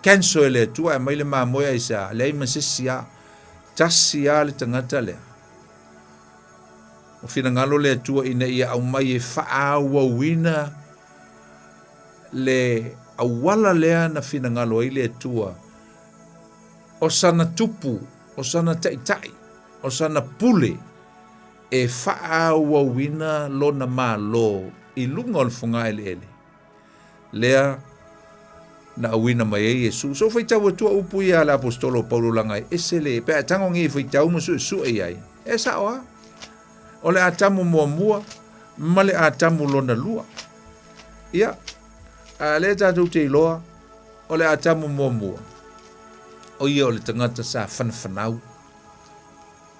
cancel le tua mai le mamoya isa le masisia tasia le tangata le o fina ngalo le tua ina ia au mai e faa wina le awala lea na fina ngalo ile tua o sana tupu o sana tai o sana pule e faa wina lo na malo ilunga o funga ele. Lea na awina mai Yesu. So fai tau atua upu ia la apostolo Paulo langai. Esele, pe atango ngi fai tau musu su e ai. E sawa. O le atamu mua, ma le atamu lona lua. Ia. A le tatu te iloa, o le atamu mua. O ia o le tangata sa fanfanau.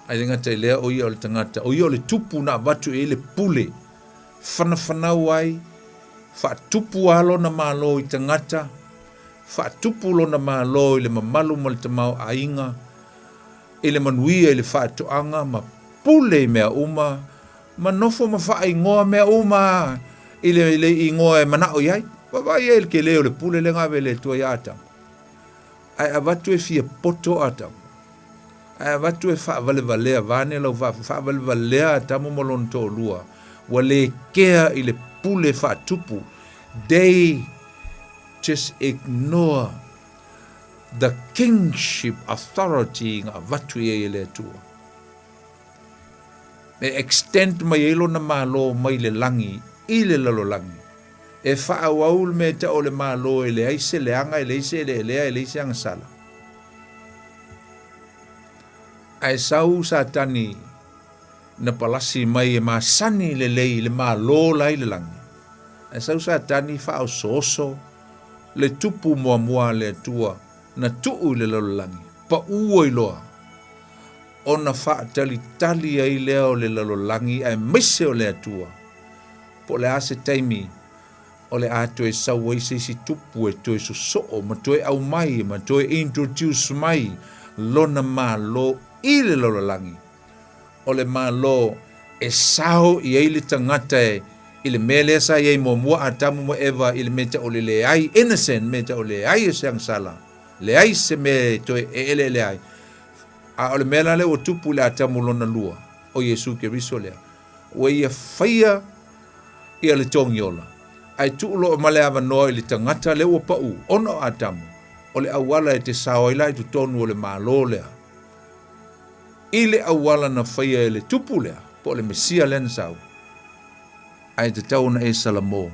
Ai ngata lea o ia o le tangata. O ia o le tupu na watu e le pule. Fanfanau ai, fa tupu alo na malo I tangata, fa tupu lo na malo I le mamalu mo le tamau ainga, I le manuia I le fa toanga, ma pule mea uma, ma nofo ma fa ingoa mea uma, I le ingoa e manao iai, wa ia il ke leo le pule le ngave le tua ia atam. Ai avatu e fia poto atam. Ai avatu e fa valea vane lau fa valea atamu molon to lua. Wale kea I le pule fa tupu. They just ignore the kingship authority nga vatu ye le tua. E extend mai elo na malo mai le langi, I le lalo langi. E fa awaul me ta o le malo ele aise le anga ele aise le lea ele aise ang sala. Ai sau satani na palasi mai e masani le lei le malo lai le langi. E sau satani fa o soso le tupu mua le tua na tuu le lalo langi. Pa uo iloa. O na fa tali ai leo le lalo langi ai mise o le atua. Po le ase taimi o le ato e sau e si tupu e toe so ma toe au mai ma toe introduce mai lona malo I le lalo langi. O le malo e sao I eile tangata e I le mele sa I mua atamu mo eva I le meta o le ai innocent meta o le ai sang sala le ai se me to ele le ai a o le mela le o tupu le atamu lona lua o Yesu ke riso le o ia faia I le tongiola ai tu lo male ava no I le tangata le o pau ono atamu o le awala e te sao I lai tu tonu o le malo le Ile awala na faia ele tupu lea, po le mesia len sau. Ai te tau na e salamo,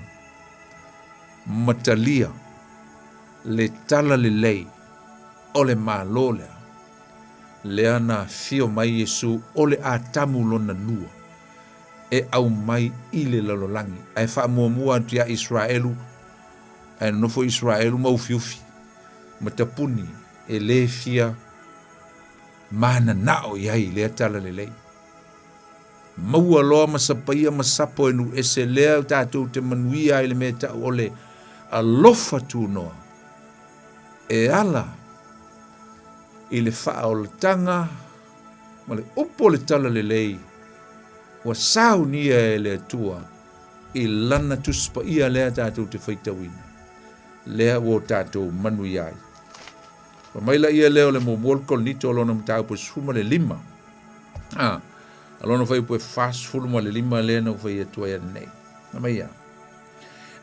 matalia, le tala le lei, o le malo lea. Lea na fio mai Yesu, o le atamu lona lua. E au mai ile lalolangi. Ai wha mua tia Israelu, ai nofo Israelu mau fiufi. Matapuni, e le fia, mana nao iai lea tala lelei. Maua loa masapaia masapo enu ese lea tātou te manuia ele me ta ole alofa tu noa. E ala ile faa o le tanga ma le upo le tala lelei wa sau nia ele tua I lana tuspa ia lea tātou te whaitawina. Lea wo tātou manuiai. Pa maila ia leo le mo molkol nito alona mtau po sfuma le lima. Alona fai po fast fulma le lima le na fai atua ia nei. Na mai ia.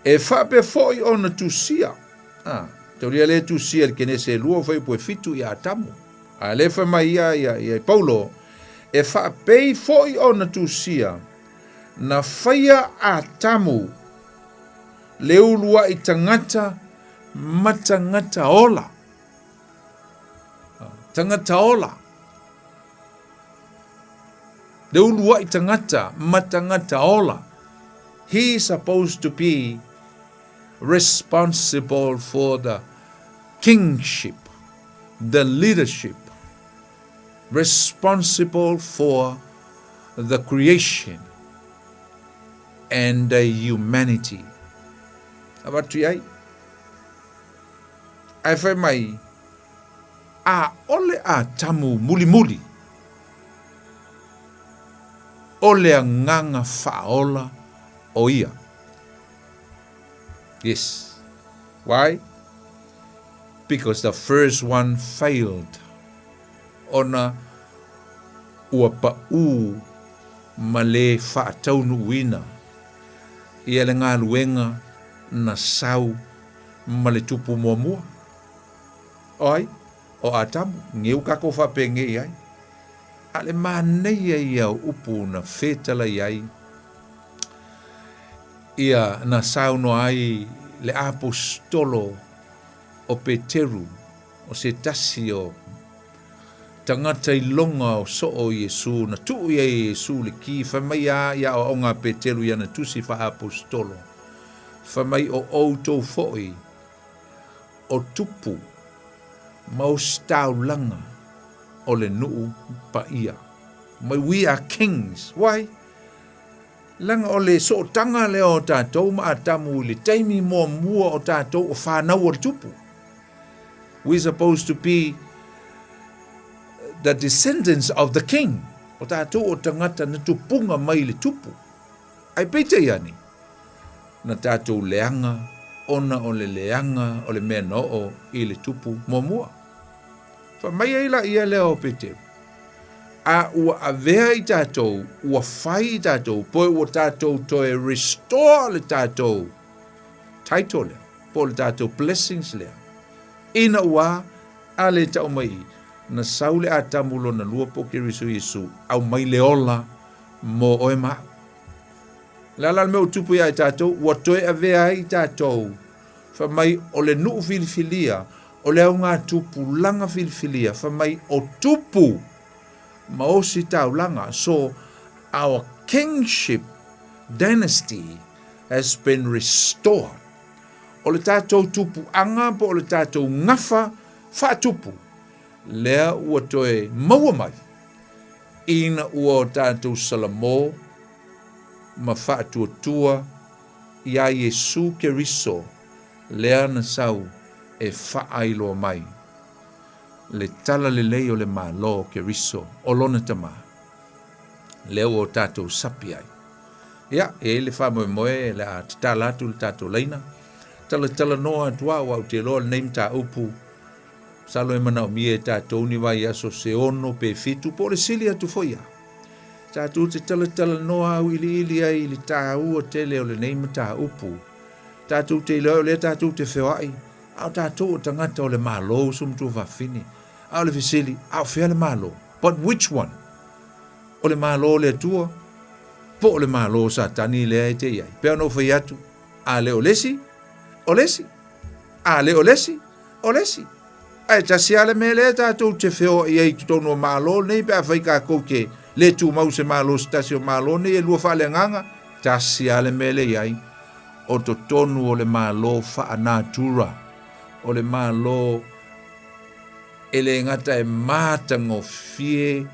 E fa pe foi ona tusia. Taulia le tu sia le kene se lua fai po fitu ia tamu. A le fa mai ia Paulo e fa pei foi ona tu sia na faia a tamu le ulua i tangata matangata ola. Tangata ola. Le ulua i tangata matangata ola. He is supposed to be responsible for the kingship, the leadership, responsible for the creation and the humanity. Abatu yai, ai fai mai a ole a tamu muli, ole a nganga faola o ia. Yes. Why? Because the first one failed. Ona ua pa'u ma le fa'ataunu'uina ia le galuega na sau ma le tupu muamua. Oi, o atamu, ngeu kako fa'apegei ai. A le manei ai ia upu na fetala ai. Ia na sauno ai le apostolo o Peteru, o se tasi o tangata i longa o so o Yesu, na tuu ia Yesu le ki, whamai ia o onga Peteru ia na tusi wha apostolo. Whamai o outou foi, o tupu, mau stau langa, o le nuu pa ia. Mai we are kings, why? Langa o le so tanga le o tātou ma atamu le taimi mua mua o tātou o whanau o tupu. We're supposed to be the descendants of the king. O tātou o tangata na tupunga mai le tupu. Ai peita iani. Na tātou leanga, ona o le leanga, o le mea noo i le tupu mua mua. Fa mai aila ia leo Peteru. A ua avea i tātou, ua whai i tātou, poe ua tātou toe restore le tātou title lea, po le tātou blessings lea. Ina ua a le tau mai, na saule a tamulo na lua po kirisu Yesu, au mai le ola mo oe maa. Lala me o tupu ia i tātou, ua toe avea i tātou, fa mai o le nuu filifilia, o le au ngā tupu langa filifilia, fa mai o tupu, maosi taulanga. So our kingship dynasty has been restored. O le tātou tupu anga po o le tātou ngafa whaatupu. Lea ua toe maua mai. Ina ua o tātou salamo ma whaatuatua ia Yesu Keriso. Lea na sau e whaailoa mai. Le tala le lei o le malo Keriso, o lona tama. Leo o tātou sapi ai. Ia, e le whamoe le a tala atu le tātou leina. Tala noa atua o au te loa le neim tā upu. Salo e mana o mie tātou ni wai aso se ono pe fitu, po le sili atu foia. Tātou te tala noa au ili ai li tā u o tele o le neim tā upu. Tātou te leo le tātou te whewai. Au tātou o tangata o le malo sumtu whawhini. Au le fisili, au fea le malo. But which one? O le malo le atua, po o le malo sa tani le ai te iai. Pea no fai atu, a le olesi, a le olesi. Ai tasi ale me le tātou te feo iai tutono malo, nei pea fai ka kouke le tu mau se malo stasi o malo, nei e lua whale nganga, tasi ale me le iai. O to tonu o le malo wha natura, o le malo ele ngata e mātango fie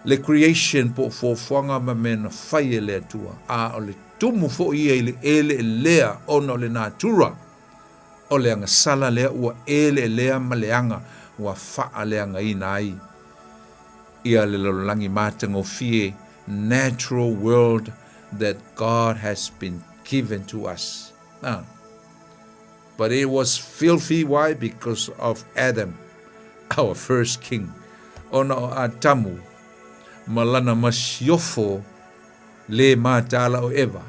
le creation po fofuanga ma mena whai e le atua. A o le tumu fo ia ele lea ona o le natura. O le anga sala lea ua ele lea ma leanga ua wha leanga ina ai. Ia le lolangi mātango fie natural world that God has been given to us. But it was filthy. Why? Because of Adam, our first king. Ona o Atamu, malana masiofo le matala o Eva.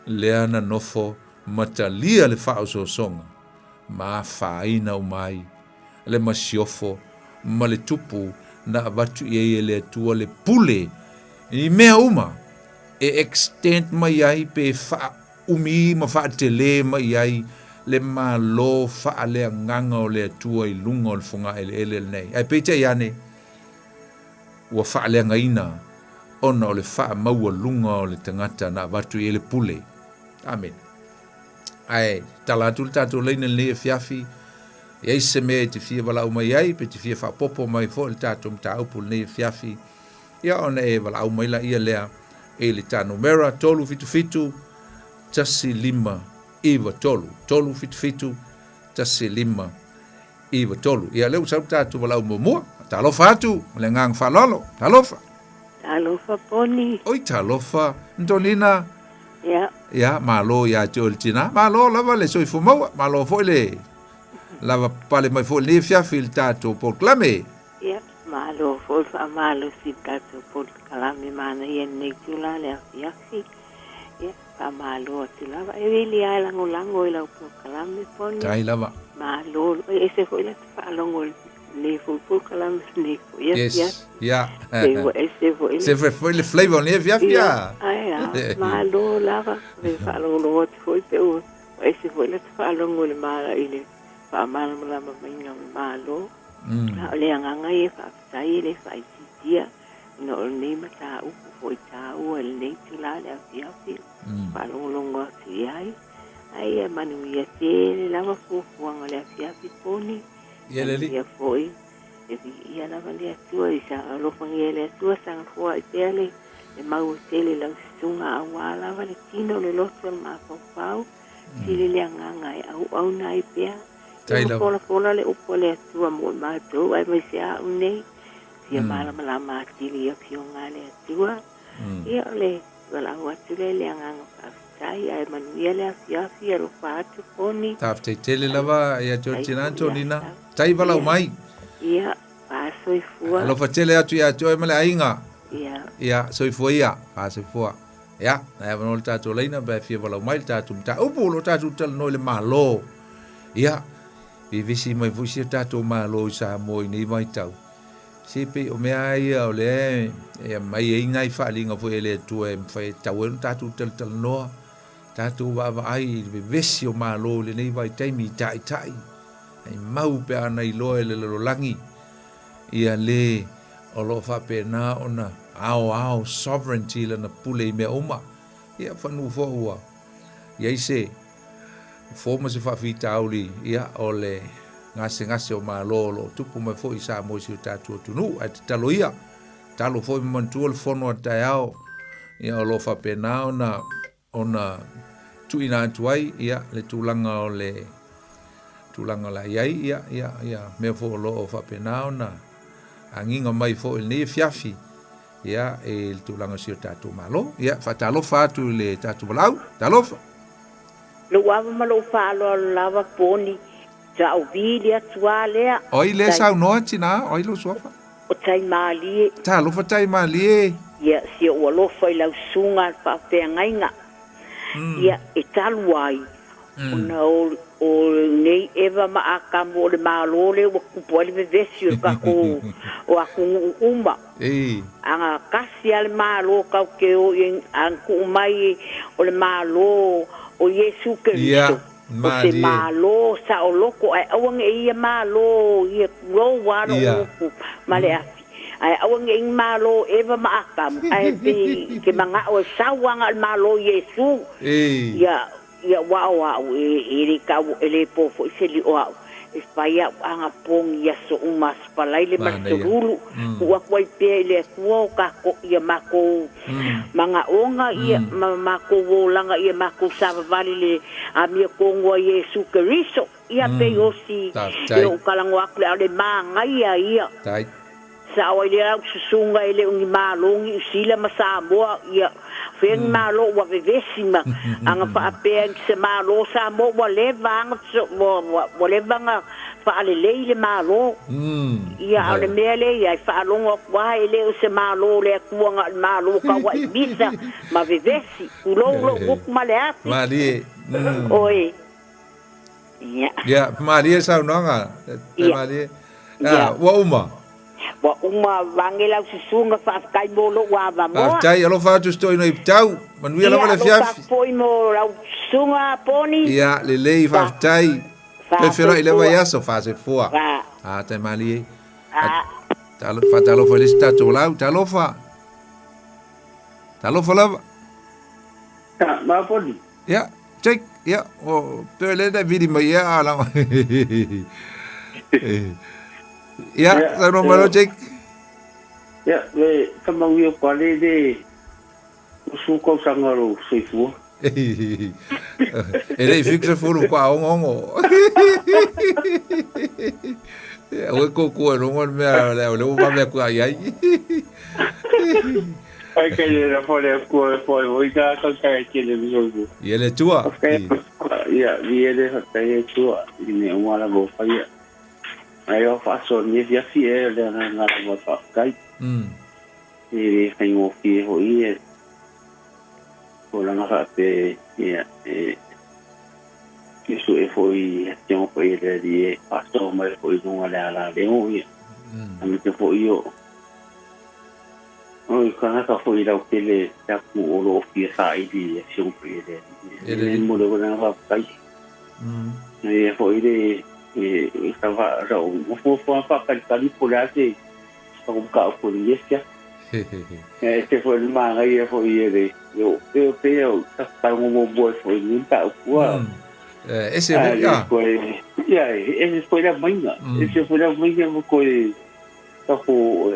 Leana nofo matalia le whaososonga. ma faina o mai le masiofo ma le tupu na avatu i le atua le pule i mea uma e extend mai ai pe fa umi ma fa tele mai ai le malo fa le nganga o le atua i lunga o le funga ele nei ai pe te iane ua fa le ngaina ona o le fa maua lunga o le tangata na avatu i le pule amen ai tala tu tatu leina le fiafi e se me te fia wala o mai ai pe te fia fa popo mai fo le tatu mta upu le fiafi ia ona e wala o mai la ia lea e le tano mera tolu fitu tasi lima iwa tolu fitu tasi lima iwa tolu ia leu sau tatu wala o mua talofa atu le ngang fa lolo talofa poni oi talofa ntonina ya malo ya toltina malo lava le soi fumo malo fo le lava pale mai fo le fia filtato por clame ya malo fo fa malo si tato por clame mana yen ne tula le ya si ya fa malo tula e vili ala ngolango ila por clame poni tai lava malo ese fo le fa longo le fo por clame ne yes ya se fue le flavor le fia malo lava le fa longo fo pe ese fo le fa longo le mala ile fa malo la mainga malo le nganga e fa sai le fa dia no le mata u fo ta u le tula le fiafi fa longo si ai manu ia te lava fo fuanga le fiafi poni ia foi e ia lava le tua isa lo fangele tua sang fo tele e mau tele la sunga awala va le tino le loto ma pau tele le nganga au nai pea Fola le upole tua mo ma tu ai mai sia unei sia mala mala ma tili ia fionga le tua ia le wala wa tule le nganga sai ai manuia le fia ro fatu poni tafte tele lava ia tortina tonina tai wala mai ia pa soi fua lo fatele atu ia toi male ainga ia soi fua ia pa soi fua ia na va no tatu leina ba fia wala mai tatu ta upu lo tatu tel no le malo ia visi mai vusi tato malo sa moi nei mai tau sipe o me ai o le e mai e ngai fa linga fo ele tu e fai tau en tato tel no tato va ai visi o malo le nei vai tai mi tai ai mau pe ana i lo ele lo langi ia le o lo fa pe na ona ao sovereignty le na pule me uma ia fa nu fo wa ia se Foma se fa fita auli ia ole ngase o malolo tupu mai fo isa mo si tatu tunu at taloia talo fo mantu el fono tao ia lo fa pena ona tu ina tuai ia le tulanga la ia me fo lo fa pena ona anginga mai fo el ne fiafi ia el tulanga si tatu malo ia fa talo fa tu le tatu balau talo lo ava malo fa lo lava poni ja o vilia tualea oi le sa no tina oi lo sofa o tai mali ta lo fa tai mali ia si o lo fa la sunga fa pe ngainga ia italuai ona o nei eva ma akamo le malole o kupoli vesi ka ko o aku uma anga kasi al malo ka ke o an ku mai o le malo o Yesu Cristo o se malo sa o loko ai awang e malo ia ro waro o male afi ai awang e malo eva ma akam ai ke manga o sawang al malo Yesu ia wa ele ka ele po fo se li o espaya anga pong ia so umas palai le masulu wa kwai pe le kuo ka ko ia mako manga onga ia mako volanga ia mako sa vale le a mi ko ngo Yesu Cristo ia pe osi yo kalango akle ale manga ia sa o ile au susunga ile ungi malongi sila masamoa ia fen malo wa vevesima anga pa pe se malo sa mo wa levanga wa levanga fa ale le malo ia ale mele ia fa longo wa ile se malo le kuanga malo ka wa bisa ma vevesi ulo buk male ati mali oi Ya, Maria sa nonga. Maria. Ah, wa uma. Wa uma wangela susunga fa kai bolo wa va mo. Tai alo fa tu sto ino tau. Manuia la vale fiaf. Foi mo la sunga poni. Ya, le lei fa tai. Pe fera ile va ya so fa se fua. Ah, tai Maria. Talo foi lista to lau, talo fa. Talo fa la. Ma poni. Ya, check. Ya, o pele da vidi ma ya la. Ya, sa no malo check. Ya, le kamang yo kwale de usuko sangaro sifu. Ele fixa furu kwa ongo. Ya, o ko no ngon me le o va me kwa ai. Ai que era fora foi oita con que tiene mismo. Y ele tua. Ya, viene hasta tua. Y me wala go faya. Ai o faço ni via fiel na fa kai. E tem o que foi por la nada pe ya que isso foi tem foi de pastor mas foi não lá de hoje. A mim que foi eu. Oi, kana ka foi lá o que ele já com o que sai de ação pe ele mudou na fa kai. E foi de estava já o foi fa kai por lá que com o polícia. Ese fue el más ahí fue de yo está como boy fue nunca fue ese fue la mañana ese fue la mañana porque tapo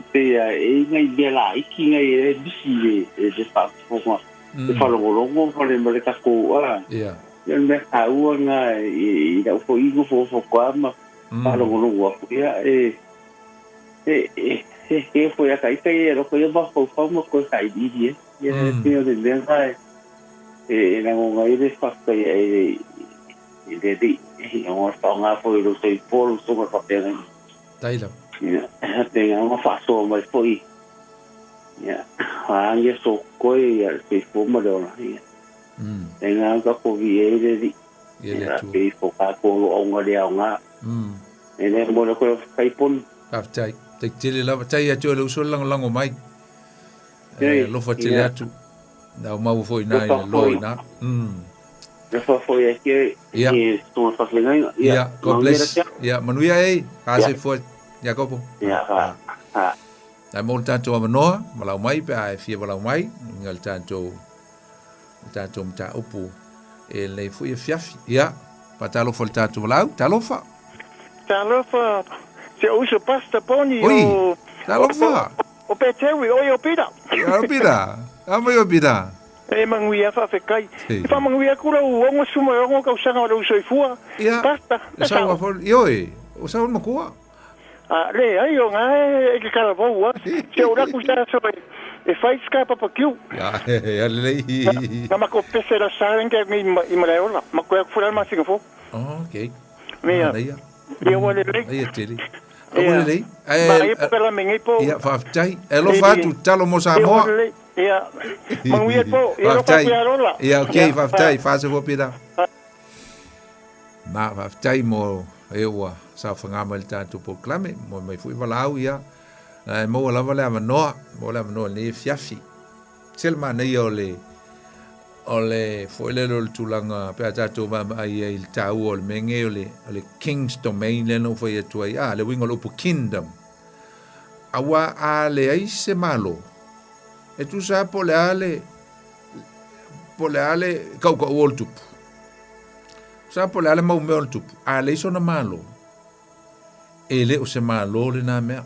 ngai la iki ngai bisi de fa como de fa longo para me ka ko yo me au nga e da foi no fo kwama para longo foi a caída e era foi uma forma com saída e tinha de lembrar na monga de fasta e de uma sanga foi do sei polo sobre papel tá lá tem uma faço mas foi a angue só coi se forma dela tem a que ele de focar com o de anga ele é bom com kai pon aftai te tele la tai atu le uso lang mai lo fa tele atu da mau foi na lo na foi aqui e estou fazendo God bless manuia ei se foi Jacobo da mo tanto manoa malau mai pe ai fia malau mai ngal tanto mta upu le foi fiafi patalo fol tanto malau talofa se usa pasta poni o talofa o petewi o pida o pida e manguia fa fekai fa manguia kura o ngo suma ngo ka usanga o soifua pasta sa wa fol o sa mo kuwa le ai o nga e ka bo wa se ora ku sta so e fai scapa pa kiu ya le ma ko pese la saben que mi maleola ma ko fura ma singafo okay mia eu vou ler aí tele lei pela minha po fa tai elo fa tu talo mo Samoa manguia po eu fa piarola okay fa tai fa se vo pida ma fa tai mo eu sa fa ngamal tanto po clame mo mai fui valau mo la vale no le fiafi selma nei ole foi le tulanga pe tato ba ai il tau ole menge ole king's domain le no foi tu le wingo lo kingdom awa ale ai se malo e tu sa pole ale kau oltup sa pole ale mau me oltup ale so na malo ele o se malo le na me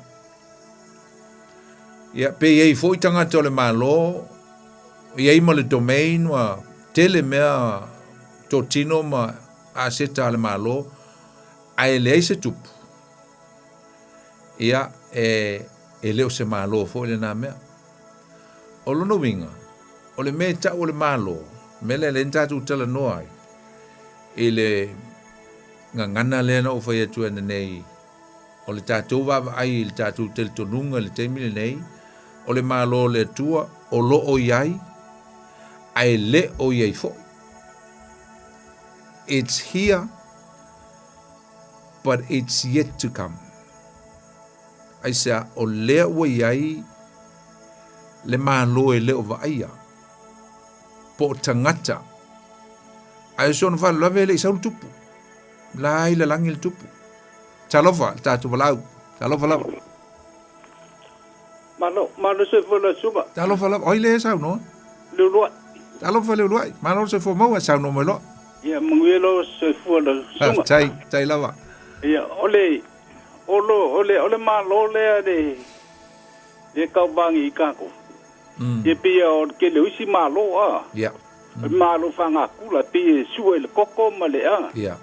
pe ei foi tanga tole malo ia mo le domain wa tele mea totino ma a seta le malo ai le se tup ia ele o se malo fo le na mea o lo no winga o le meta o le malo me le nta tu tele no ai ele ngana le no fo ye tu nei o le tatu va ai le tatu tel tonunga le temile nei o le malo le tua o lo o iai ai le o iai fo it's here, but it's yet to come. Ai sa o lea ua iai le mālo e leo vaia. Po o tangata. Ai so na whalawave le isaulu tupu. Lai le langi le tupu. Talofa, tātu walau. Talofa lau. Malo se fola suba. Talofa lau. Oi le sau no? Lulua. Talofa le luai. Malo se fo maua sau no melo. Ia manguelo se fola suba. Tai lava. Ia ole malo le de kau bangi I kako. Ia pia o ke le usi malo a. Ia. Malo fanga kula pia sue le koko ma le a. Ia.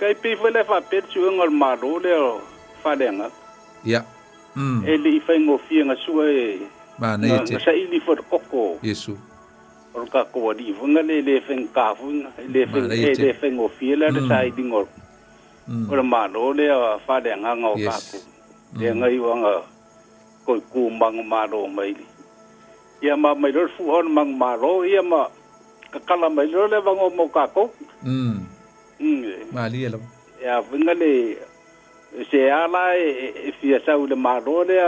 Kai pi fele fa petsu ngol malo le fa lenga. Ia. Ele I faingo fianga sue. Ma nei te. Sa ili fo koko. Yesu. O ka ko di funga le feng ka funga le fengo fiela le sai dingol. O malo le fa lenga ngo kako. Le ngai wanga ko ku mang malo mai. Ia ma mai ro fu on mang malo ia ma ka kala mai ro le bango mo kako. Ma li elo. Ia funga le se ala e fia sau le malo le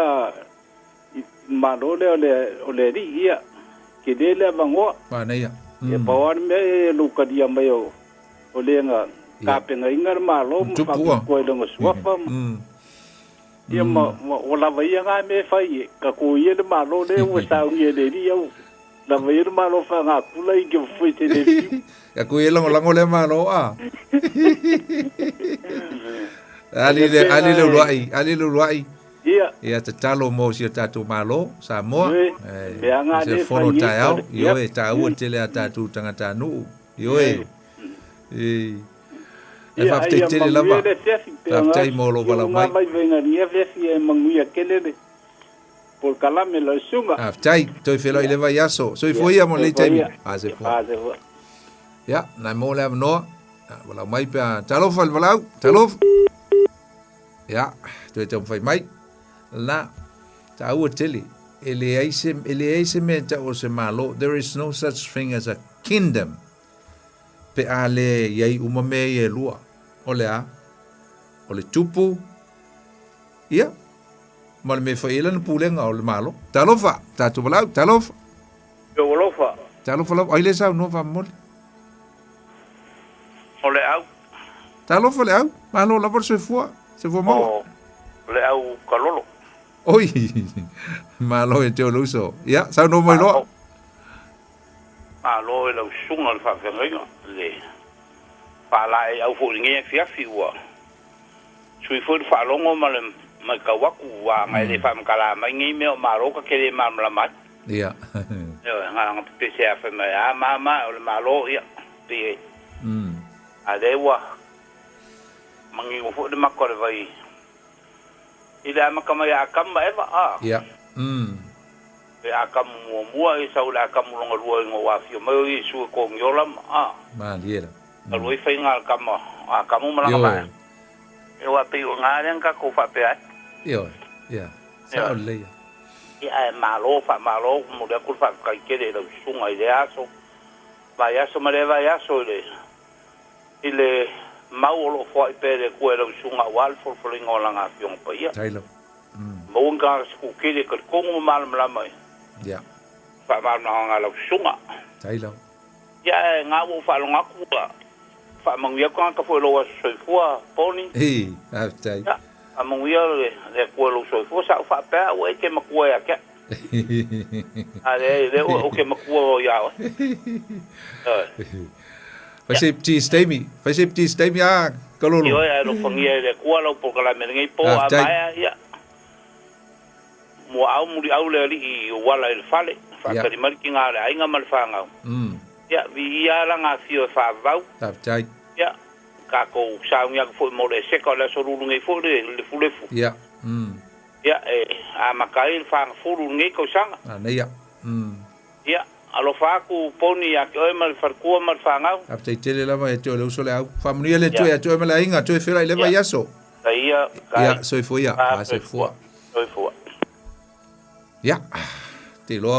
o le ri ia ke de le bango. Ma nei ia. Ia pawan me lu ka dia mai o le nga ka penga ingar malo mo ka ko le ngo swapa. Ia ma wala vai nga me fai ka ko ia le malo le o sa ia le dia la vai le malo fa nga kula I ke foi te le ka ko ia lango le malo a ali le luai ia te talo mo si tatu malo Samoa se fono tai au yo e ta u te le tatu tangata nu yo e e fa te tele lava ta tai mo lo bala mai mai venga ni vesi e manguia kelele por kalame lo sunga tai toi felo I leva yaso so I foi mo le tai a se fo ya na mo le no bala mai pa talofa el balau talof ya toi te fai mai la ta u tele ele aise me ta o se malo there is no such thing as a kingdom pe ale yai umame ye lua ole tupu ia mal me fa ele no pulenga o le malo talofa tatu balau talofa yo lofa talofa ai le sa no va mol ole au talofa le au malo la por se fo mo le au kalolo oi malo e te luso ia sa no mai lo malo e lo sunga le fa venga le pala e au fo nge fiafi wa sui fo fa longo male mai ka waku wa mai le fa mkala mai ngi me malo ka kele mamla mai ia yo nga pe se fa mai mama o malo ia pe adewa mangi fo de makore vai ila makama ya kamba eva ia e akam mua e saula akam longa lua ngo wa fio mai su ko ngiolam ma liela aloi fai ngal kama akamu malanga ba e wa pe ngaren ka ko fa pe yo ia sa le ia malo mo de ku fa kai kede lo sunga ile aso ba ya so mare ba ya so ile maolo fo pere ko lo sunga wal for langa fio pa ia tailo mo nga ku kede ko mo mal mai ya fa mal nga lo sunga tailo ya nga wo fa longa ku fa manguia ko ka fo lo so fo poni aftai manguia le ko lo so fo sa fa pa o ke ma ko ya ke ale o ke ma ko ya Fasipti stemi a kalolo yo ya lo fangia le ko lo por kala me ngai po a mai ya mo au muri au le li wala el fale fa ka di marki nga le ainga mal fanga ya vi ya la nga fio fa vau tai ya ka ko sa nga fo mo le se ko la so lu ngai fo le fu ya ya a makai fa fo lu ngai ko sanga nei ya ya alo fa ku poni ya ke mal far ku mal fanga apte tele la vai to le uso le au famnia le to ya to me la inga to fera le vai yaso ya so fo ya se fo ya te lo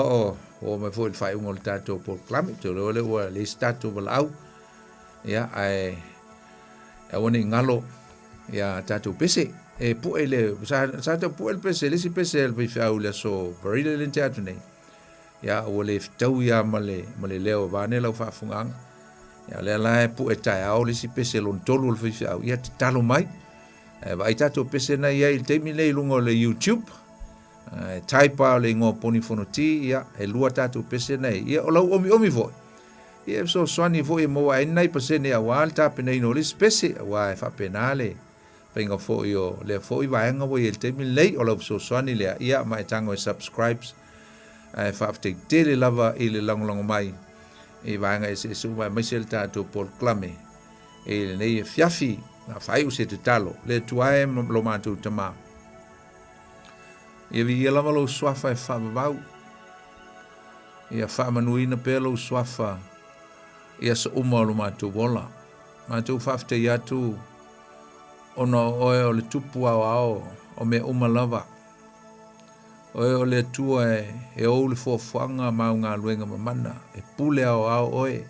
o me fo il fai un tato por clame to lo le o le stato blau ia ai wani ngalo ia tatu pese e pu ele sa te pu el pese le si pese el vi fa ule so very le teatro nei ia ole tau ia male leo vane lau fa fungang ia le la pu e tai au le si pese lon tolu le fa ia talo mai vai tatu pese na ia il te mi le lungo le YouTube taipa le ngo poni fonoti ia e lua tatu pese na ia o lau omi vo ia so swani vo e mo ai nai pese ne awal ta pe nei no le pese wa fa penale penga fo io le fo i vai nga vo il te mi le o lau so swani le ia mai tango e subscribes fa te tele lava i le lango mai e vai nga se su mai sel tatu por clame e le nei fiafi na fai u se te talo le tuae lo matu tama ia vi lava lo swafa e fa bau ia fa manuina pelo swafa ia se uma lo matu bola matu fafte yatu ono oe o le tupu ao o me uma lava oe o le tua e o le fofuanga mau ngā luenga mamana e pule ao oe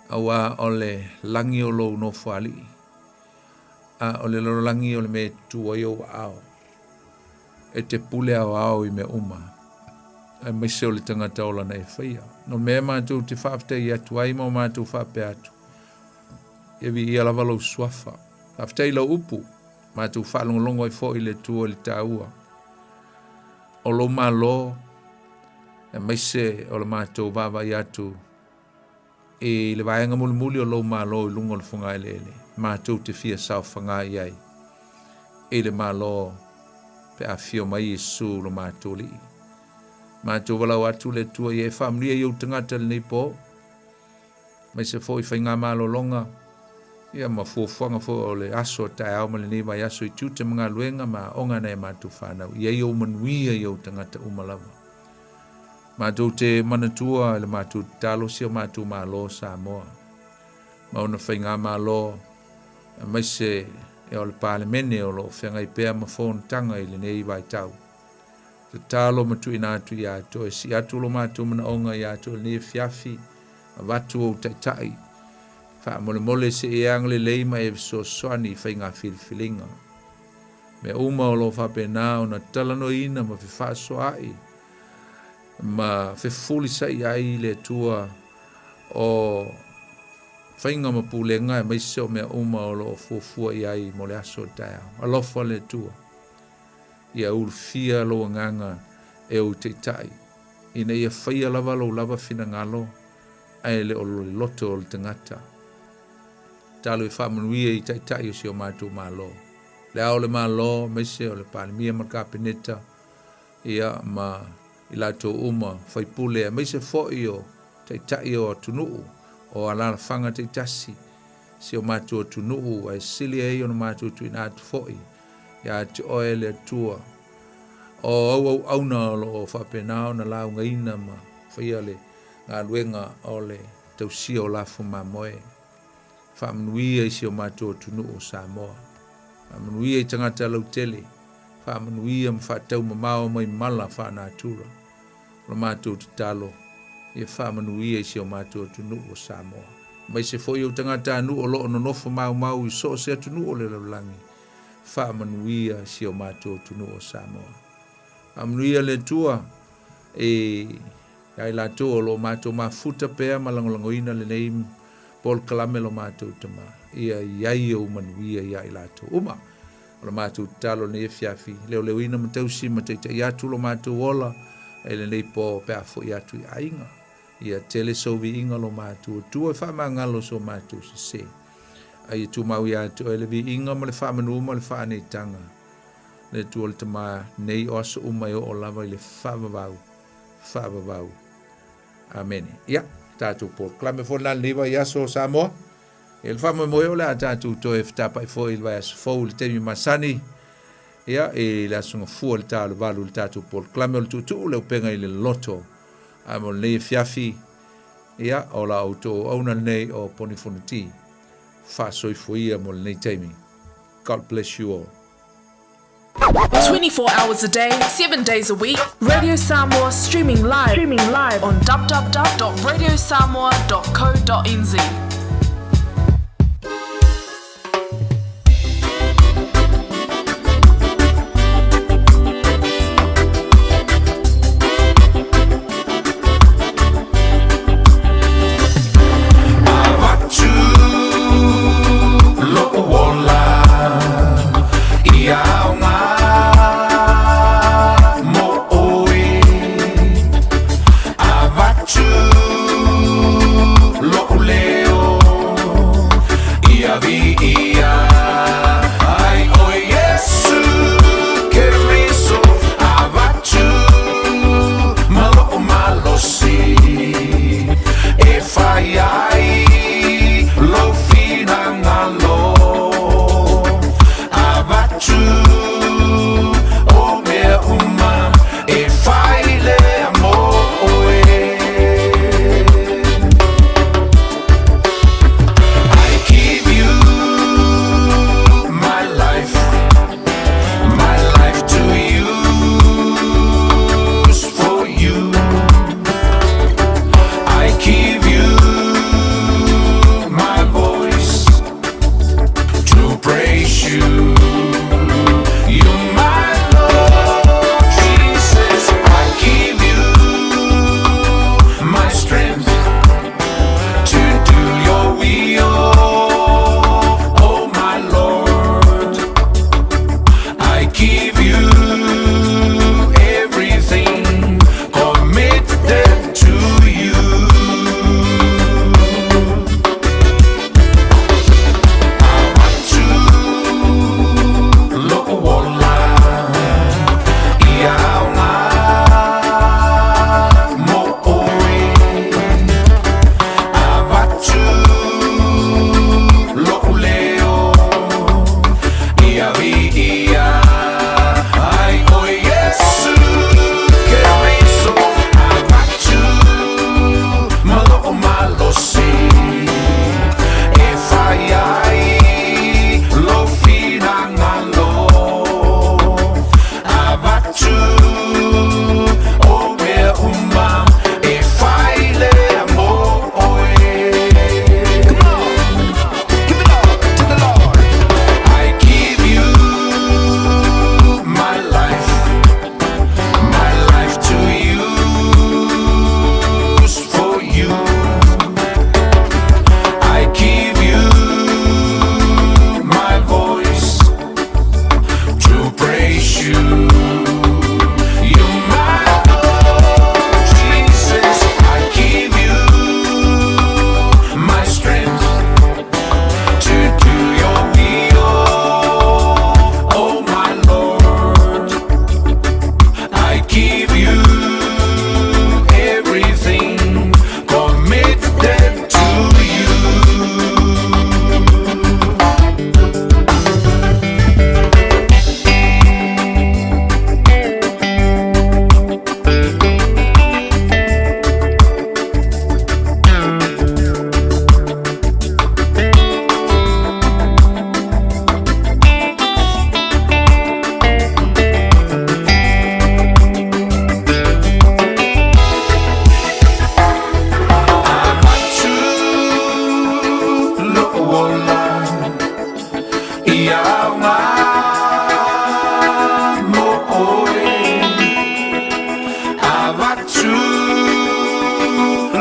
awa o le langi o lo no fali a o le langi o le me tua yo ao e te pule ao i me uma e me se o le tangata o lana e whaia no me mātou te whafte i atu ai mo mātou whape atu e vi i alawa lau swafa whafte i lau upu mātou whalongolongo i fo i le tua le tāua o lo malo e me se o le mātou wawa i atu e le vaenga muli o lo malo i lungo le funga ele mātou te fia sau whanga i ai e le malo pe a fio mai Yesu lo mātou li mātou walau atu le tua i e whamria i au tangata le nipo mai se fo i whainga malo longa ia ma fuafuanga fo o le aso tae au ma le nei mai aso i tute mga luenga ma onga nei mātou whanau i ei au manuia i au tangata umalawa mātou te manatua le mātou talo si o mātou malo Samoa ma ona whainga malo mai se e o le palemene o lo whenga i pēr ma whon tanga i le nei vai tau te talo matu ina atu i ato e si atu lo mātou mana onga i ato le nei fiafi a watu o taitai wha mole se e angle leima e so soani whainga filfilinga me uma o lo whapena o na talano ina ma whiwha soai ma whifuli sai ai le tua o whainga ma pulenga e maise o mea uma o lo fuafua i ai mo le aso tae alofa le tua ia ulfia lo nganga e o te tai ina ia whaia lava lo lava fina ngalo ai le o lo loto o le tangata talo i whamanuia i tai tai o si o mātou malo le ao le malo maise o le palimia ma kapeneta ia ma i lato uma whaipule e maise fo i o tai tai o tunuu o ala fanga te tasi si o mātou tunuu ai sili e o mātou tuina atu foi ia te oe le tua o au auna o whapenao na lau ngaina ma whaia le ngā luenga o le tausia o lafu mamoe whamanuia i si o mātou tunuu Samoa whamanuia i tangata lau tele whamanuia ma whatau mamao mai mala whanātura lo mātou te talo ia whamanuia i si o mātou tunuu Samoa mai se foi o tangata anu o loo nonofo mau i so se tunuu o le laulangi whamanuia i si o mātou tunuu Samoa whamanuia le tua e ai la to o lo mātou mafuta pea malangolangoina le nei Paul kalame lo mātou tama ia iai o manuia ia i lato uma o lo mātou talo ne fiafi leo ina matausi mataita i atu lo mātou ola e le nei po pea fo i atu i ainga ia tele sovi inga lo mātou tua e whamangalo so mātou se ai tu mau i atu e le vi inga ma le whamanu ma le whaanetanga le tu o le tama nei o aso uma i o lava i le whavavau amen ia tātou por klame fo lan liva ia so Samoa el fama mo eu la tātou to e tapa i fo il vai as fo il temi masani ia e la sunga fu el tālu valu il tātou por klame o tutu le penga i le loto amo le fiafi ia o la auto ona nei o ponifoniti fa soi fo ia mo nei temi God bless you all 24 hours a day, 7 days a week. Radio Samoa streaming live on www.radiosamoa.co.nz.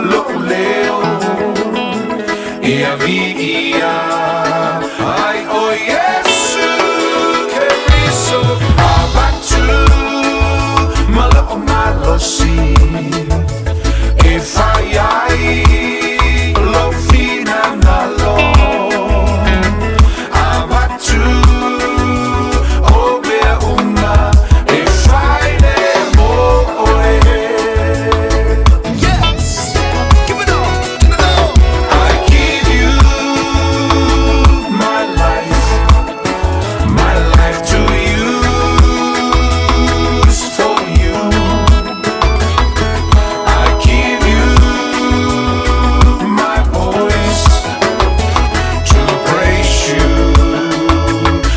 lo leo e avia ai o Yesu che riso abatu malo malo si e fai ai lo fina nalo abatu o bea una e fai le moe. Yes, give it on, give it on. I give you my life to use for you. I give you my voice to praise you.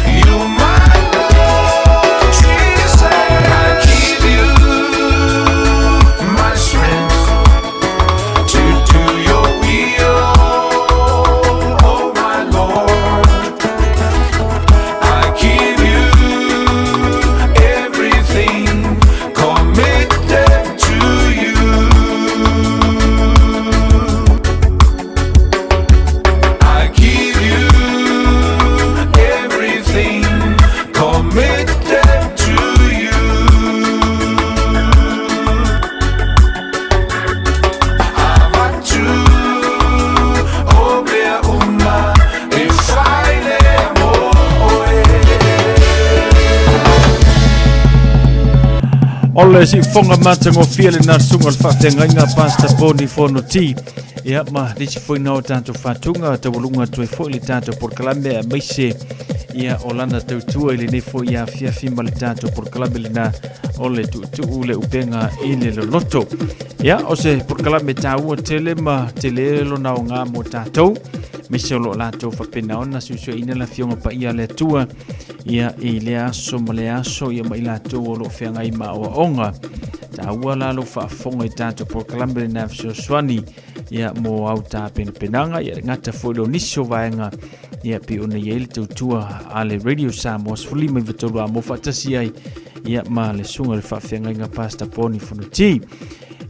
You my Lord Jesus. I give you my strength to do your will, oh my Lord. I give you everything committed to you. I give you everything committed to you. Abatu obea uma e faile moe. Ole si fonga matango fiele na sunga whaatenga inga pasta poni fono ti. Ia ma disi foi nao tanto whatunga te walunga tue foi le tanto por kalame a meise. Ia olana tautua ili ne foi ia fia fima le tanto por kalame le na ole tu le upenga ile le loto. Ia o se por kalame taua tele ma tele lo nao ngā mo tātou. Meise o lo lato whapena ona susua ina la fionga pa ia le tua. Ia i le aso ma le aso ia ma i lato o lo whianga i ma o onga. Taua la lo whaafonga i tātou por kalame le na fsio swani. Ia mo au tā penanga ia ngata foi lo niso vaenga. Ia pe ona ia le tautua a le Radio Samoa sfuli mai vitolu a mo whaatasi ai. Ia ma le sunga le whawhenga inga pasta poni whanuti.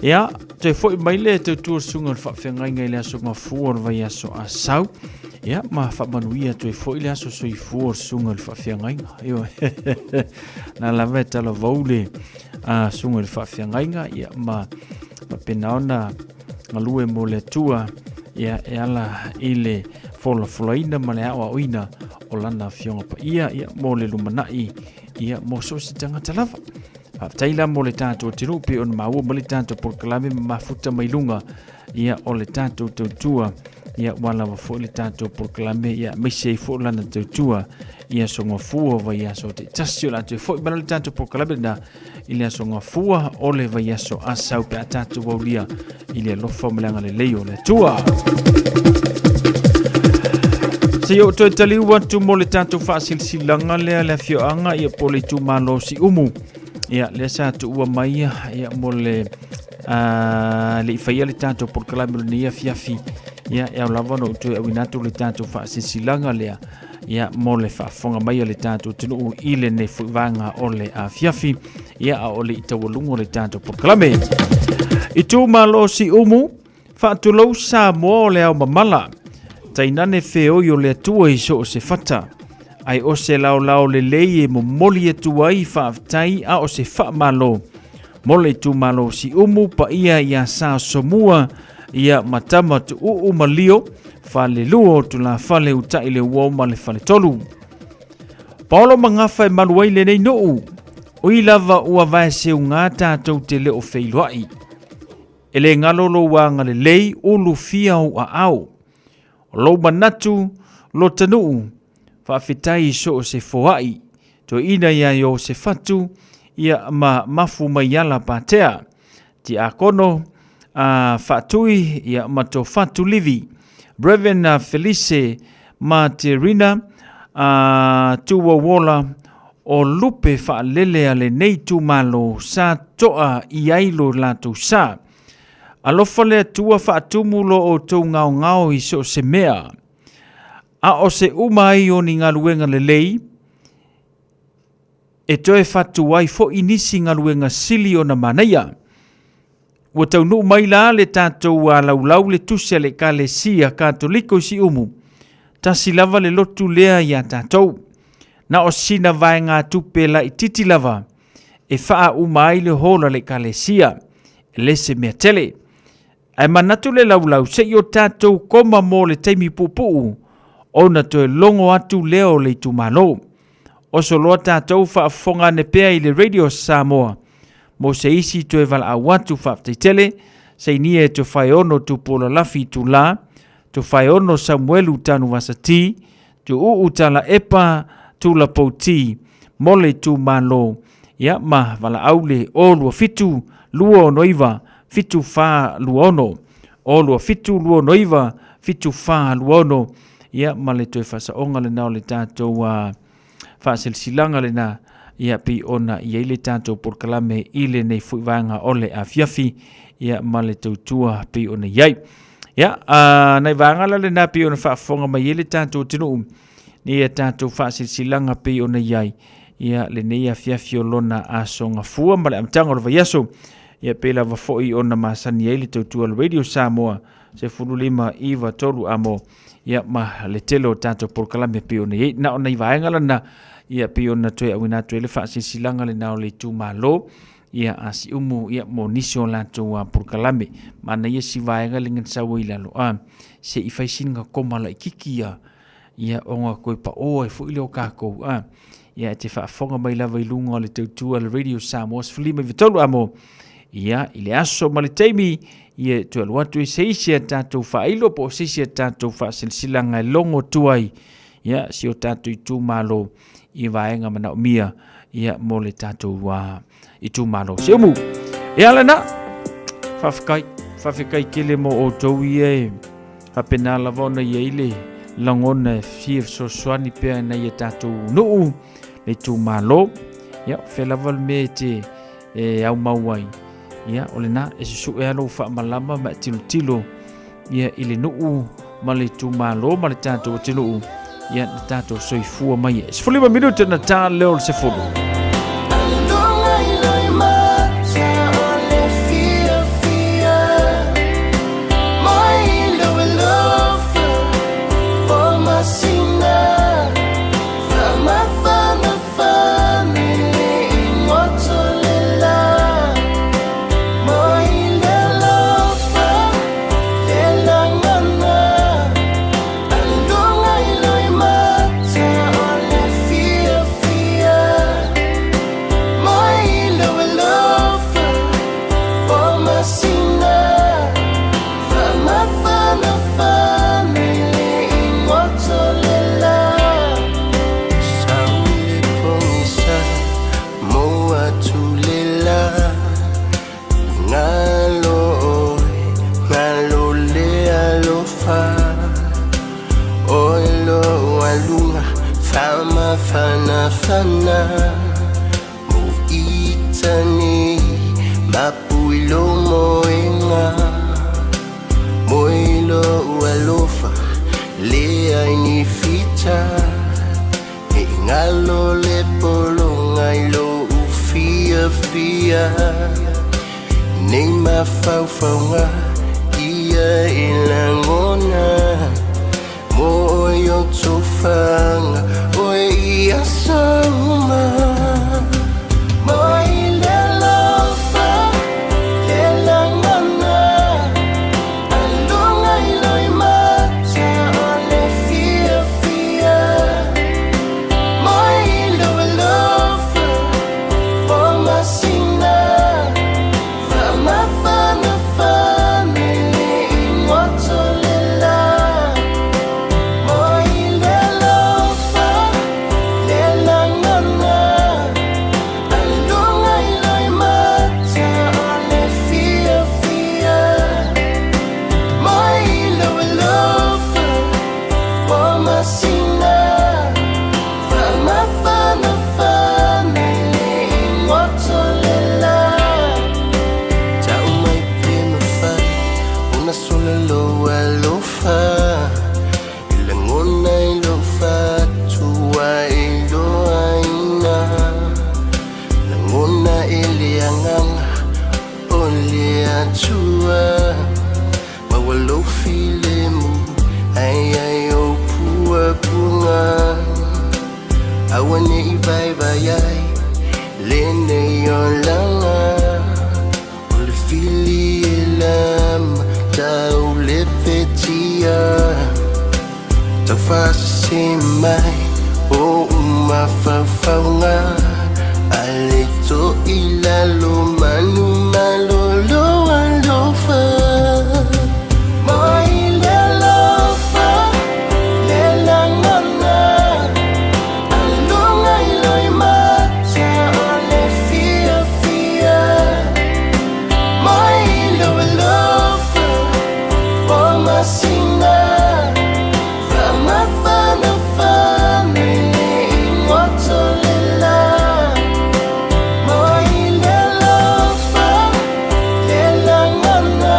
Ia, te foi mai le tautua sunga le whawhenga inga le aso ngā fuor vai aso a sau. Ia, ma whamanuia te foi le aso soi fuor sunga le whawhenga inga. Ia, na lawe tala vaule a sunga le whawhenga inga. Ia, ma pena ona ngalue mo le tua. Ia, e ala ile folaina ma le awa oina o lana fionga pa ia mo le lumanai ia mo so se tangata lava. Taila mo le tātou te rupe on maua mo le tātou por kalame mafuta mailunga ia o le tātou tautua ia wala wa fo le tātou por kalame ia meisei fo lana tautua ia songa fua vai aso te tasio la te fo bana le tātou por kalame na ile songa fua o le vai aso asau pe a tātou waulia ile lofa malanga le leo le tua. Se yo to tali watu mo le tātou whaasilsilanga lea le fioanga ia po le tu malo si umu. Ia le sa tu ua mai ia mo le faia le tātou por kalame ni ia fiafi. Ia e au lava no tu awinatu le tātou whaasilsilanga lea. Ia mo le whaafonga mai le tātou tunu ile ne fuivanga o le fiafi. Ia a ole i tawalungo le tātou por kalame. I tu malo si umu whaatulau sa mo le au mamala. Tainane feo yo le atua i so o se fata. Ai o se lao le leie mo moli atua i whaaftai a o se whaamalo. Mole tu malo si umu pa ia sa somua ia matama tu malio whale luo tu la whale utai le uoma le whale tolu. Paolo mangafa e maluai le nei nuu. Ui lava ua vae seu ngā tātou te leo whailuai. Ele ngalolo wanga le lei ulu fia o a au. Lo manatu lo tanu whawhitai so se foai to ina ia yo se fatu ia mafu mai ala patea ti akono whatui ia mato fatu livi Breven Felice Materina tuwa wola o lupe whaalele ale nei tu malo sa toa i ailo lato sa alofa le tua whaatumulo o tau ngao i so se mea. A o se umai o ni ngā luenga le lei, e toe whatu ai fo inisi ngā luenga sili o na manaia. ua taunu mai la le tātou a laulau le tusia le kalesia katoliko si umu. Tasi lava le lotu lea ia tātou. Na o sina vai ngā tupe la i titi lava. E faa umai le hola le kalesia. E lese mea tele. Ai manatu le laulau se i o tātou koma mo le teimi pupuu. Ona to e longo atu leo le tumalo. O soloa tātou whaafonga ne pea i le Radio Samoa. Mo se isi to e vala awatu whaafteitele. Se ni e to whai ono tu pola lafi tu la. To whai ono Samuelu tanu wasati. To uu tala epa tu la pouti. Mole tu malo. Ia ma vala aule o lua fitu lua ono iwa. Fitu wha lua ono. O lua fitu lua ono iwa. Fitu wha lua ono. Ia ma le to e whasa onga le nao le tātou whaasilsilanga le na. Ia pi ona ia ile tātou porkalame ile nei fuivanga ole a fiafi. Ia ma le tautua pi ona iai. Ia, nei vangala le na pi ona whaafonga mai ile tātou tinu. Ia tātou whaasilsilanga pi ona iai. Ia le nei a fiafi o lona a songa fua ma le amtanga o le vaiaso. Ia pela wafoi ona masani ile tautua le Radio Samoa. Se fululima iwa tolu amo. Ia ma le telo tātou porkalame pi ona iai. Na ona i vangala na ia pi ona toe awina toe le whaasilsilanga le nao le tū malo. Ia asi umu ia mo nisio lātou porkalame. Mana ia si vaenga le ngansawa i lalo. Se i whaisinga komala i kikia. Ia onga koe pa oa e fuile o kākou. Ia te whaafonga mai lava i lunga le tautua le Radio Samoa. Sfulima i vitolu amo. Ia i le aso ma le teimi. Ia tu aluatu i seisia tātou whailo po seisia tātou whaasilsilanga e longo tuai. Ia si o tātou i tū malo. I vaenga mana o mia. Ia mo le tātou i tū malo. Se umu. E alana. Whawhikai kele mo o tau i e. Hapena lavona i eile. Langona fia so swani pia na i tātou nuu. Le tū malo. Ia whelaval me te au mauai. Ia ole na e susu e alo whaamalama ma tilo. Ia ile nuu ma le tū malo ma le tātou tilo. Ia na tātou soifua mai e. 15 minuta na tā leo le se fulu. Fana mo itani mapuilo moenga moilo alofa le ai fita e ngalo le polo ngailo ufia fia nei mafaufaunga ia ilangona moyo tofanga oi ia sama moi le lofa elangana alunga iloi mata ole fia fia moi le lofa o masina fama fana family motolela only a le petia tau whasase mai o mafaunga ale to ilalo manu malolo alofa mai le lofa le langana alunga iloi mata o le fia fia mai lo lofa o masina fama fana fana le imoto le la mai le lofa le langana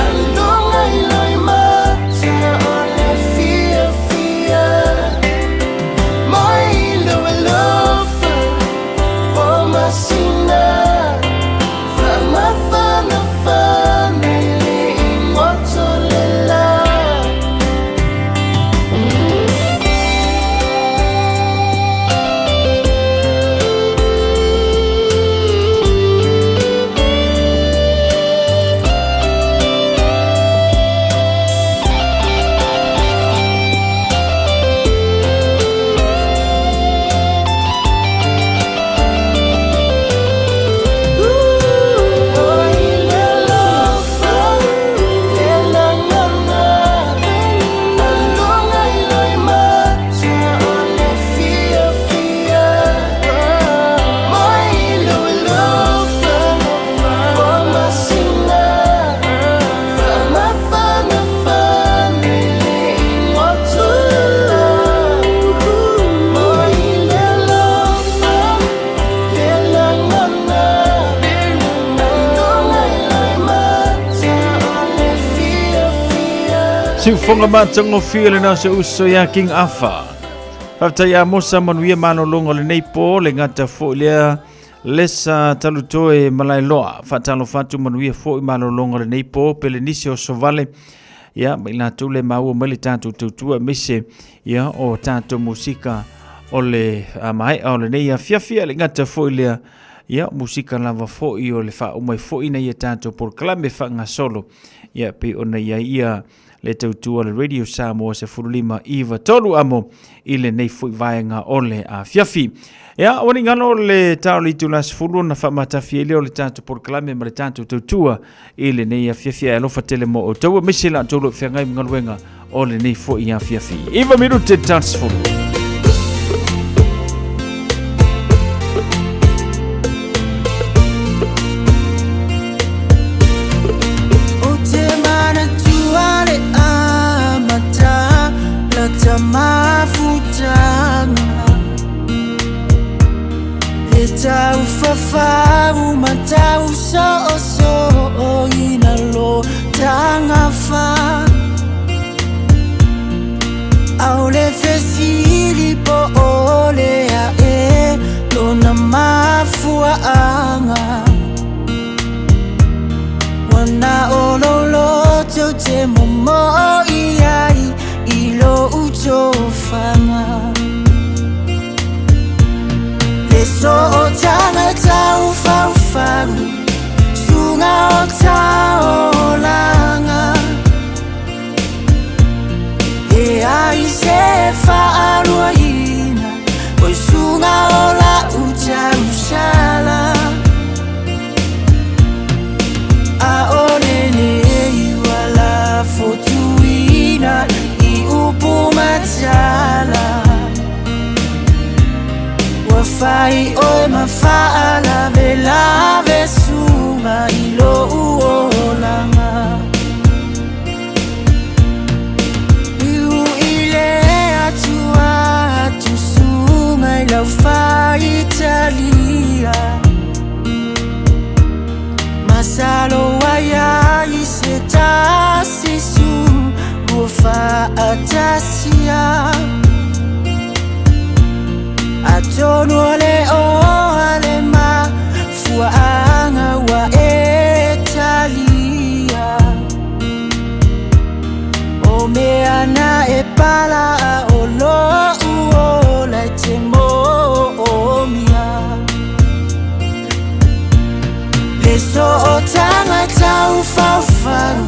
alunga iloi mata o le fia fia mai lo lofa o masina fama fana fana le imoto le la Siu fonga matango fia na se uso ya King Afa. Hafta ya mosa manuia manolongo le neipo le ngata fo lea lesa talutoe malailoa. Fatalo fatu manuia fo manolongo le neipo pele nisi o sovale. Ya maila tule mau mele tatu tutua mise ya o tatu musika ole mai ole nei fia le ngata fo lea ya musika lava fo i ole fa umai fo ina ia tatu por klame fa nga solo. Ya pe ona ia le tautua le Radio Samoa se furulima iwa tolu amo ile nei fui vaenga ole a fiafi. Ya, wani ngano le tau li tu las fulu na whamata fiele o le tatu por kalame ma le tatu tautua ile nei a fiafi a lofa tele mo o taua misila tolu whiangai mngaluenga ole nei fui a fiafi. Iwa miru te tans fulu. Mafutanga Etau fafaru matau so inalo tanga fa Aule fesili po ole a lona mafuanga Wana ololo te momo iai ilo utofama Leso o tanga tau faufaru Sunga o tau langa E ai se fa'alua ina Oi sunga o la utarusala A onene iwala fotuina Upumatala Wafai o mafala vela vesuma ilo uolanga Iu ile atua tusunga ila ufai Italia Masalo waya iseta sisu Ufa atasia Atono le o alema Fuanga wa Italia O meana e pala o lo uola temo o mia Le so o tanga tau faufaru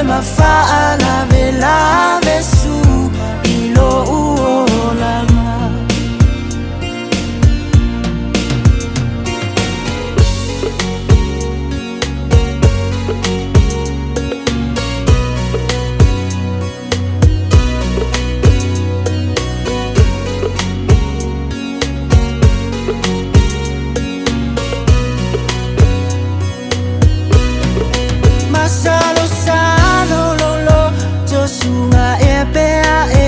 mafa'ala velave su ilo uolanga Masalo salo lolo Josunga e pea e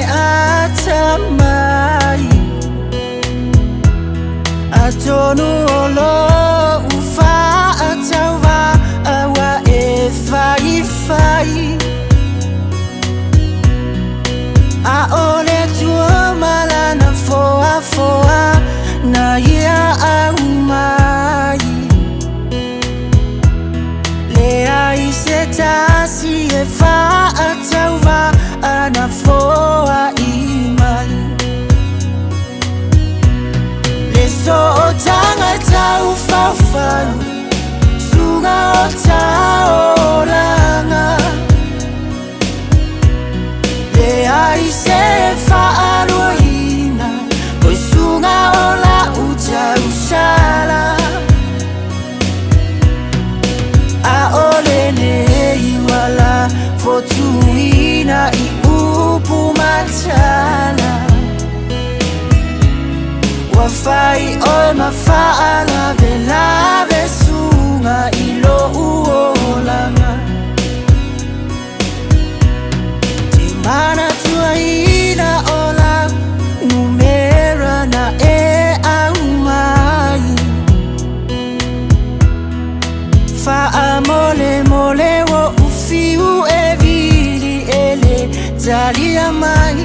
atamai Atonu olo ufa atawa awa e fai fai A ole tua malana foa foa na ia au mai Ai se tasi e fa atauva ana foa imai Le so o tanga tau faufau Suga o tau langa Le ai se fa aroina Koi suga o la utau sala A ole nei wala fotuina I upu matala Wafai oi mafa'ala velave sunga ilo uolanga Timana tuaina ola numera na e aumai Fa'amole mole wo ufiu e vili ele talia mai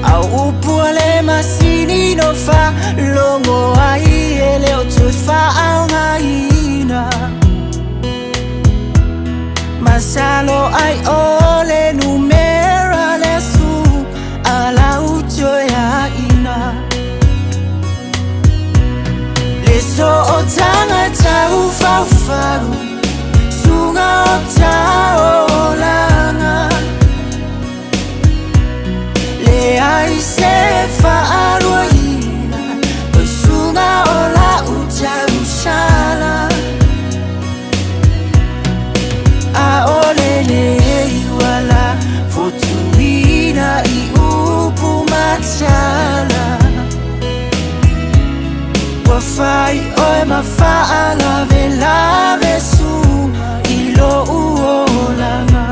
Au upuale masini no fa longo ai ele o tu fa'amaina Masalo ai ole numera le su ala uto ya ina So o tanga tau fau Sunga o tau langa Le ai se fa'aroina O sunga o la utau sala A ole nei wala fotuina I upu matala Wafai oi mafa'ala velave su ilo uolanga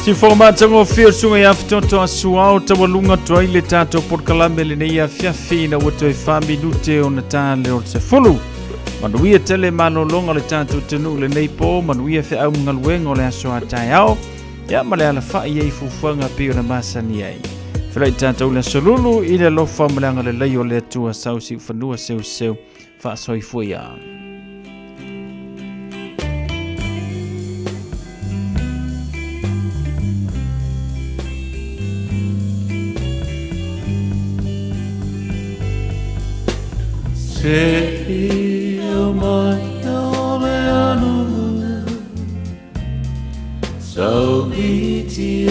Si formatango fio sunga ya fitoto asuao tawalunga toai le tato por kalame le neia fiafi na wato e fami nute o natale o se fulu. Manuia tele mano longa le tato tenu le neipo manuia fe au ngaluengo le aso atayao ya male ala fa'i ei fufanga pio na masani ai. Felai tātou le solulu I le lofa malanga le leio le tua sausi whanua seu seu wha soi fuia. Se o mai o le anu Sau iti